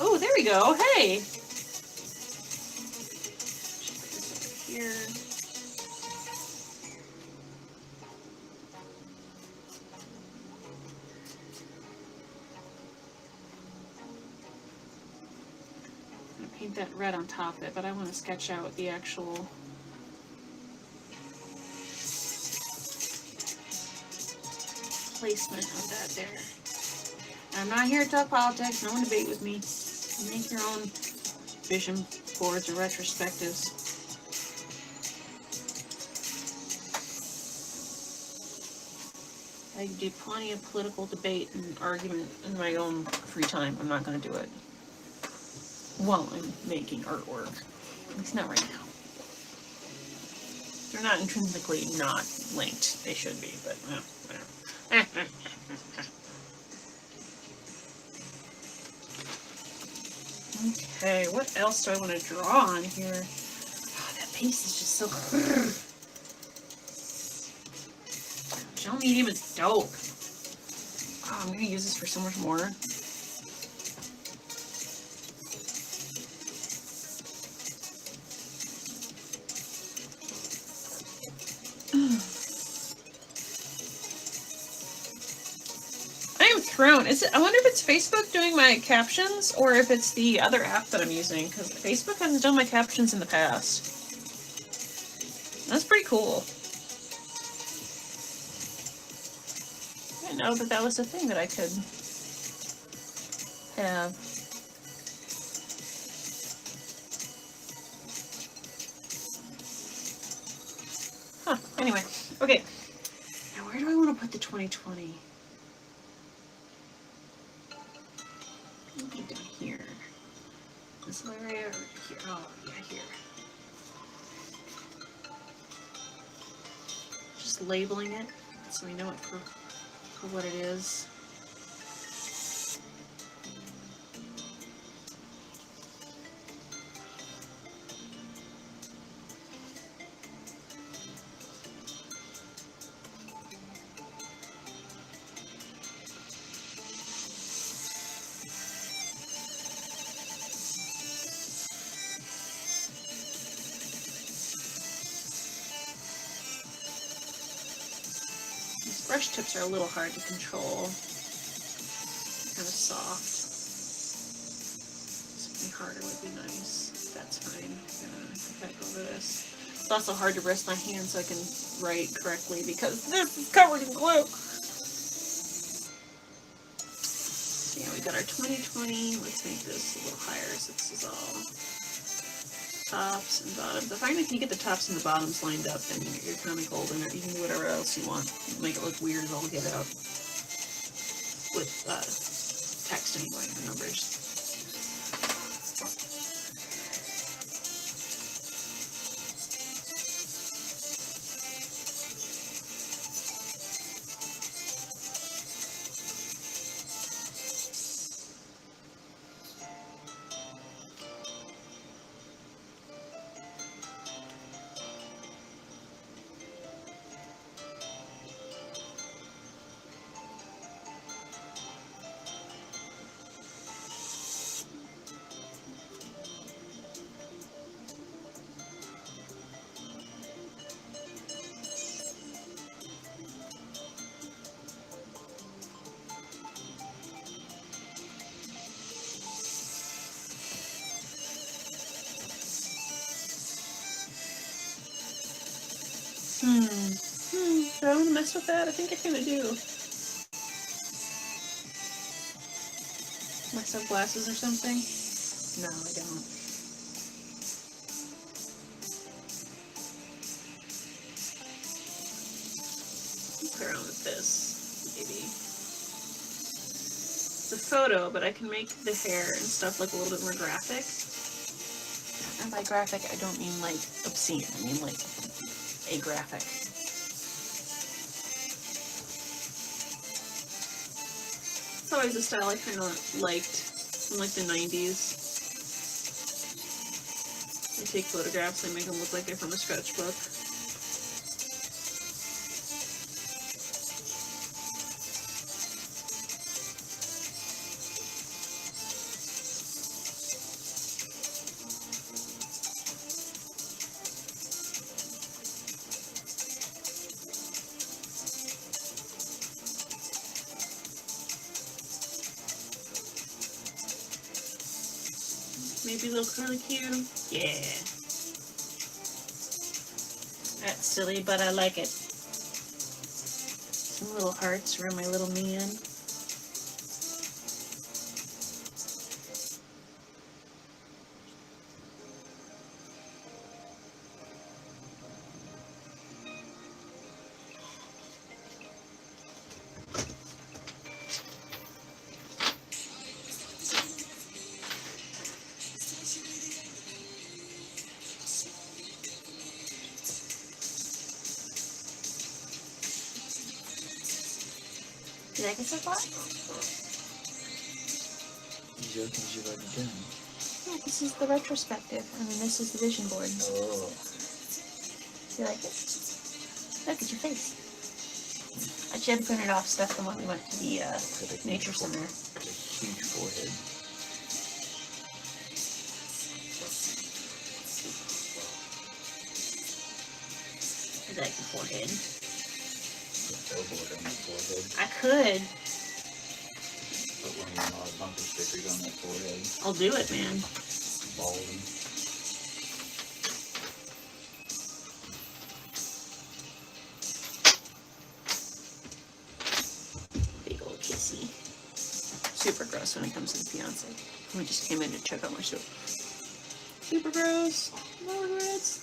Oh, there we go. Hey! Put this over here. I'm gonna paint that red on top of it, but I want to sketch out the actual placement of that there. I'm not here to talk politics. No one debate with me. Make your own vision boards or retrospectives. I do plenty of political debate and argument in my own free time. I'm not going to do it while I'm making artwork. At least not right now. They're not intrinsically not linked. They should be, but whatever. Okay, what else do I want to draw on here? Oh, that paste is just so... Gel medium is dope. Oh, I'm going to use this for so much more. Thrown. Is it? I wonder if it's Facebook doing my captions or if it's the other app that I'm using, because Facebook hasn't done my captions in the past. That's pretty cool. I didn't know that that was a thing that I could have. Huh. Anyway, okay. Now where do I want to put the 2020? Down here. This area or here? Oh, yeah, here. Just labeling it so we know it for what it is. Brush tips are a little hard to control. Kind of soft. Something harder would be nice. That's fine. I'm gonna heck over this. It's also hard to rest my hand so I can write correctly because this is covered in glue. So yeah, we got our 2020. Let's make this a little higher so this is all tops and bottoms. I find if you get the tops and the bottoms lined up, then you're kind of golden, or you can do whatever else you want. Make it look weird as all get out. With text anyway, or numbers. Do I want to mess with that? I think I kind of do. My sunglasses or something? No, I don't. Play around with this, maybe. It's a photo, but I can make the hair and stuff look a little bit more graphic. And by graphic, I don't mean like obscene. I mean like a graphic. It's always a style I kind of liked from like the 90s. They take photographs and make them look like they're from a sketchbook. Maybe look really cute. Yeah. That's silly, but I like it. Some little hearts around my little man. You like it so far? You like it again? Yeah, this is the retrospective. I mean, this is the vision board. Oh. You like it? Look at your face. I actually had to print it off stuff from when we went to the nature center. A huge forehead. I like the forehead. Billboard on the forehead. I could. Put one of your bumper stickers on that forehead. I'll do it, man. Balding. Big old kissy. Super gross when it comes to the fiance. We just came in to check out my show. Super gross. No regrets.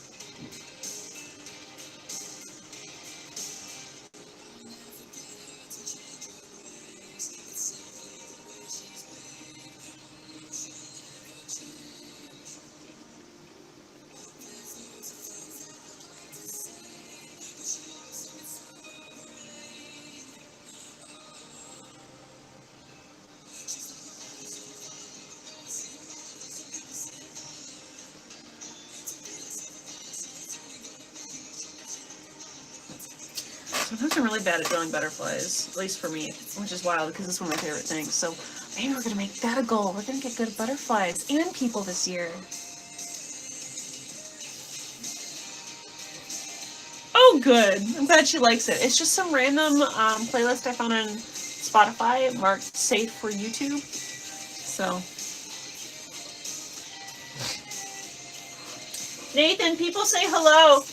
Sometimes I'm really bad at drawing butterflies, at least for me, which is wild because it's one of my favorite things. So maybe we're going to make that a goal. We're going to get good at butterflies and people this year. Oh, good. I'm glad she likes it. It's just some random playlist I found on Spotify marked safe for YouTube. So. Nathan, people say hello.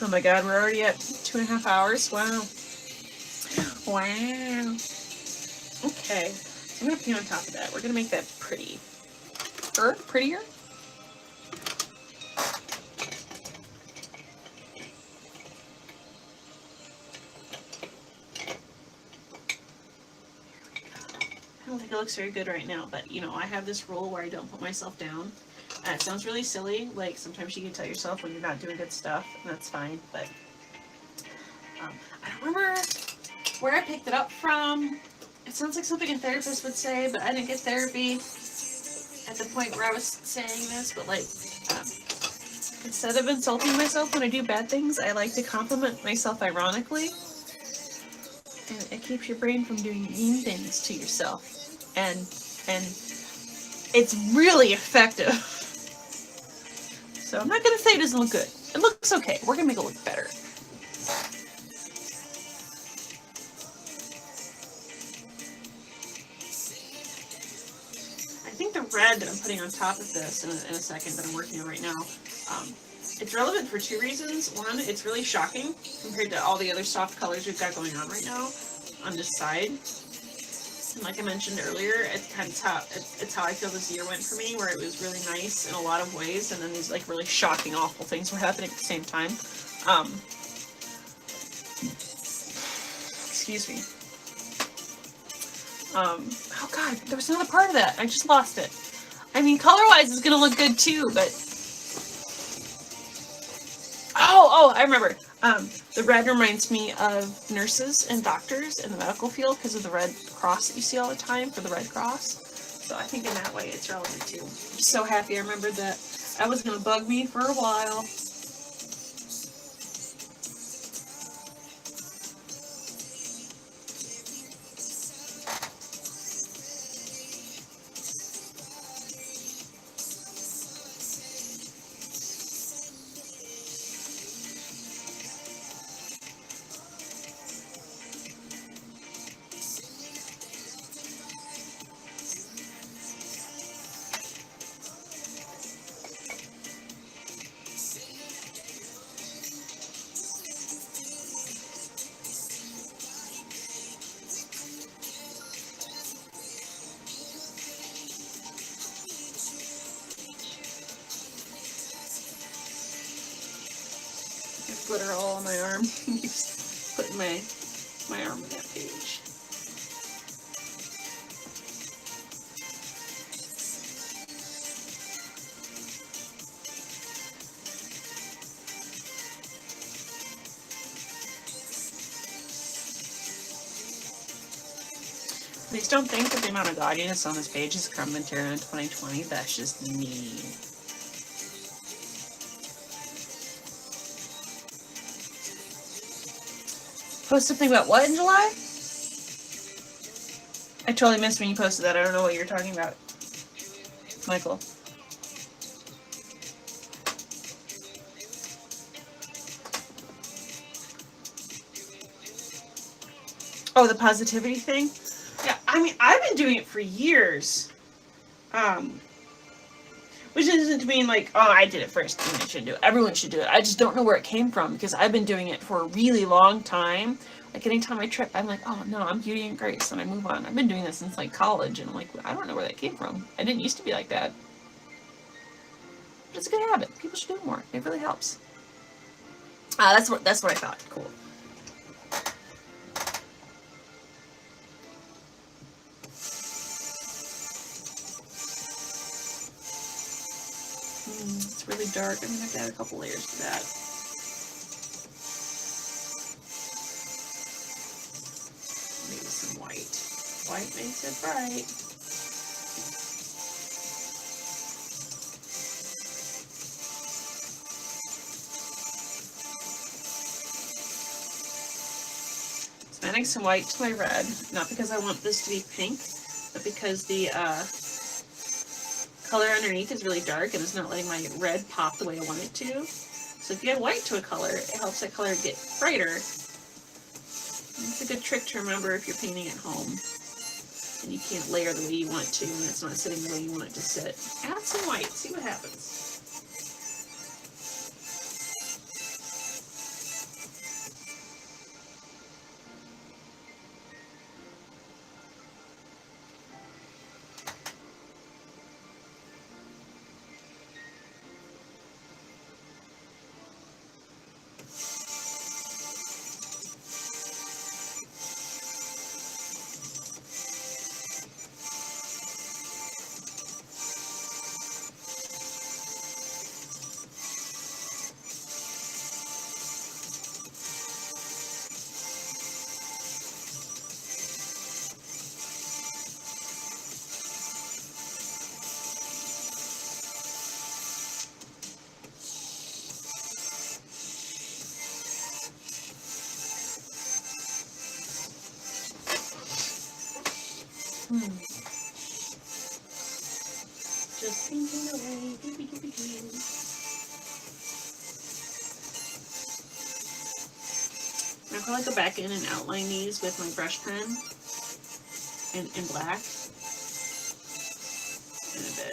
Oh my god, we're already at 2.5 hours. Wow. Wow. Okay. So I'm going to paint on top of that. We're going to make that pretty. Prettier? I don't think it looks very good right now, but you know, I have this rule where I don't put myself down. It sounds really silly, like sometimes you can tell yourself when you're not doing good stuff, and that's fine, but I don't remember where I picked it up from. It sounds like something a therapist would say, but I didn't get therapy at the point where I was saying this, but like, instead of insulting myself when I do bad things, I like to compliment myself ironically, and it keeps your brain from doing mean things to yourself, and it's really effective. So I'm not going to say it doesn't look good. It looks okay. We're going to make it look better. thread that I'm putting on top of this in a second that I'm working on right now, it's relevant for two reasons. One, it's really shocking compared to all the other soft colors we've got going on right now on this side. And like I mentioned earlier, it's how I feel this year went for me, where it was really nice in a lot of ways, and then these like really shocking, awful things were happening at the same time. Excuse me. Oh god, there was another part of that. I just lost it. I mean, color-wise, it's gonna look good too, but oh, I remember. The red reminds me of nurses and doctors in the medical field because of the red cross that you see all the time for the Red Cross. So I think in that way it's relevant too. I'm so happy I remembered that. That was going to bug me for a while. Glitter all on my arm. Just putting my arm on that page. Please don't think that the amount of gaudiness on this page is commentary on 2020. That's just me. Post something about what in July? I totally missed when you posted that. I don't know what you're talking about, Michael. Oh, the positivity thing? Yeah, I mean, I've been doing it for years. Which isn't to mean like, oh, I did it first, and I should do it. Everyone should do it. I just don't know where it came from because I've been doing it for a really long time. Like anytime I trip, I'm like, oh no, I'm Beauty and Grace, and I move on. I've been doing this since like college, and I'm like, I don't know where that came from. I didn't used to be like that. But it's a good habit. People should do it more. It really helps. That's what I thought. Cool. It's really dark. I'm gonna have to add a couple layers to that. Maybe some white. White makes it bright. So adding some white to my red, not because I want this to be pink, but because the color underneath is really dark and it's not letting my red pop the way I want it to. So if you add white to a color, it helps that color get brighter. It's a good trick to remember if you're painting at home and you can't layer the way you want to and it's not sitting the way you want it to sit. Add some white, see what happens. Just thinking away. I'll probably go back in and outline these with my brush pen in black in a bit.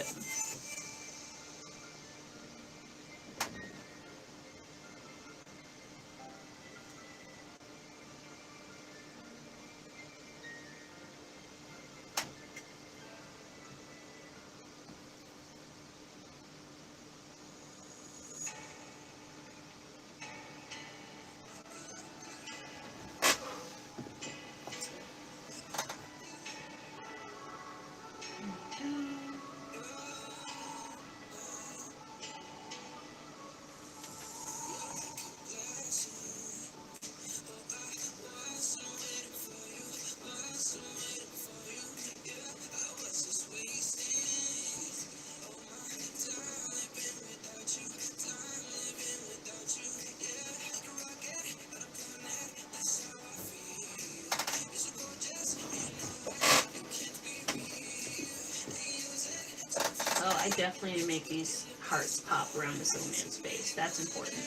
definitely need to make these hearts pop around this little man's face. That's important.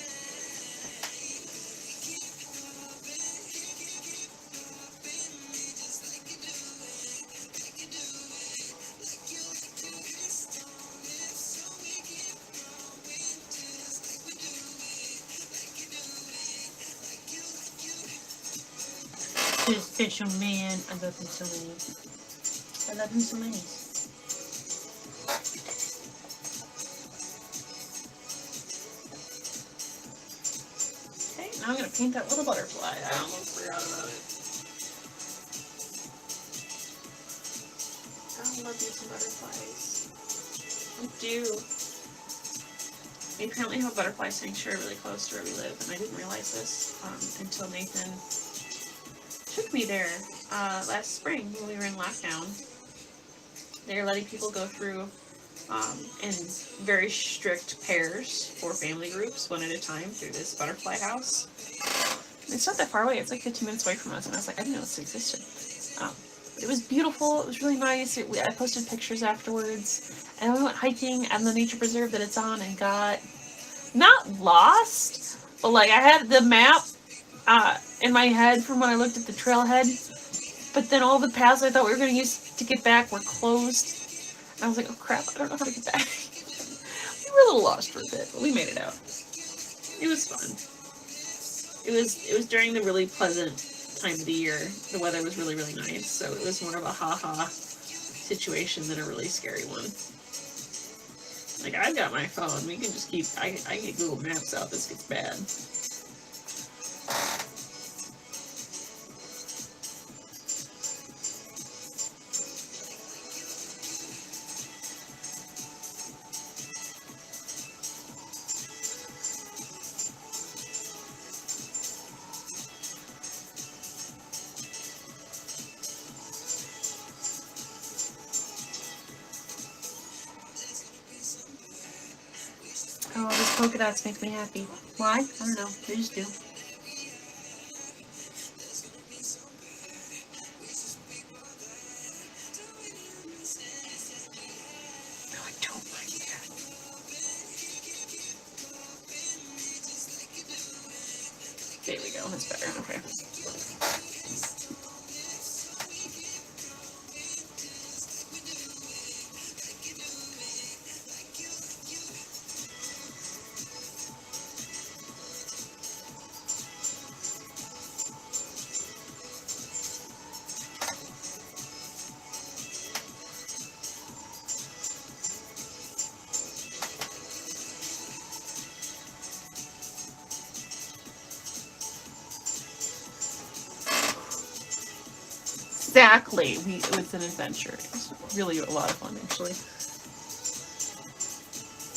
This special man, I love him so many. I love him so many. Okay, now I'm gonna paint that little butterfly. I almost forgot about it. I love me some butterflies. I do. We apparently have a butterfly sanctuary really close to where we live, and I didn't realize this until Nathan took me there last spring when we were in lockdown. They're letting people go through in very strict pairs for family groups, one at a time, through this butterfly house. And it's not that far away. It's like 15 minutes away from us, and I was like, I didn't know this existed. It was beautiful. It was really nice. I posted pictures afterwards, and we went hiking at the nature preserve that it's on, and got not lost, but like I had the map in my head from when I looked at the trailhead, but then all the paths I thought we were going to use to get back were closed. And I was like, oh crap, I don't know how to get back. We were a little lost for a bit, but we made it out. It was fun. It was during the really pleasant time of the year. The weather was really, really nice, so it was more of a ha-ha situation than a really scary one. Like, I've got my phone. We can just keep... I can get Google Maps out. This gets bad. Oh, these polka dots make me happy. Why? I don't know. They just do. No, I don't like that. There we go. That's better. Okay. Exactly. It was an adventure. It was really a lot of fun, actually.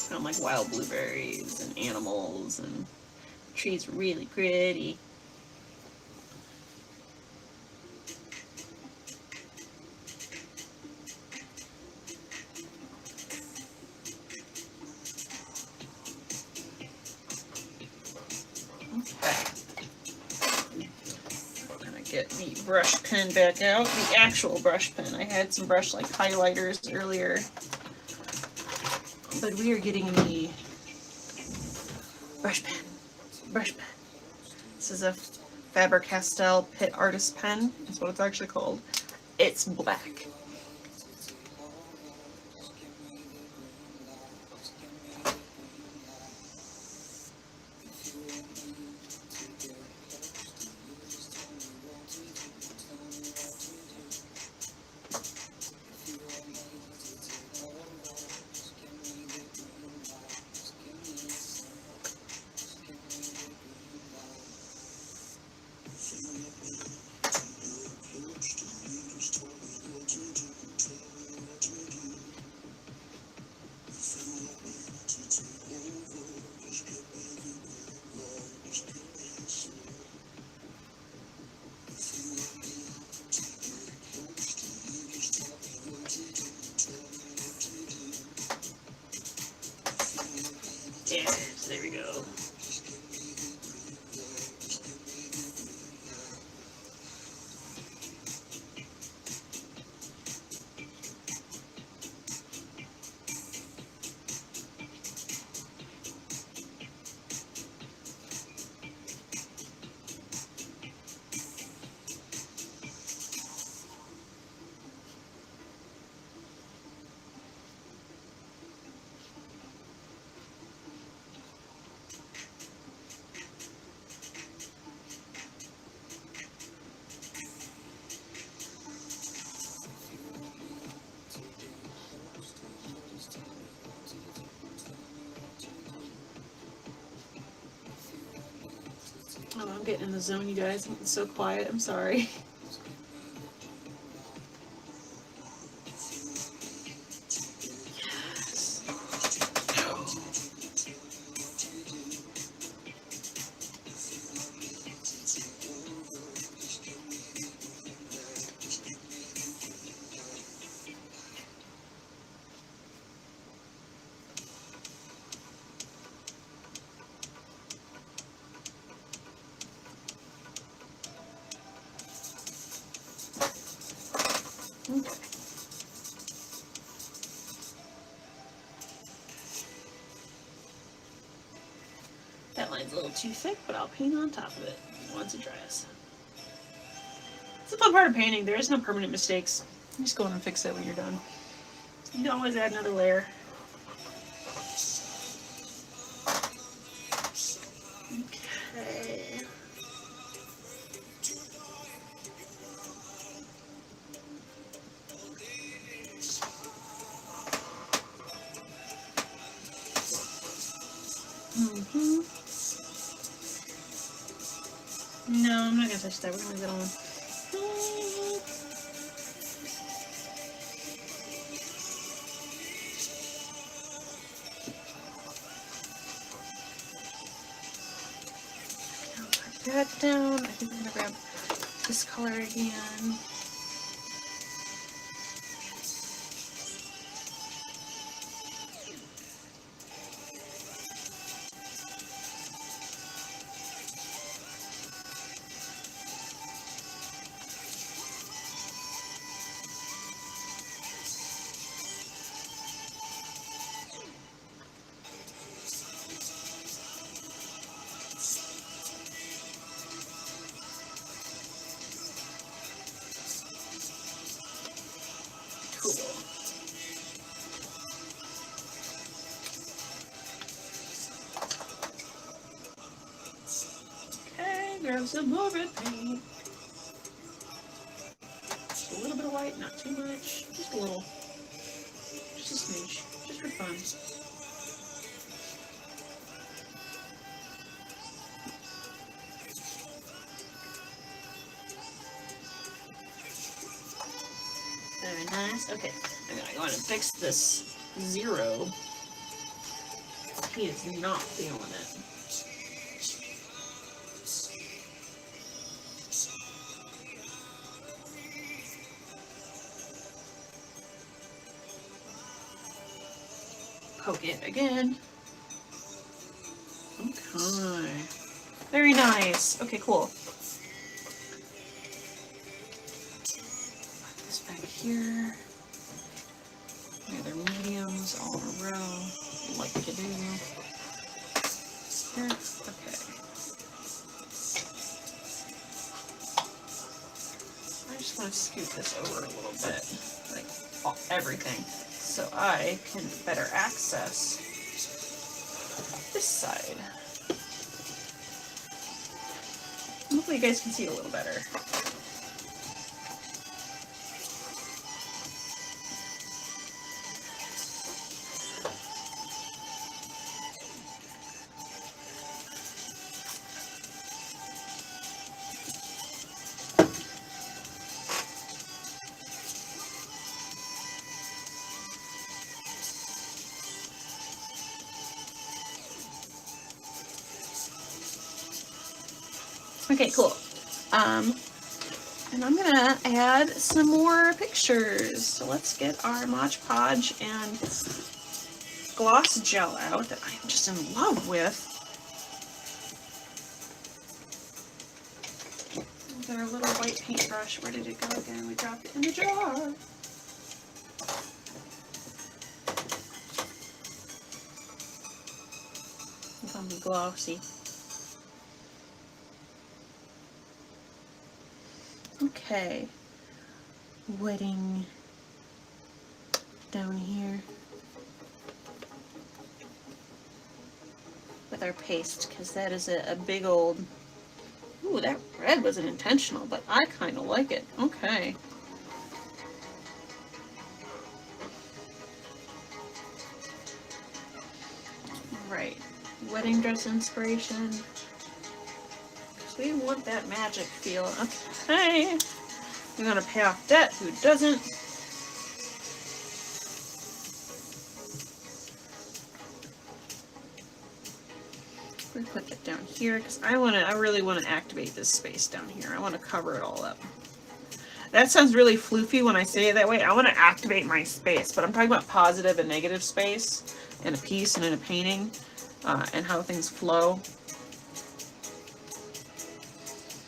Found like wild blueberries and animals, and the trees were really pretty. Get the brush pen back out, the actual brush pen. I had some brush like highlighters earlier, but we are getting the brush pen. This is a Faber-Castell Pit Artist pen, is what it's actually called. It's black. Yes, there we go. Oh, I'm getting in the zone, you guys. I'm getting so quiet. I'm sorry. Okay. That line's a little too thick, but I'll paint on top of it once it dries. It's the fun part of painting. There is no permanent mistakes. You just go in and fix it when you're done. You can always add another layer. Okay. No, I'm not gonna touch that. We're gonna leave it alone. That down. I think I'm gonna grab this color again. Cool. Okay, grab some more red paint. Just a little bit of white, not too much. Just a little. Just a smidge. Just for fun. Very nice. Okay, I'm gonna go in and fix this 0. He is not feeling it. Poke it again. Okay. Very nice. Okay, cool. Put this back here. The other mediums all in a row, like you do. Here. Okay. I just want to scoot this over a little bit, like everything, so I can better access this side. Hopefully you guys can see it a little better. Okay, cool. And I'm gonna add some more pictures. So let's get our Mod Podge and gloss gel out that I'm just in love with. With our little white paintbrush. Where did it go again? We dropped it in the jar. It's gonna be glossy. Okay, wetting down here with our paste, because that is a big old, ooh, that red wasn't intentional, but I kind of like it. Okay. Alright, wedding dress inspiration. We want that magic feel. Okay. We're gonna pay off debt. Who doesn't? We put that down here because I really want to activate this space down here. I want to cover it all up. That sounds really floofy when I say it that way. I want to activate my space, but I'm talking about positive and negative space in a piece and in a painting, and how things flow.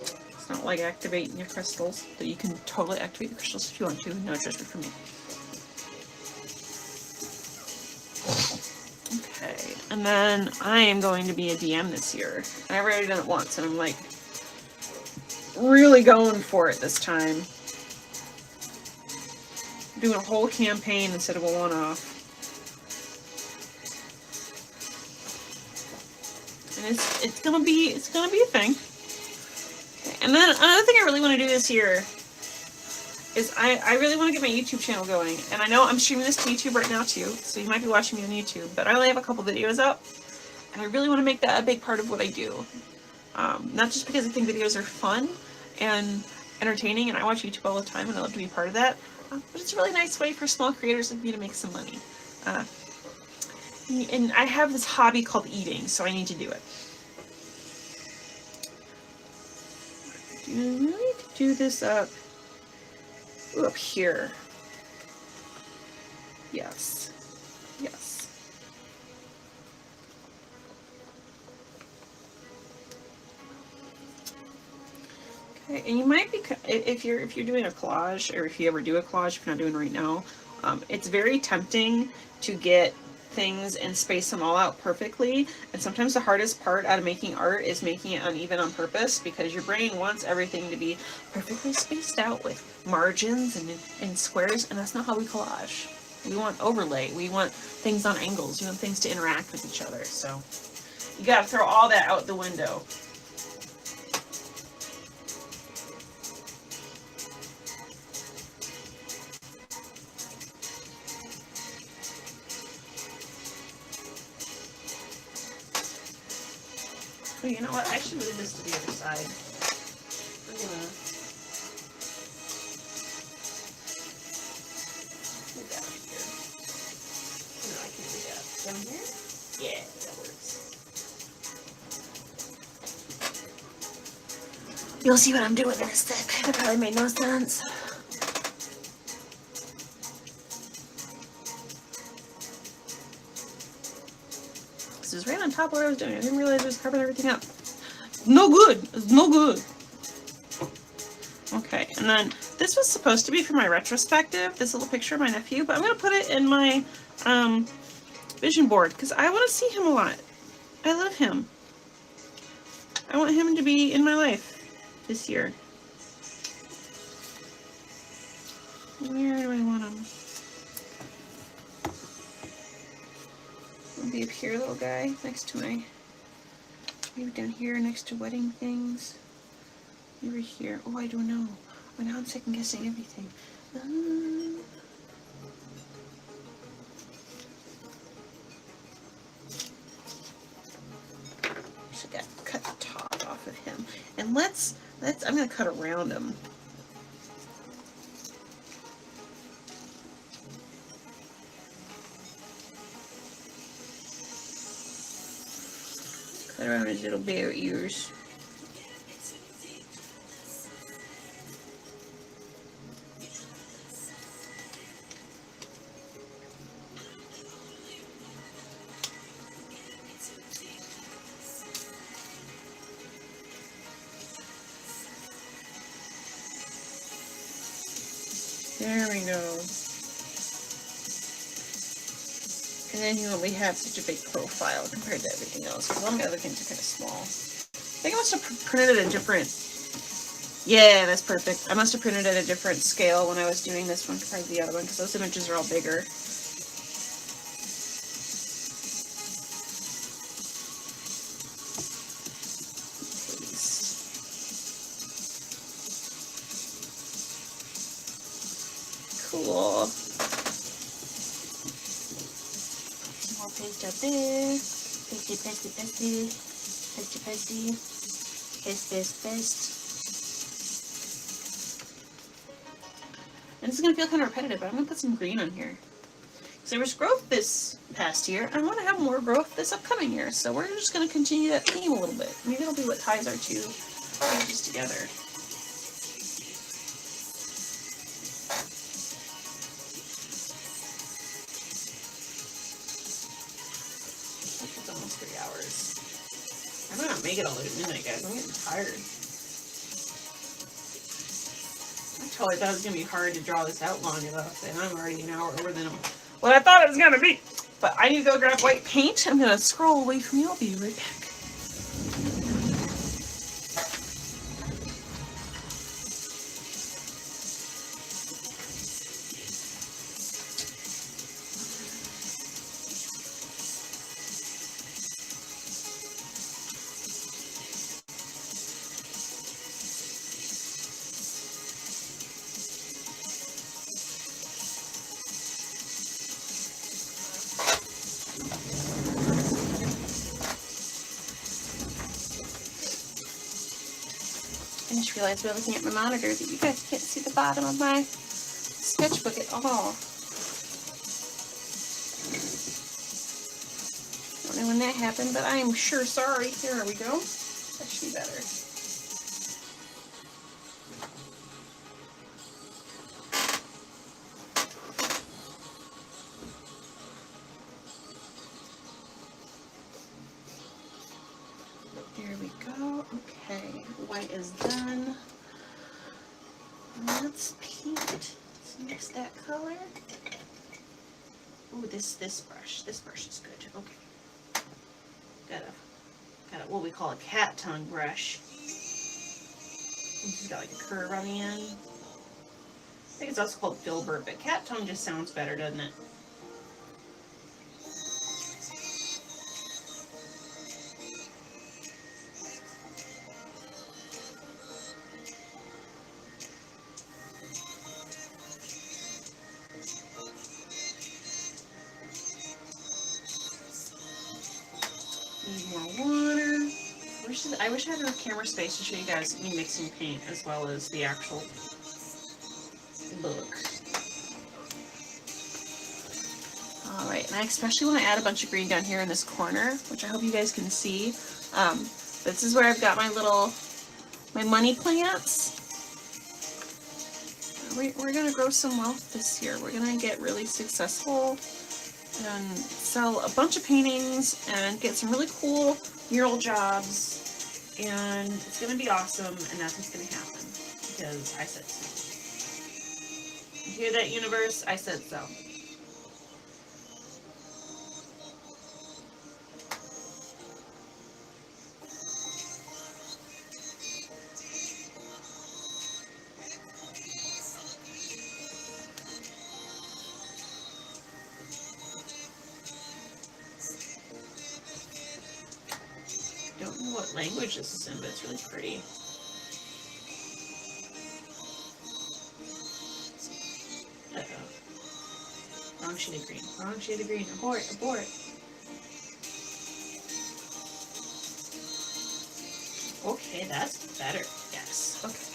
It's not like activating your crystals, but you can totally activate your crystals if you want to. No judgment from me. Okay, and then I am going to be a DM this year. I've already done it once, and I'm like really going for it this time. Doing a whole campaign instead of a one-off. And it's gonna be a thing. Okay. And then another thing I really want to do this year is I really want to get my YouTube channel going. And I know I'm streaming this to YouTube right now too, so you might be watching me on YouTube, but I only have a couple videos up, and I really want to make that a big part of what I do. Not just because I think videos are fun and entertaining, and I watch YouTube all the time and I love to be part of that, but it's a really nice way for small creators like me to make some money. And I have this hobby called eating, so I need to do it. Do I need to do this up here? Yes. Yes. Okay, and you might be, if you're doing a collage, or if you ever do a collage, if you're not doing it right now, it's very tempting to get things and space them all out perfectly, and sometimes the hardest part out of making art is making it uneven on purpose, because your brain wants everything to be perfectly spaced out with margins and squares, and that's not how we collage. We want overlay, we want things on angles, we want things to interact with each other, so you gotta throw all that out the window. Oh, you know what? I should move this to the other side. We're gonna move that up here. No, I can't do that. Down here? Yeah, that works. You'll see what I'm doing in a sec. That probably made no sense. This is right on top of what I was doing. I didn't realize I was covering everything up. No good. It's no good. Okay, and then this was supposed to be for my retrospective, this little picture of my nephew, but I'm going to put it in my vision board because I want to see him a lot. I love him. I want him to be in my life this year. Where do I want him? Be up here, little guy, next to my, maybe down here next to wedding things. Maybe here. Oh, I don't know. Oh, now I'm second guessing everything. So I got to cut the top off of him, and let's. I'm gonna cut around him. Around his little bear ears. There we go. And then you only have such a big profile compared to everything else, because all my other things are kind of small. I think I must have printed at a different... Yeah, that's perfect. I must have printed at a different scale when I was doing this one compared to the other one, because those images are all bigger. Cool. Paste up there. Pasty, pasty, pasty. Pasty, pasty. Fist, fist, fist. And this is going to feel kind of repetitive, but I'm going to put some green on here. So there was growth this past year. I want to have more growth this upcoming year. So we're just going to continue that theme a little bit. Maybe it'll be what ties our two pages together. It's almost 3 hours. I might not make it all the way to midnight, guys. I'm getting tired. I totally thought it was going to be hard to draw this out long enough, and I'm already an hour over than what I thought it was going to be. But I need to go grab white paint. I'm going to scroll away from you. I'll be right back. I just realized by looking at my monitor that you guys can't see the bottom of my sketchbook at all. Don't know when that happened, but I am sure sorry. There we go. That should be better. There we go. Okay, white is done. Let's paint. Let's mix that color. Ooh, this brush. This brush is good. Okay. Got a what we call a cat tongue brush. This has got like a curve on the end. I think it's also called filbert, but cat tongue just sounds better, doesn't it? Need more water. I wish I had enough camera space to show you guys me mixing paint as well as the actual look. Alright, and I especially want to add a bunch of green down here in this corner, which I hope you guys can see. This is where I've got my money plants. We're going to grow some wealth this year. We're going to get really successful and sell a bunch of paintings and get some really cool mural jobs, and it's going to be awesome, and that's what's going to happen because I said so. You hear that, universe? I said so. Don't know what language this is in, but it's really pretty. Uh-oh. Wrong shade of green. Wrong shade of green. Abort. Abort. Okay, that's better. Yes. Okay.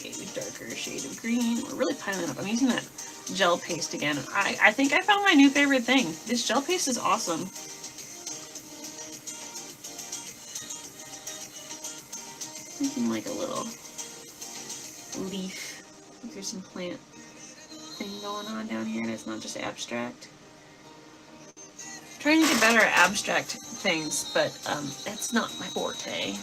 Getting a darker shade of green. We're really piling up. I'm using that gel paste again. I think I found my new favorite thing. This gel paste is awesome. Thinking like a little leaf. I think there's some plant thing going on down here and it's not just abstract. I'm trying to get better at abstract things, but it's not my forte.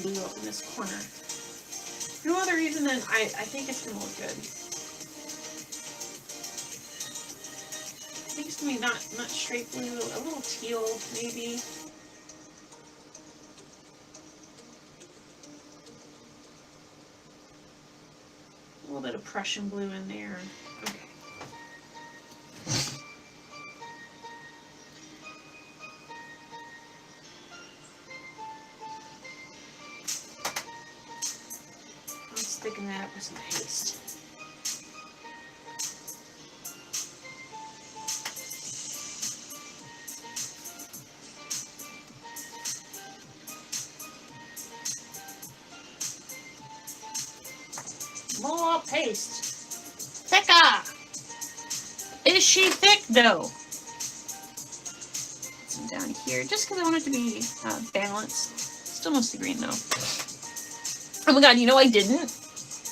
Blue up in this corner. No other reason than I think it's gonna look good. I think it's gonna be not straight blue, a little teal maybe. A little bit of Prussian blue in there. Okay. thicken that up with some paste. More paste. Thicker! Is she thick though? Put some down here, just because I want it to be balanced. Still mostly green though. Oh my god, you know I didn't?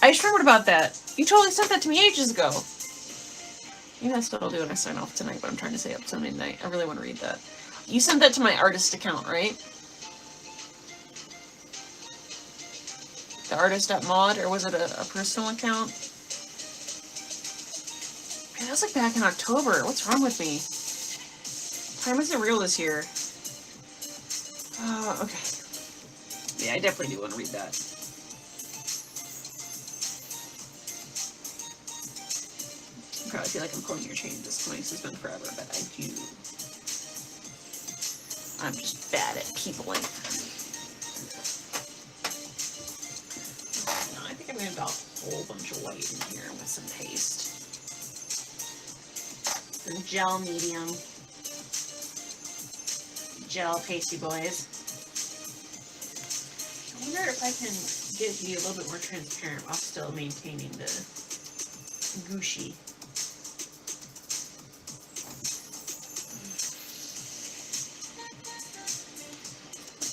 I just remembered about that. You totally sent that to me ages ago. Maybe that's what I'll do when I sign off tonight, but I'm trying to stay up till midnight. I really want to read that. You sent that to my artist account, right? The artist.mod, or was it a personal account? Man, that was like back in October. What's wrong with me? Time isn't real this year. Okay. Yeah, I definitely do want to read that. I probably feel like I'm pulling your chain at this point. This has been forever, but I do. I'm just bad at peopling. No, I think I'm going to have a whole bunch of white in here with some paste. Some gel medium. Gel pasty boys. I wonder if I can get it to be a little bit more transparent while still maintaining the gushy.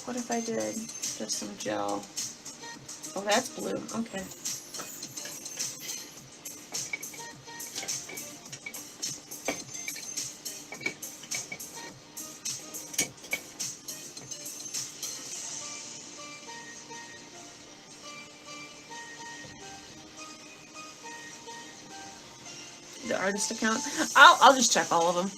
What if I did just some gel? Oh, that's blue. Okay. The artist account. I'll just check all of them.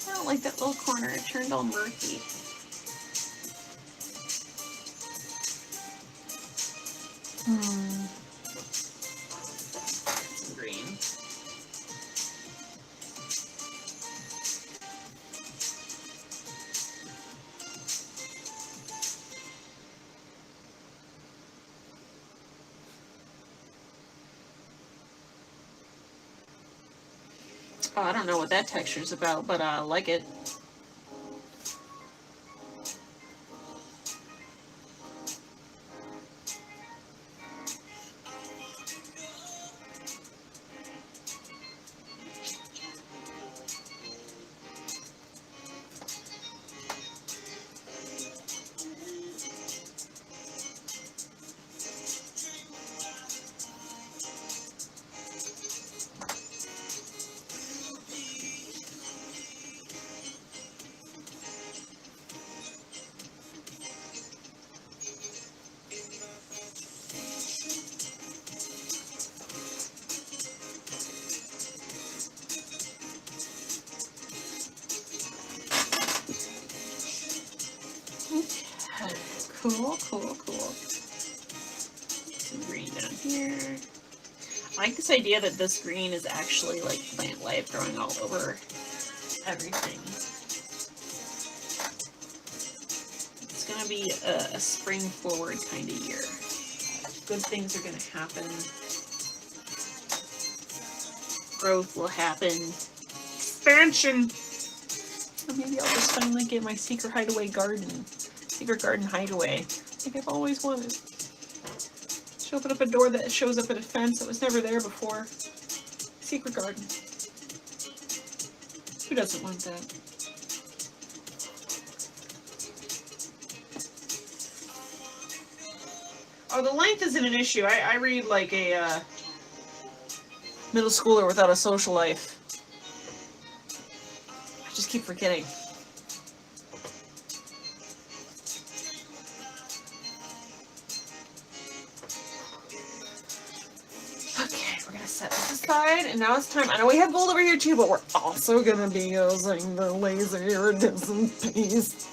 I don't like that little corner. It turned all murky. Some green. Oh, I don't know what that texture's about, but I like it. Cool, cool, cool. Some green down here. I like this idea that this green is actually like plant life growing all over everything. It's gonna be a spring forward kind of year. Good things are gonna happen. Growth will happen. Expansion! Or maybe I'll just finally get my secret hideaway garden. Secret garden hideaway. Like I've always wanted. Just open up a door that shows up at a fence that was never there before. Secret garden. Who doesn't want that? Oh, the length isn't an issue. I read like a middle schooler without a social life. I just keep forgetting. side, and now it's time. I know we have gold over here too, but we're also gonna be using the laser iridescent piece.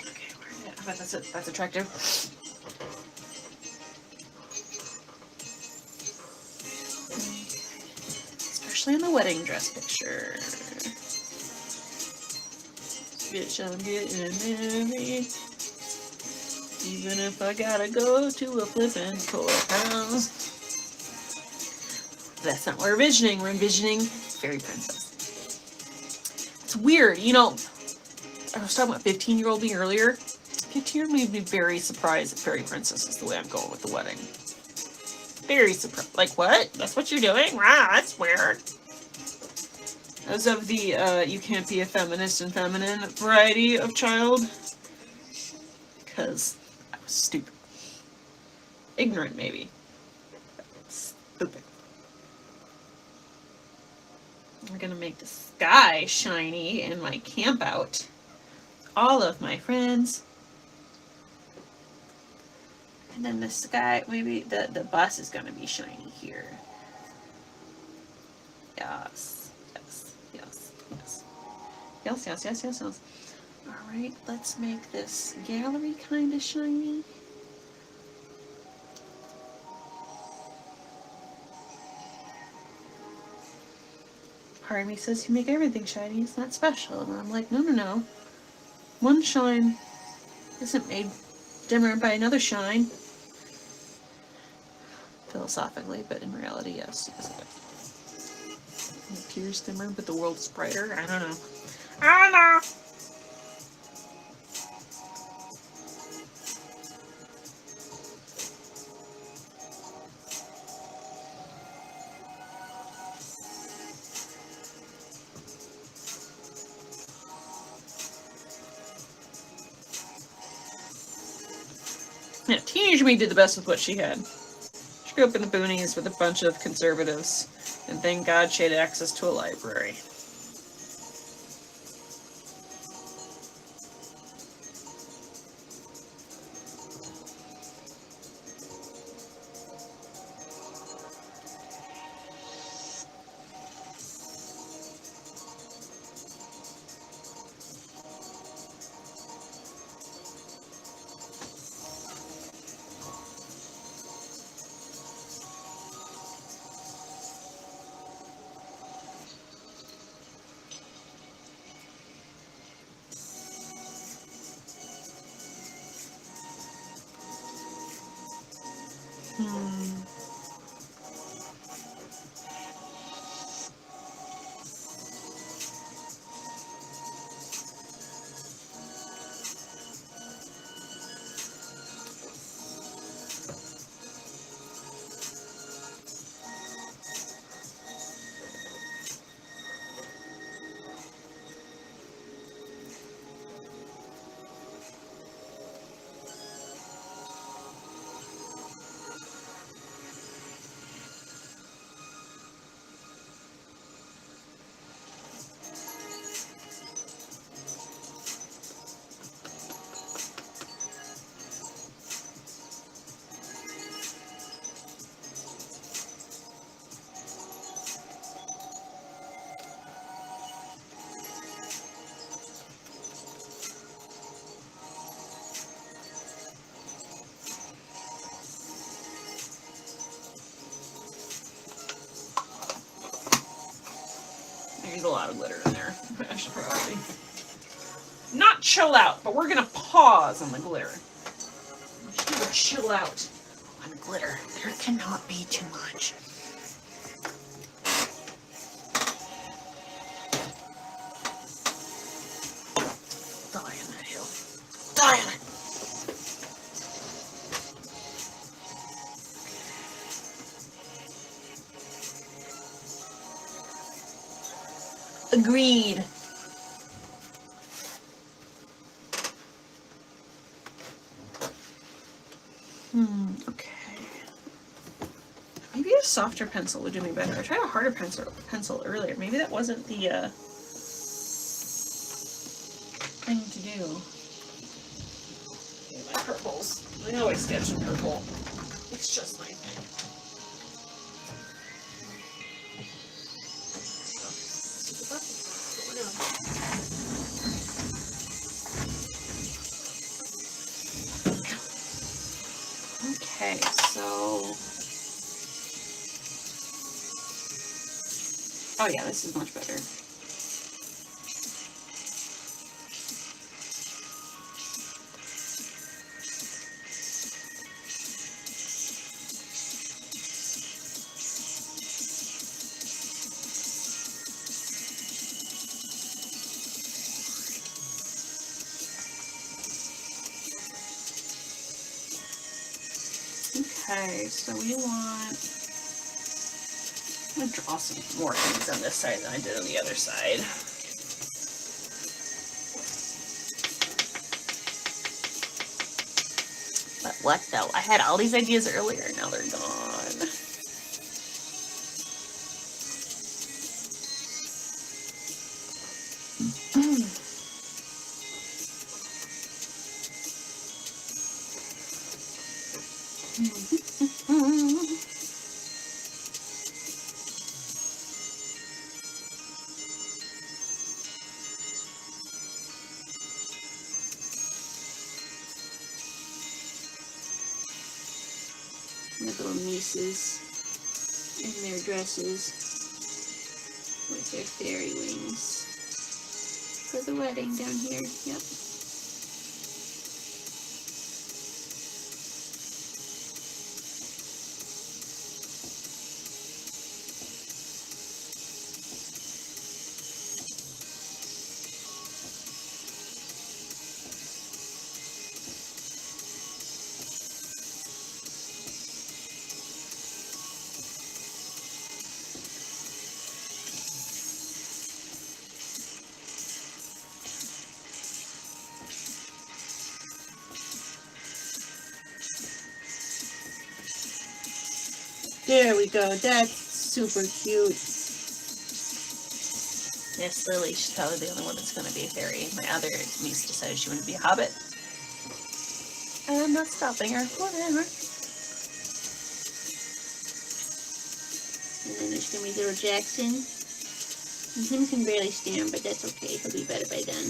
Okay, where is it? I bet that's attractive. Especially in the wedding dress picture. Bitch, I'm getting married. Even if I gotta go to a flippin' courthouse. That's not what we're envisioning. We're envisioning fairy princess. It's weird, you know. I was talking about 15-year-old me earlier. 15-year-old me would be very surprised that fairy princess is the way I'm going with the wedding. Very surprised. Like, what? That's what you're doing? Wow, that's weird. As of the you can't be a feminist and feminine variety of child. Because I was stupid. Ignorant, maybe. Stupid. I'm gonna make the sky shiny in my camp out. All of my friends. And then the sky, maybe the bus is gonna be shiny here. Yes, yes, yes, yes. Yes, yes, yes, yes, yes. Alright, let's make this gallery kind of shiny. Part of me says you make everything shiny, it's not special. And I'm like, no, no, no. One shine isn't made dimmer by another shine. Philosophically, but in reality, yes. Yes, it is. It appears dimmer, but the world's brighter. I don't know. I don't know. Yeah, teenage me did the best with what she had. She grew up in the boonies with a bunch of conservatives, and thank God she had access to a library. There's a lot of glitter in there. I should probably not chill out, but we're gonna pause on the glitter. Just gonna chill out on glitter. There cannot be too much. Die on that hill. Die on it. Agreed. Okay. Maybe a softer pencil would do me better. I tried a harder pencil earlier. Maybe that wasn't the thing to do. Okay, my purples. I always sketch in purple. It's just my thing. Okay, so... Oh yeah, this is much better. Okay, so we want... I'm going to draw some more things on this side than I did on the other side. But what though? I had all these ideas earlier, now they're gone. Little nieces in their dresses with their fairy wings for the wedding down here. Yep. There we go. That's super cute. Yes, Lily, she's probably the only one that's going to be a fairy. My other niece decided she wanted to be a hobbit. And I'm not stopping her. Whatever. And then there's going to be little Jackson. And him can barely stand, but that's okay. He'll be better by then.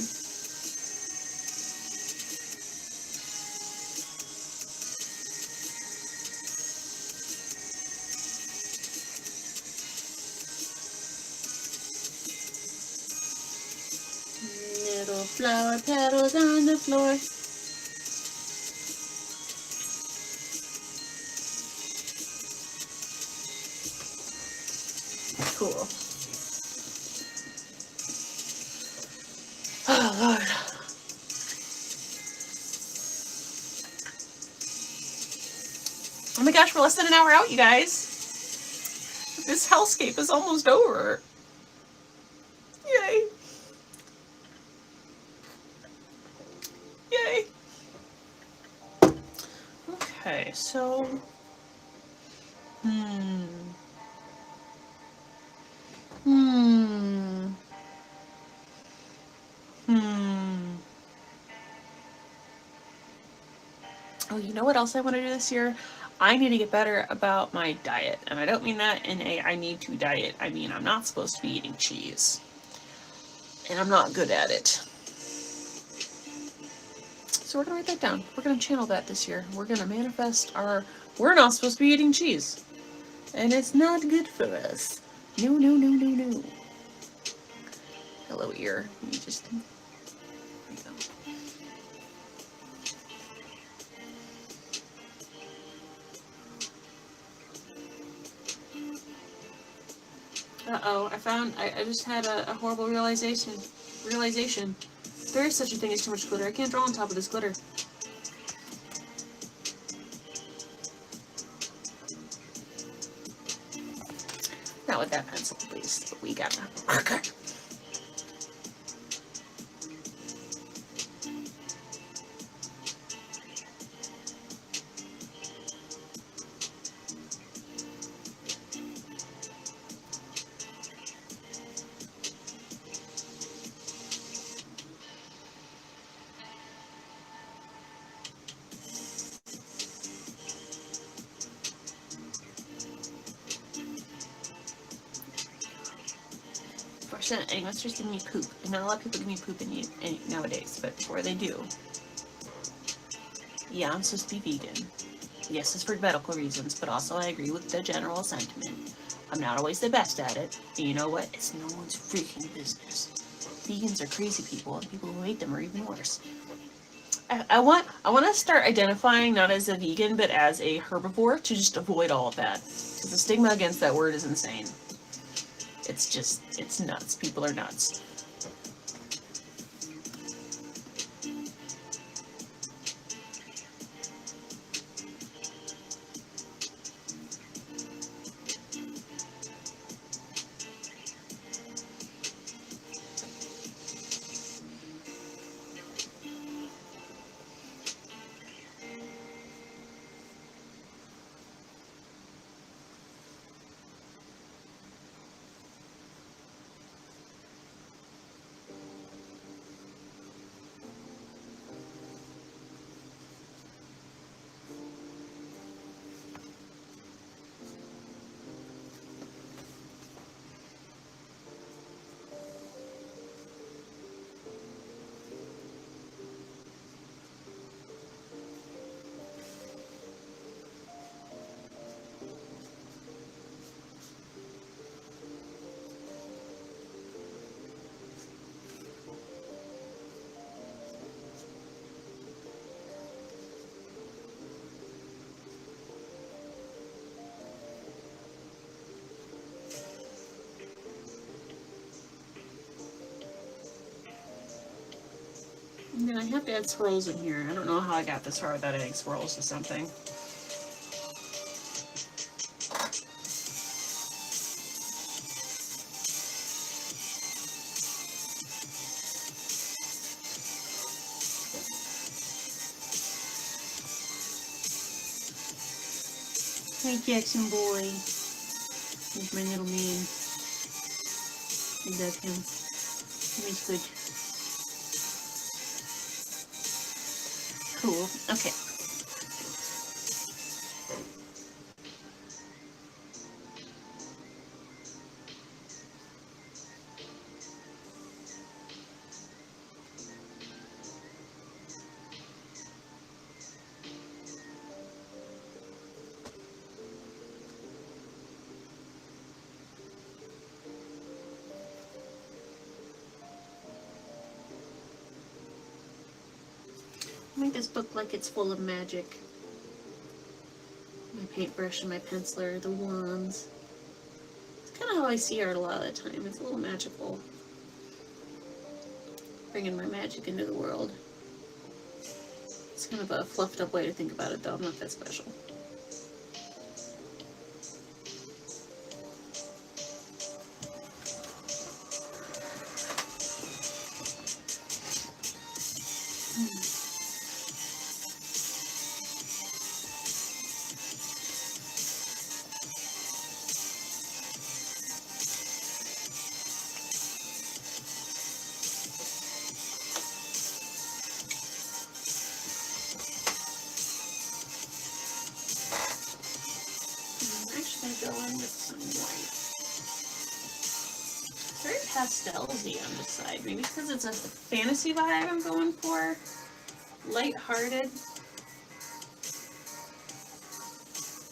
Little flower petals on the floor. Cool. Oh, Lord. Oh my gosh, we're less than an hour out, you guys. This hellscape is almost over. Yay. Yay. Okay, so... Oh, you know what else I want to do this year? I need to get better about my diet. And I don't mean that in a I need to diet. I mean I'm not supposed to be eating cheese. And I'm not good at it. So we're going to write that down. We're going to channel that this year. We're going to manifest our... We're not supposed to be eating cheese. And it's not good for us. No, no, no, no, no. Hello, ear. You just... There you go. Uh-oh, I just had a horrible realization. There is such a thing as too much glitter. I can't draw on top of this glitter. Not with that pencil, please. But we got a marker. 100% any monsters give me poop. And not a lot of people give me poop nowadays, but before they do. Yeah, I'm supposed to be vegan. Yes, it's for medical reasons, but also I agree with the general sentiment. I'm not always the best at it, and you know what? It's no one's freaking business. Vegans are crazy people, and people who hate them are even worse. I want to start identifying not as a vegan, but as a herbivore to just avoid all of that. Because the stigma against that word is insane. It's nuts. People are nuts. And then I have to add swirls in here. I don't know how I got this far without adding swirls to something. Hey Jackson boy. He's my little man. I love him. He's good. Cool. Okay. Make this book like it's full of magic. My paintbrush and my penciler, the wands. It's kind of how I see art a lot of the time. It's a little magical. Bringing my magic into the world. It's kind of a fluffed up way to think about it though. I'm not that special. Pastelsy on this side. Maybe because it's a fantasy vibe I'm going for. Light-hearted.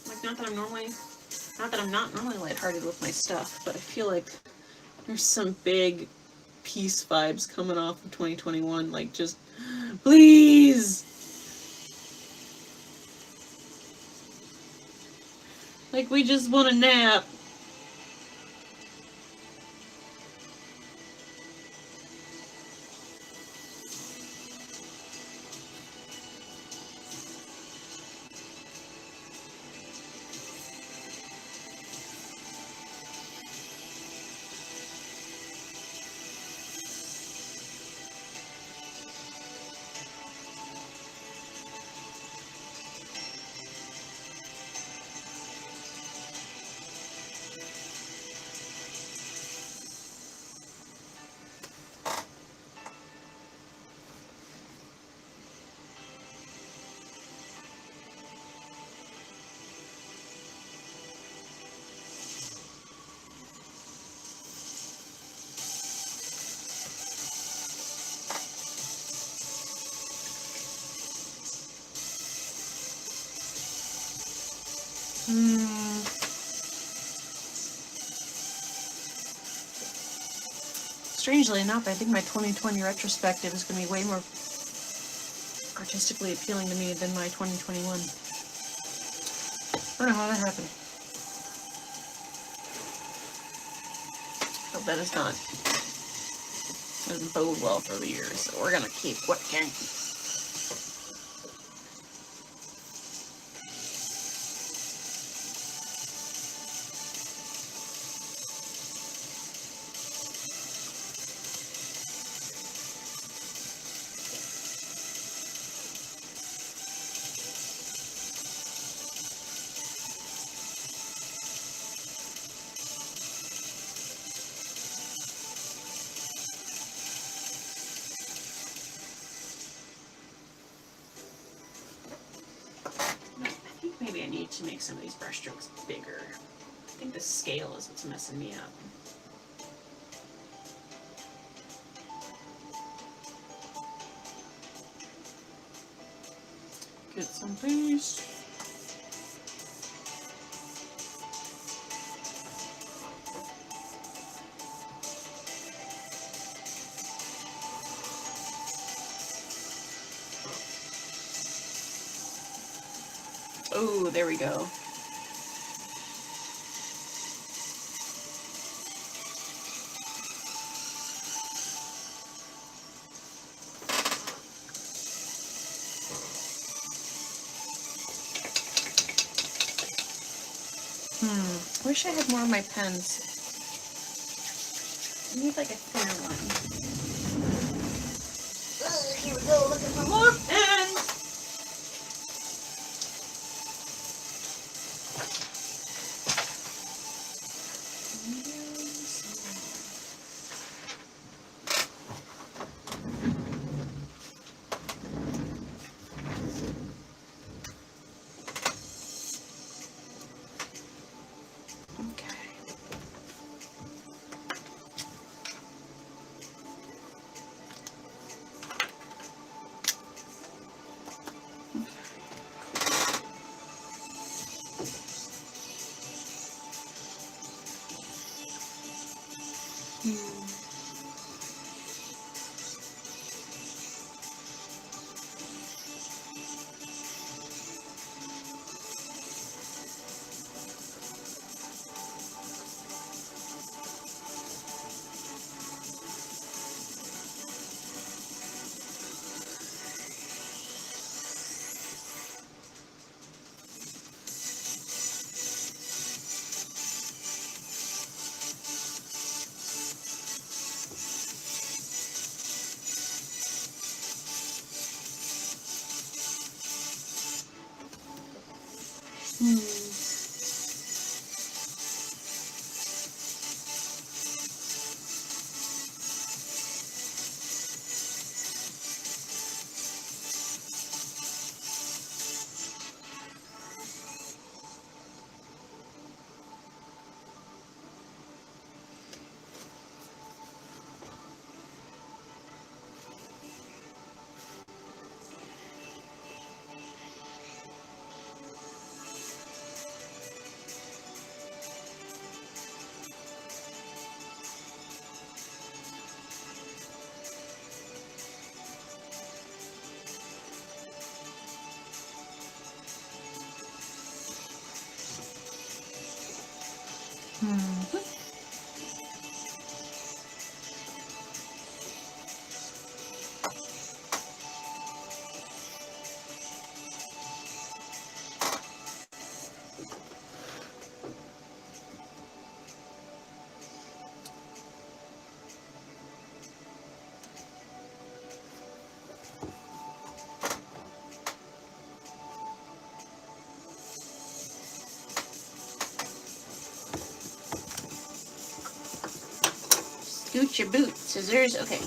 Like, not that I'm not normally lighthearted with my stuff, but I feel like there's some big peace vibes coming off of 2021. Like, just, please! Like, we just want a nap. strangely enough, I think my 2020 retrospective is going to be way more artistically appealing to me than my 2021. I don't know how that happened. Hope that doesn't bode well for the years, so we're gonna keep what can keep. Maybe I need to make some of these brush strokes bigger. I think the scale is what's messing me up. Get some paste. Oh, there we go. I wish I had more of my pens. I need like a thinner one. Here we go, looking for more pens! Scoot your boot, scissors. Okay.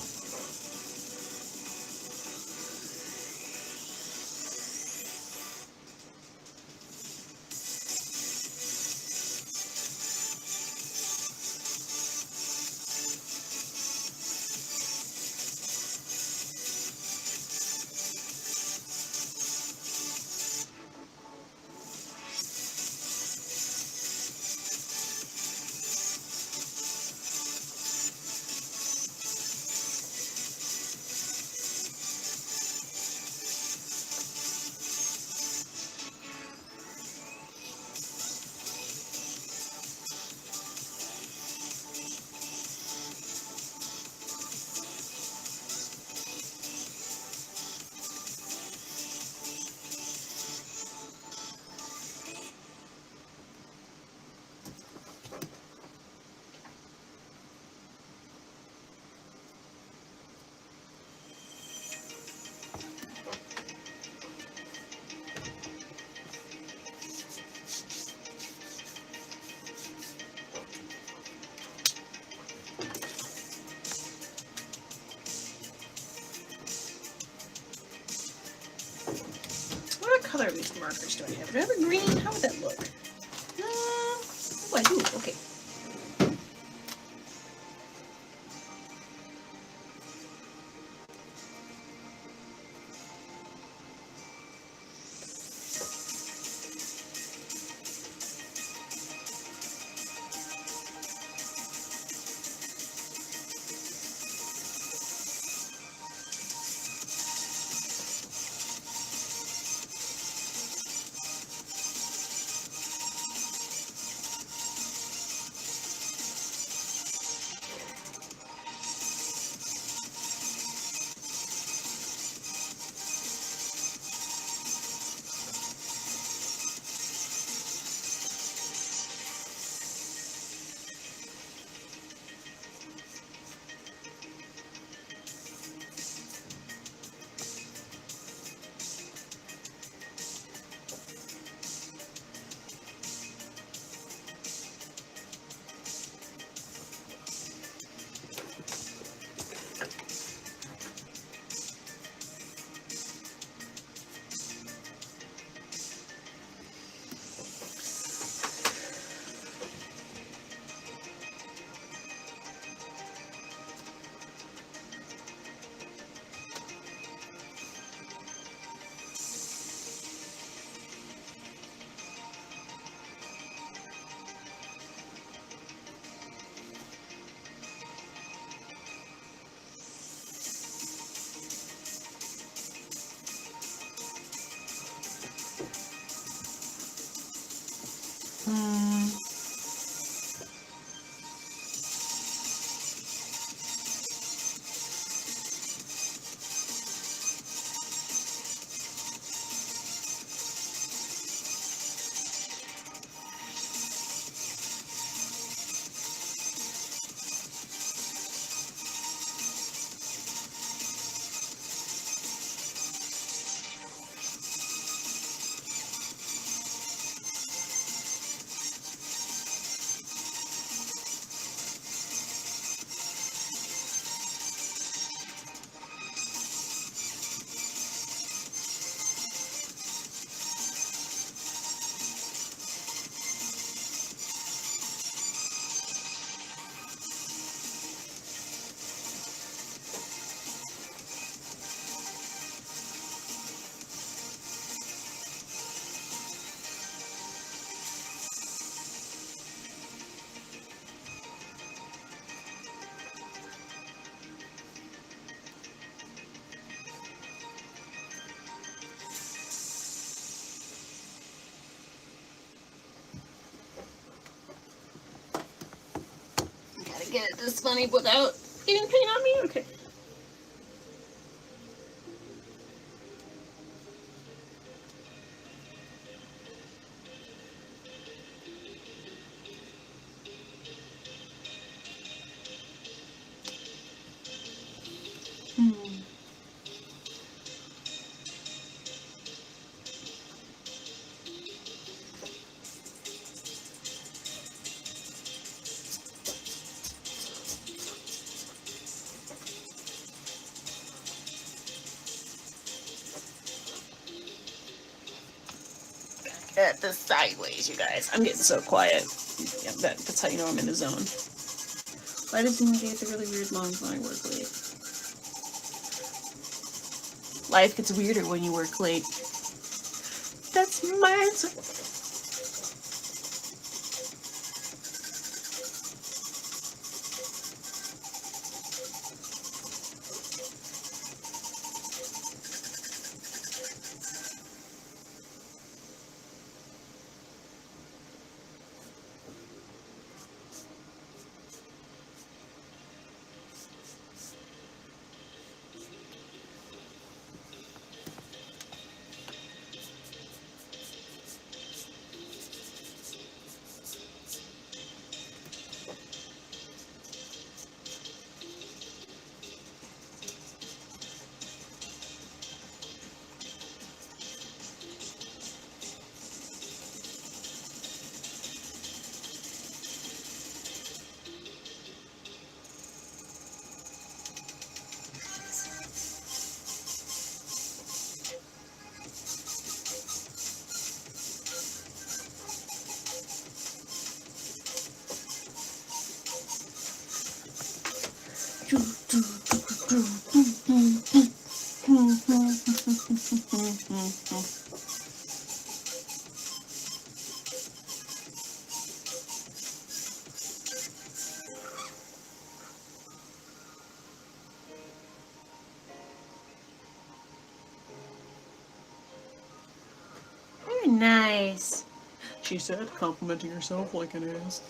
markers do I have? Do I have a green? How would that look? Oh, I do. Okay. Gotta get it this funny without getting paint on me? Okay. At this sideways, you guys. I'm getting so quiet. Yeah, that's how you know I'm in the zone. Why does he get the really weird lines when I work late? Life gets weirder when you work late. That's my answer. Very nice. She said, complimenting herself like an ass.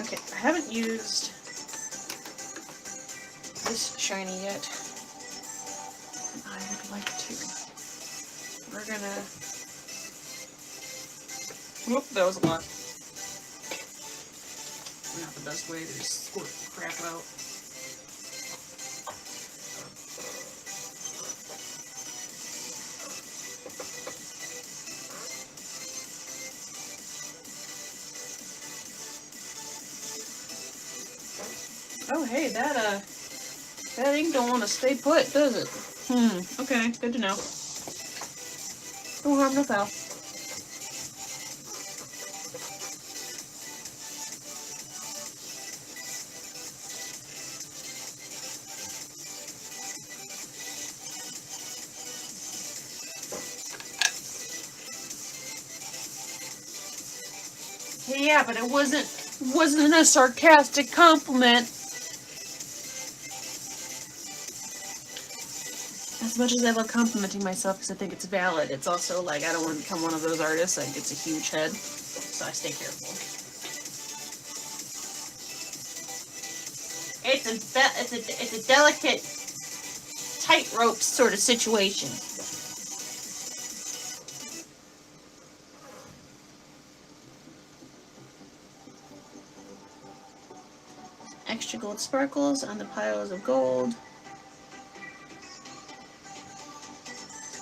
Okay, I haven't used this shiny yet. And I would like to. We're gonna... Whoop, that was a lot. Not the best way to just squirt crap out. Oh, hey, that ink don't want to stay put, does it? Okay, good to know. No harm, no foul. Yeah, but it wasn't a sarcastic compliment. As much as I love complimenting myself because I think it's valid, it's also like I don't want to become one of those artists that gets a huge head, so I stay careful. It's a delicate tightrope sort of situation. Extra gold sparkles on the piles of gold.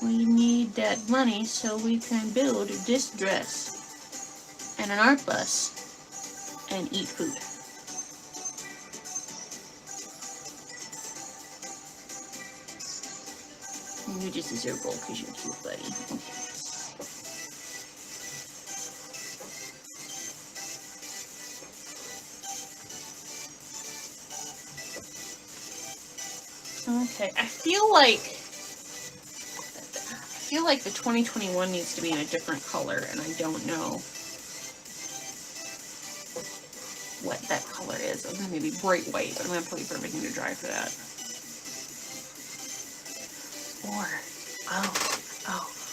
We need that money so we can build this dress and an art bus and eat food. And you just deserve gold because you're cute, buddy. Okay, I feel like the 2021 needs to be in a different color, and I don't know what that color is. I'm gonna maybe bright white, but I'm gonna wait for everything to dry for that. Or,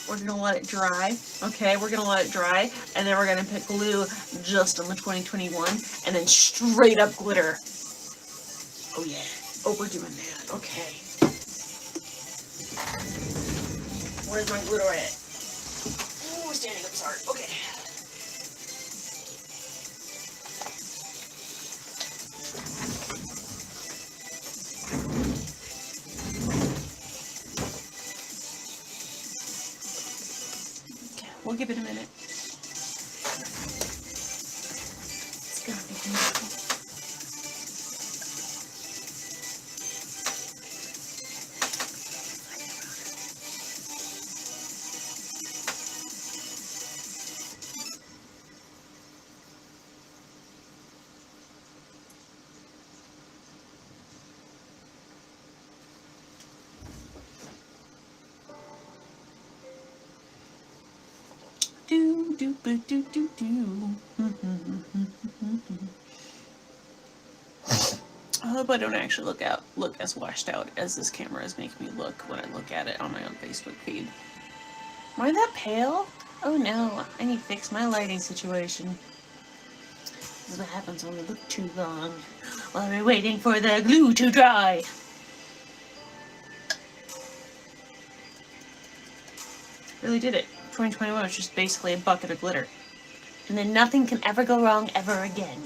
we're gonna let it dry. Okay, we're gonna let it dry, and then we're gonna put glue just on the 2021, and then straight up glitter. Oh yeah. Oh, we're doing that. Okay. Where's my glitter at? Oh, standing up's hard. Okay. Okay, we'll give it a minute. It's gonna be beautiful. I hope I don't actually look as washed out as this camera is making me look when I look at it on my own Facebook feed. Am I that pale? Oh no, I need to fix my lighting situation. This is what happens when we look too long while we're waiting for the glue to dry. Really did it. 2021 was just basically a bucket of glitter. And then nothing can ever go wrong ever again.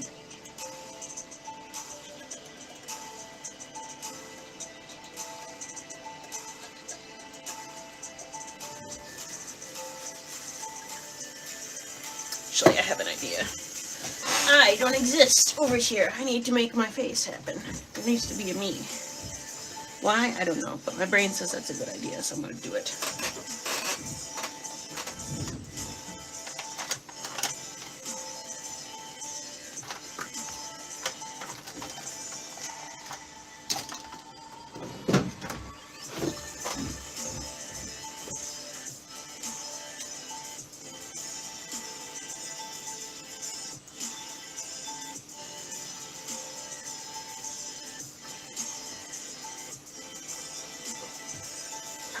Actually, I have an idea. I don't exist over here. I need to make my face happen. There needs to be a me. Why? I don't know, but my brain says that's a good idea, so I'm going to do it.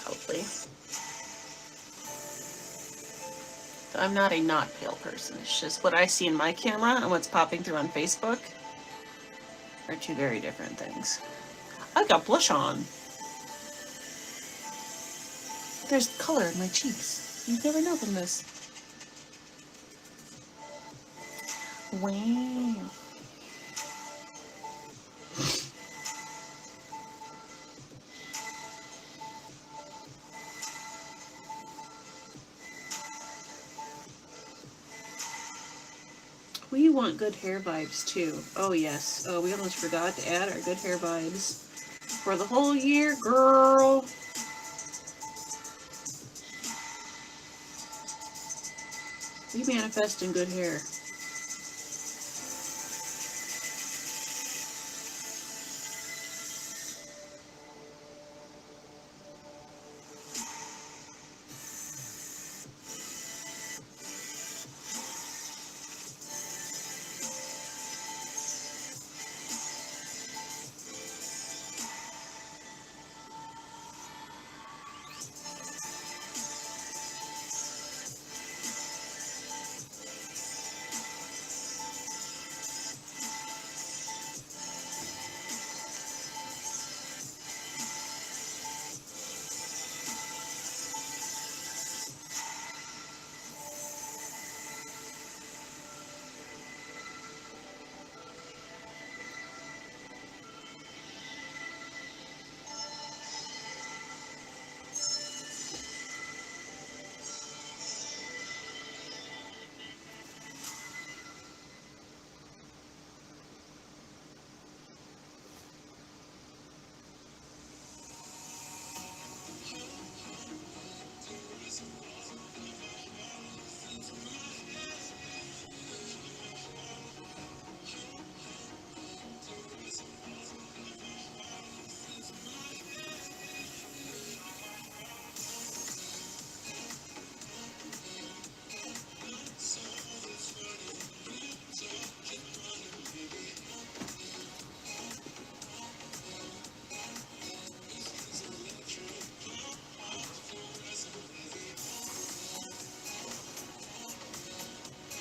Probably. I'm not a not pale person. It's just what I see in my camera and what's popping through on Facebook are two very different things. I got blush on. There's color in my cheeks. You've never known this. Wow. We want good hair vibes too. Oh yes. Oh, we almost forgot to add our good hair vibes for the whole year, girl. We manifest in good hair.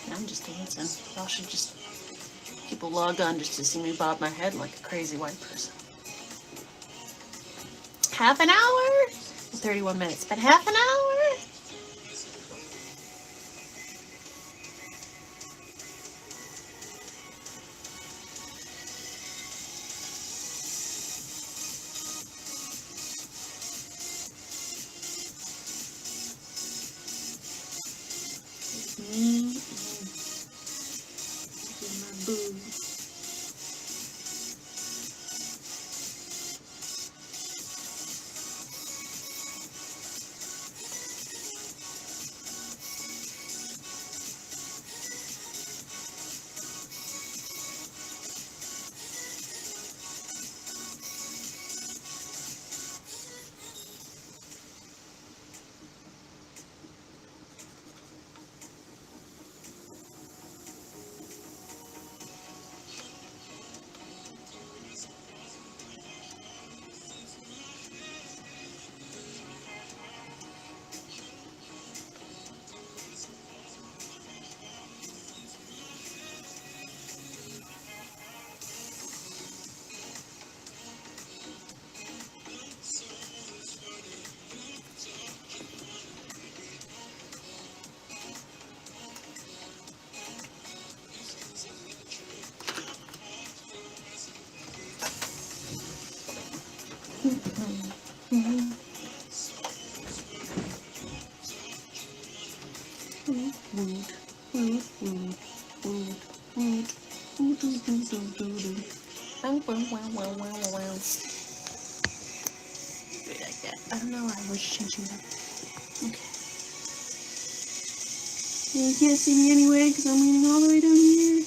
I'm just dancing. Y'all should just, people log on just to see me bob my head like a crazy white person. Half an hour? 31 minutes, but half an hour? Me and my boo. don't know why I was changing that. Okay. You can't see me anyway because I'm leaning all the way down here.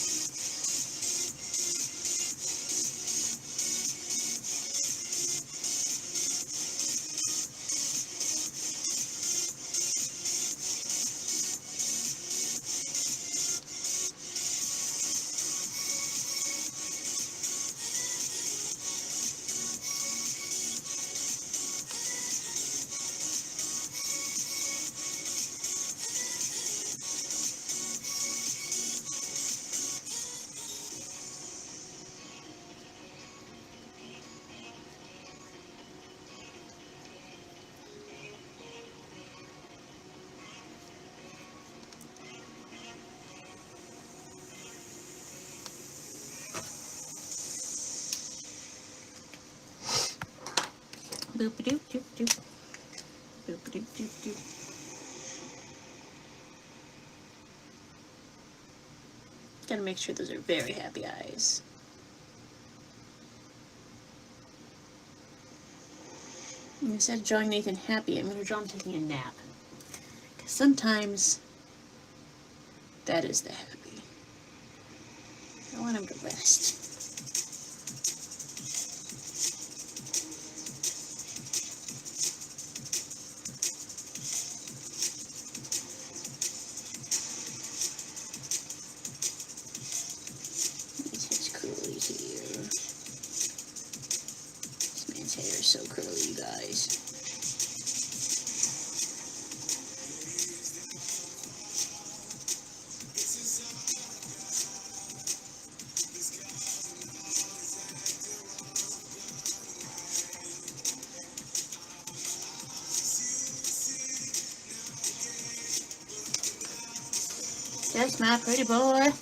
Boop-a-doop-doop-doop. Boop-a-doop-doop-doop. Gotta make sure those are very happy eyes. Instead of drawing Nathan happy, I'm gonna draw him taking a nap. Because sometimes that is the happy. I want him to rest. So curly, you guys. That's my pretty boy.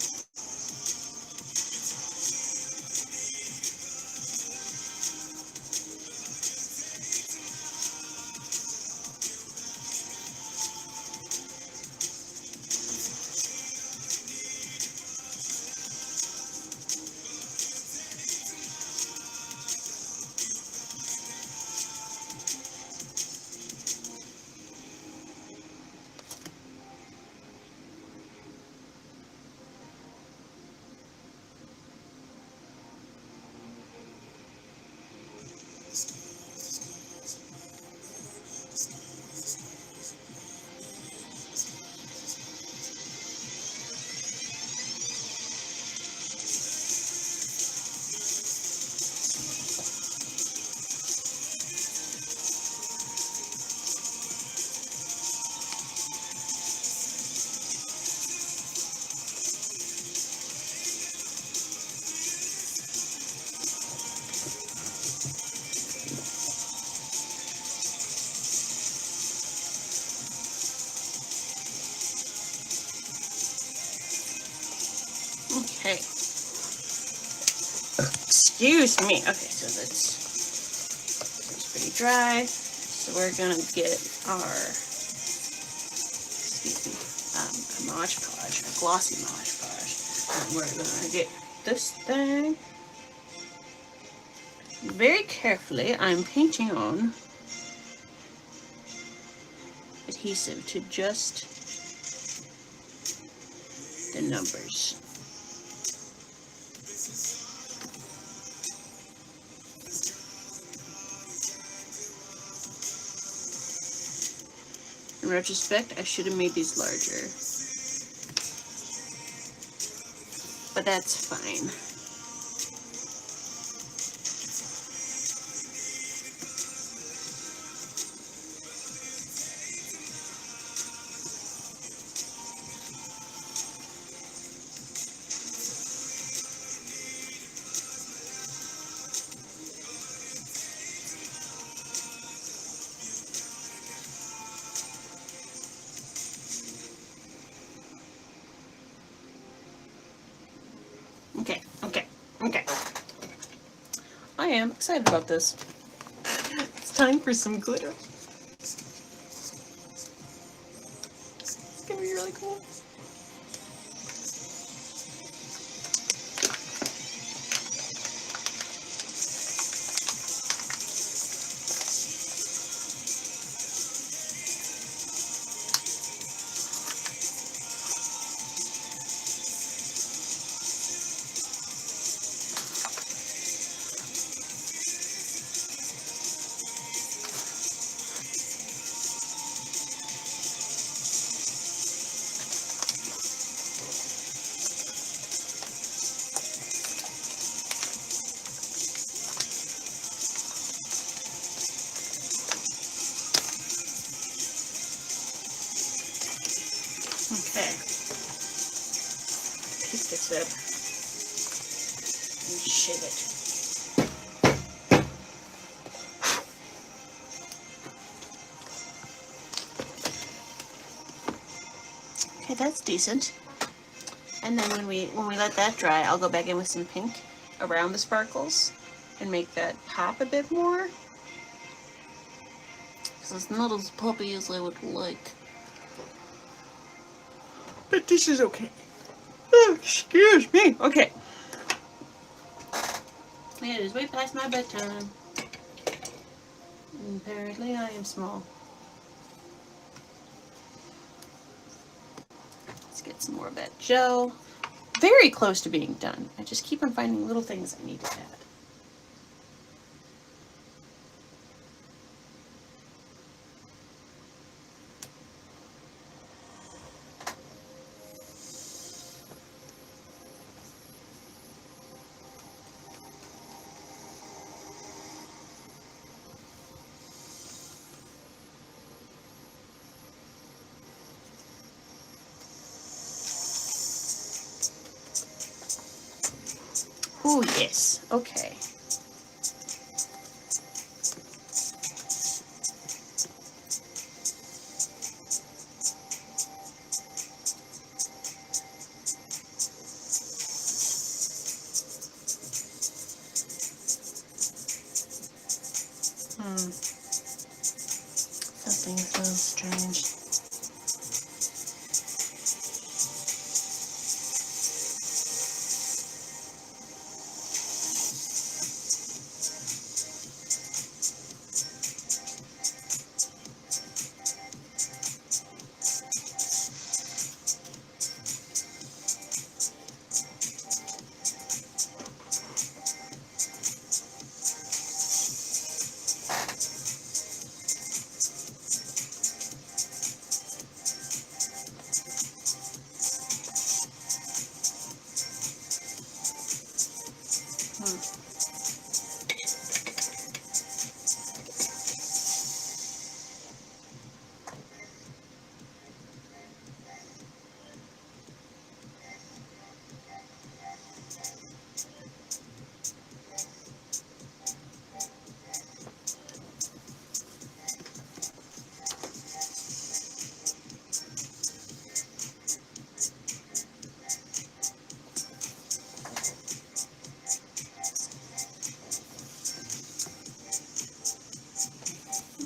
Okay. Excuse me. Okay, so that's pretty dry. So we're gonna get our, excuse me, a Mod Podge, a glossy Mod Podge. And we're gonna get this thing. Very carefully, I'm painting on adhesive to just the numbers. In retrospect, I should have made these larger. But that's fine. Okay. I am excited about this. It's time for some glitter. It's gonna be really cool. Okay. Pick this up and shake it. Okay, that's decent. And then when we let that dry, I'll go back in with some pink around the sparkles and make that pop a bit more. Because it's not as poppy as I would like. But this is okay. Oh, excuse me. Okay. It is way past my bedtime. And apparently I am small. Let's get some more of that gel. Very close to being done. I just keep on finding little things I need to add. Oh yes, okay. Something so strange.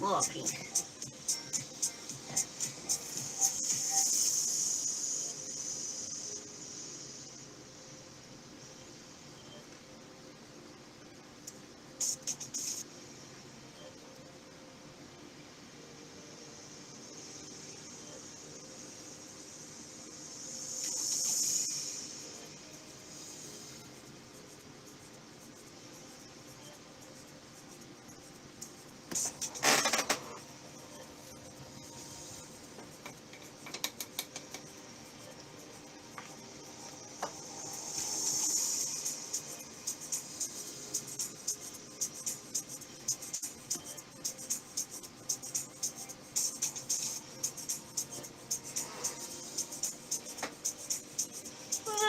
Oh, pink.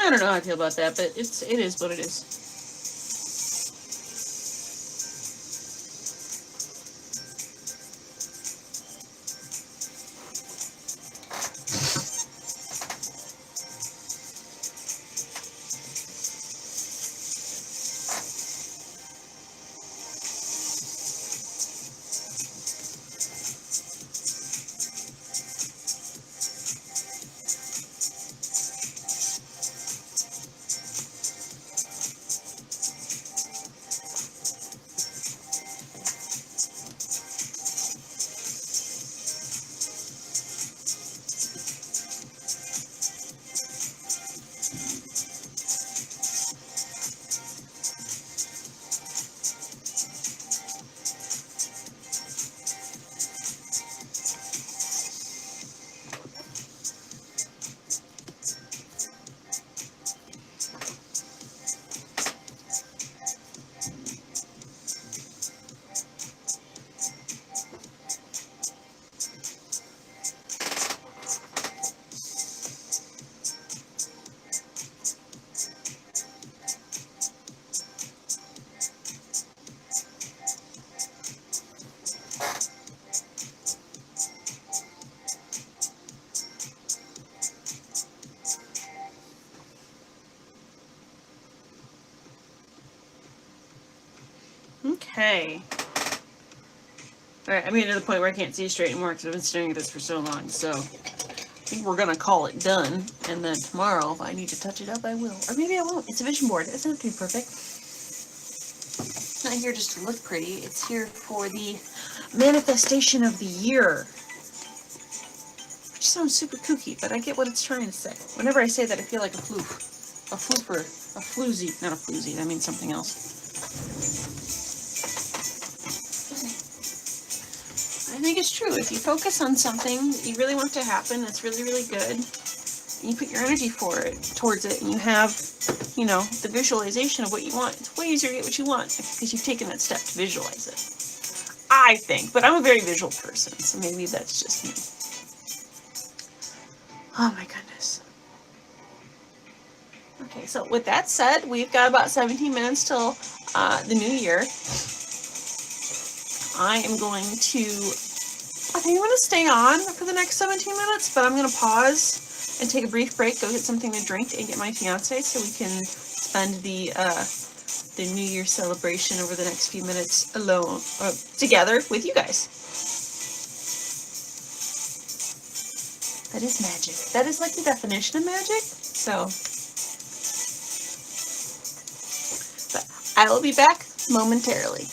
I don't know how I feel about that, but it is what it is. Okay. Alright, I'm getting to the point where I can't see straight anymore because I've been staring at this for so long, so I think we're gonna call it done, and then tomorrow, if I need to touch it up, I will. Or maybe I won't. It's a vision board. It doesn't have to be perfect. It's not here just to look pretty. It's here for the manifestation of the year. Which sounds super kooky, but I get what it's trying to say. Whenever I say that, I feel like a floof. A flooper. A floozy. Not a floozy. That means something else. I think it's true. If you focus on something that you really want to happen, that's really, really good, and you put your energy towards it, and you have, you know, the visualization of what you want, it's way easier to get what you want because you've taken that step to visualize it. I think, but I'm a very visual person, so maybe that's just me. Oh my goodness. Okay, so with that said, we've got about 17 minutes till the new year. I am going to, I think I'm going to stay on for the next 17 minutes, but I'm going to pause and take a brief break, go get something to drink, and get my fiance so we can spend the New Year celebration over the next few minutes alone, together with you guys. That is magic. That is like the definition of magic. So, but I will be back momentarily.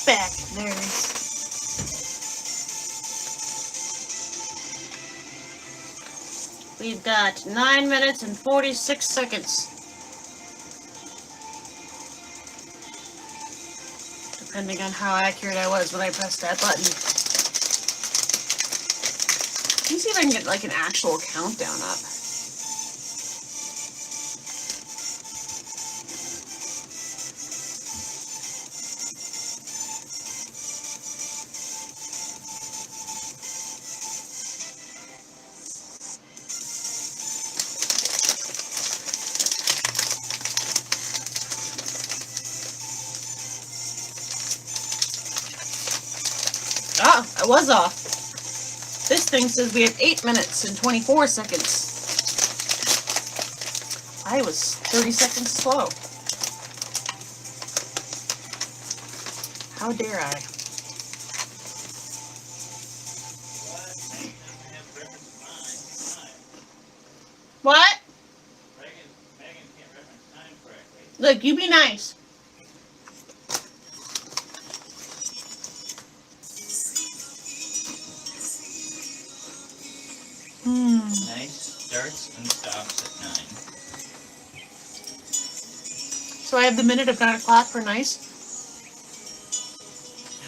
back, nerds. We've got 9 minutes and 46 seconds. Depending on how accurate I was when I pressed that button. Let me see if I can get like an actual countdown up. Ah, I was off. This thing says we have 8 minutes and 24 seconds. I was 30 seconds slow. How dare I? What? Megan can't reference time correctly. Look, you be nice. Nice starts and stops at 9. So I have the minute of 9 o'clock for nice.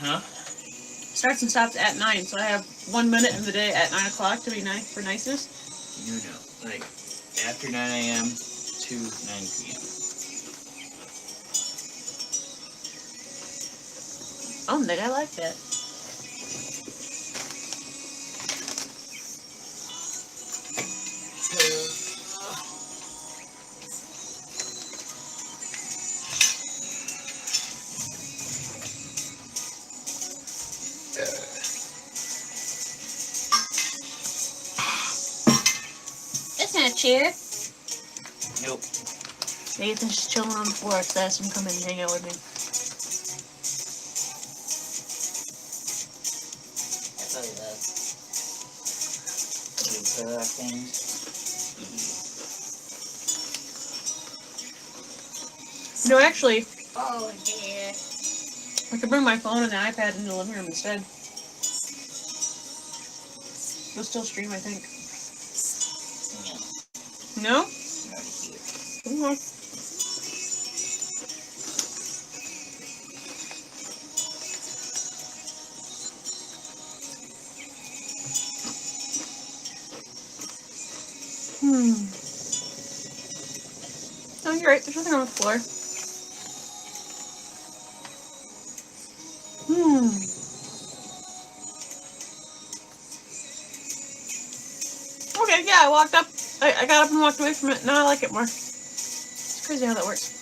Huh? Starts and stops at 9, so I have 1 minute in the day at 9 o'clock to be nice for niceness. You know, like after 9 a.m. to 9 p.m. Oh, Nick, I like that. It's not a chair. Nope. Nathan's just chilling on the floor, so I asked him to come in and hang out with me. I tell you that. You put off things. No, actually, Oh dear. I could bring my phone and the iPad into the living room instead. We'll still stream, I think. No? Okay. Oh, you're right. There's nothing on the floor. Okay, yeah, I walked up. I got up and walked away from it. Now I like it more. It's crazy how that works.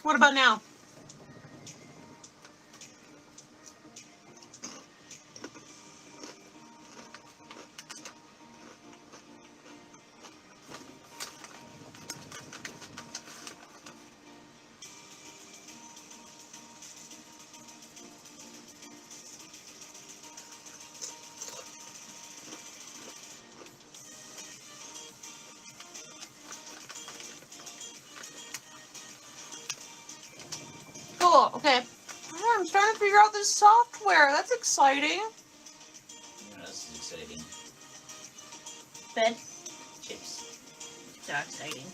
What about now? Okay. I'm starting to figure out this software. That's exciting. You know, this is exciting. Bed. Chips. So exciting.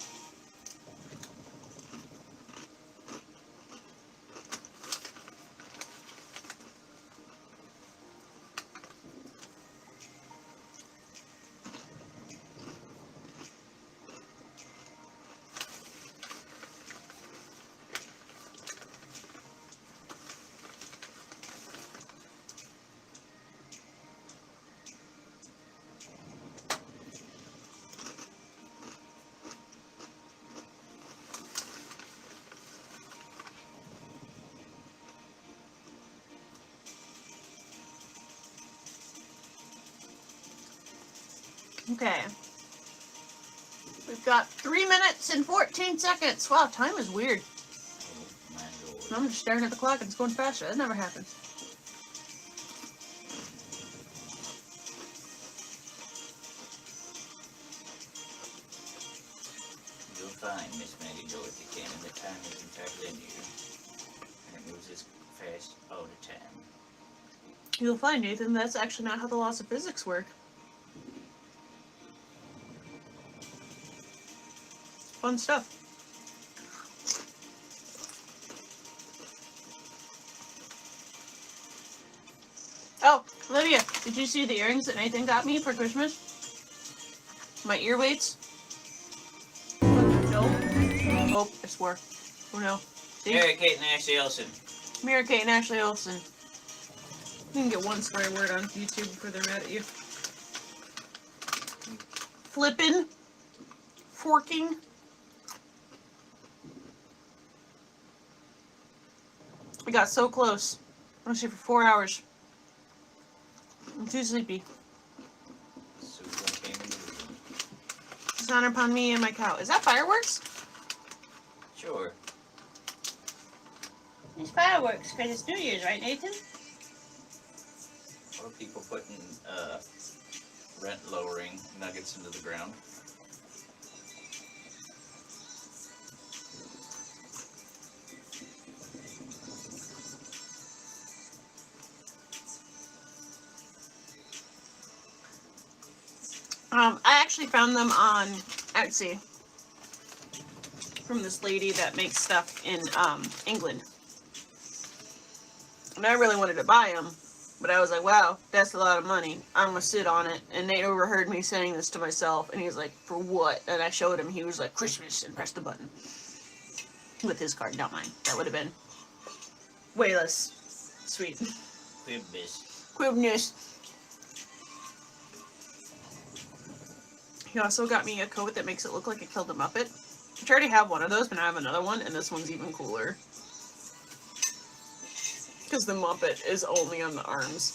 Okay. We've got 3 minutes and 14 seconds. Wow, time is weird. Oh, my lord. I'm just staring at the clock and it's going faster. That never happens. You'll find, Miss Maggie Dorothy Cannon, that time is in fact linear. And it moves as fast all the time. You'll find, Nathan, that's actually not how the laws of physics work. Fun stuff. Oh, Olivia, did you see the earrings that Nathan got me for Christmas? My ear weights? No. Oh, I swore. Oh no. See? Mary Kate and Ashley Olsen. Mary Kate and Ashley Olsen. You can get one swear word on YouTube before they're mad at you. Flippin'. Forking. We got so close. I was here for 4 hours. I'm too sleepy. Susan came in the room. Dishonor upon me and my cow. Is that fireworks? Sure. It's fireworks because it's New Year's, right, Nathan? Or people putting rent lowering nuggets into the ground. I actually found them on Etsy from this lady that makes stuff in England. And I really wanted to buy them, but I was like, wow, that's a lot of money. I'm gonna sit on it. And Nate overheard me saying this to myself, and he was like, for what? And I showed him. He was like, Christmas, and pressed the button with his card, not mine. That would have been way less sweet. Quibbis. Quibness. He also got me a coat that makes it look like it killed a Muppet. I already have one of those, but I have another one, and this one's even cooler. Because the Muppet is only on the arms.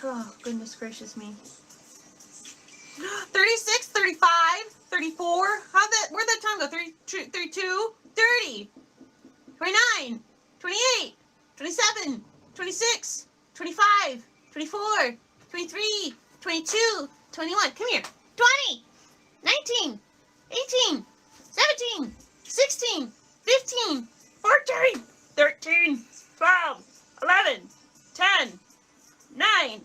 Oh, goodness gracious me. 36, 35, 34. Where'd that time go? 32, 30, 29, 28, 27, 26, 25, 24, 23, 22, 21. Come here. 20, 19, 18, 17, 16, 15, 14, 13, 12, 11, 10, 9, 8,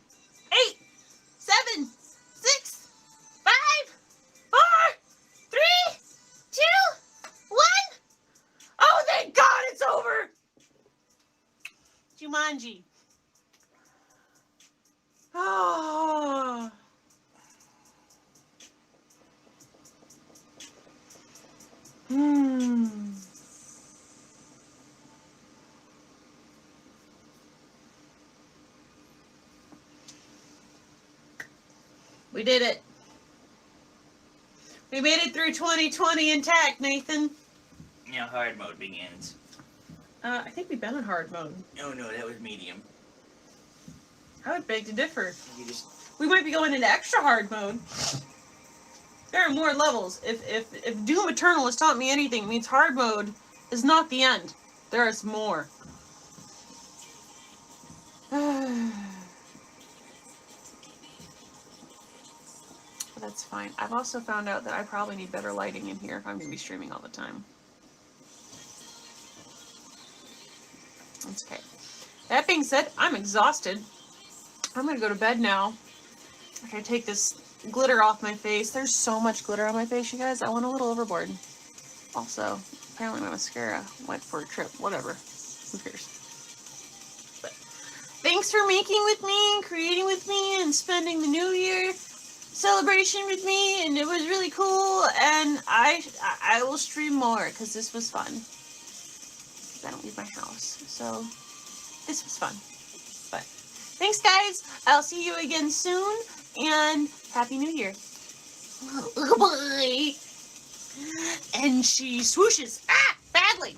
7, 6, 5, 4, 3, 2, 1. Oh, thank God it's over. Jumanji. Oh. We did it. We made it through 2020 intact, Nathan. Now hard mode begins. I think we've been in hard mode. Oh no, that was medium. I would beg to differ. You just We might be going into extra hard mode. There are more levels. If Doom Eternal has taught me anything, it means hard mode is not the end. There is more. But that's fine. I've also found out that I probably need better lighting in here if I'm going to be streaming all the time. That's okay. That being said, I'm exhausted. I'm going to go to bed now. After I take this glitter off my face. There's so much glitter on my face, you guys. I went a little overboard. Also, apparently my mascara went for a trip. Whatever. Who cares? But thanks for making with me and creating with me and spending the New Year celebration with me, and it was really cool, and I will stream more because this was fun. I don't leave my house, so this was fun. But thanks, guys. I'll see you again soon, and Happy New Year. Bye. And she swooshes badly.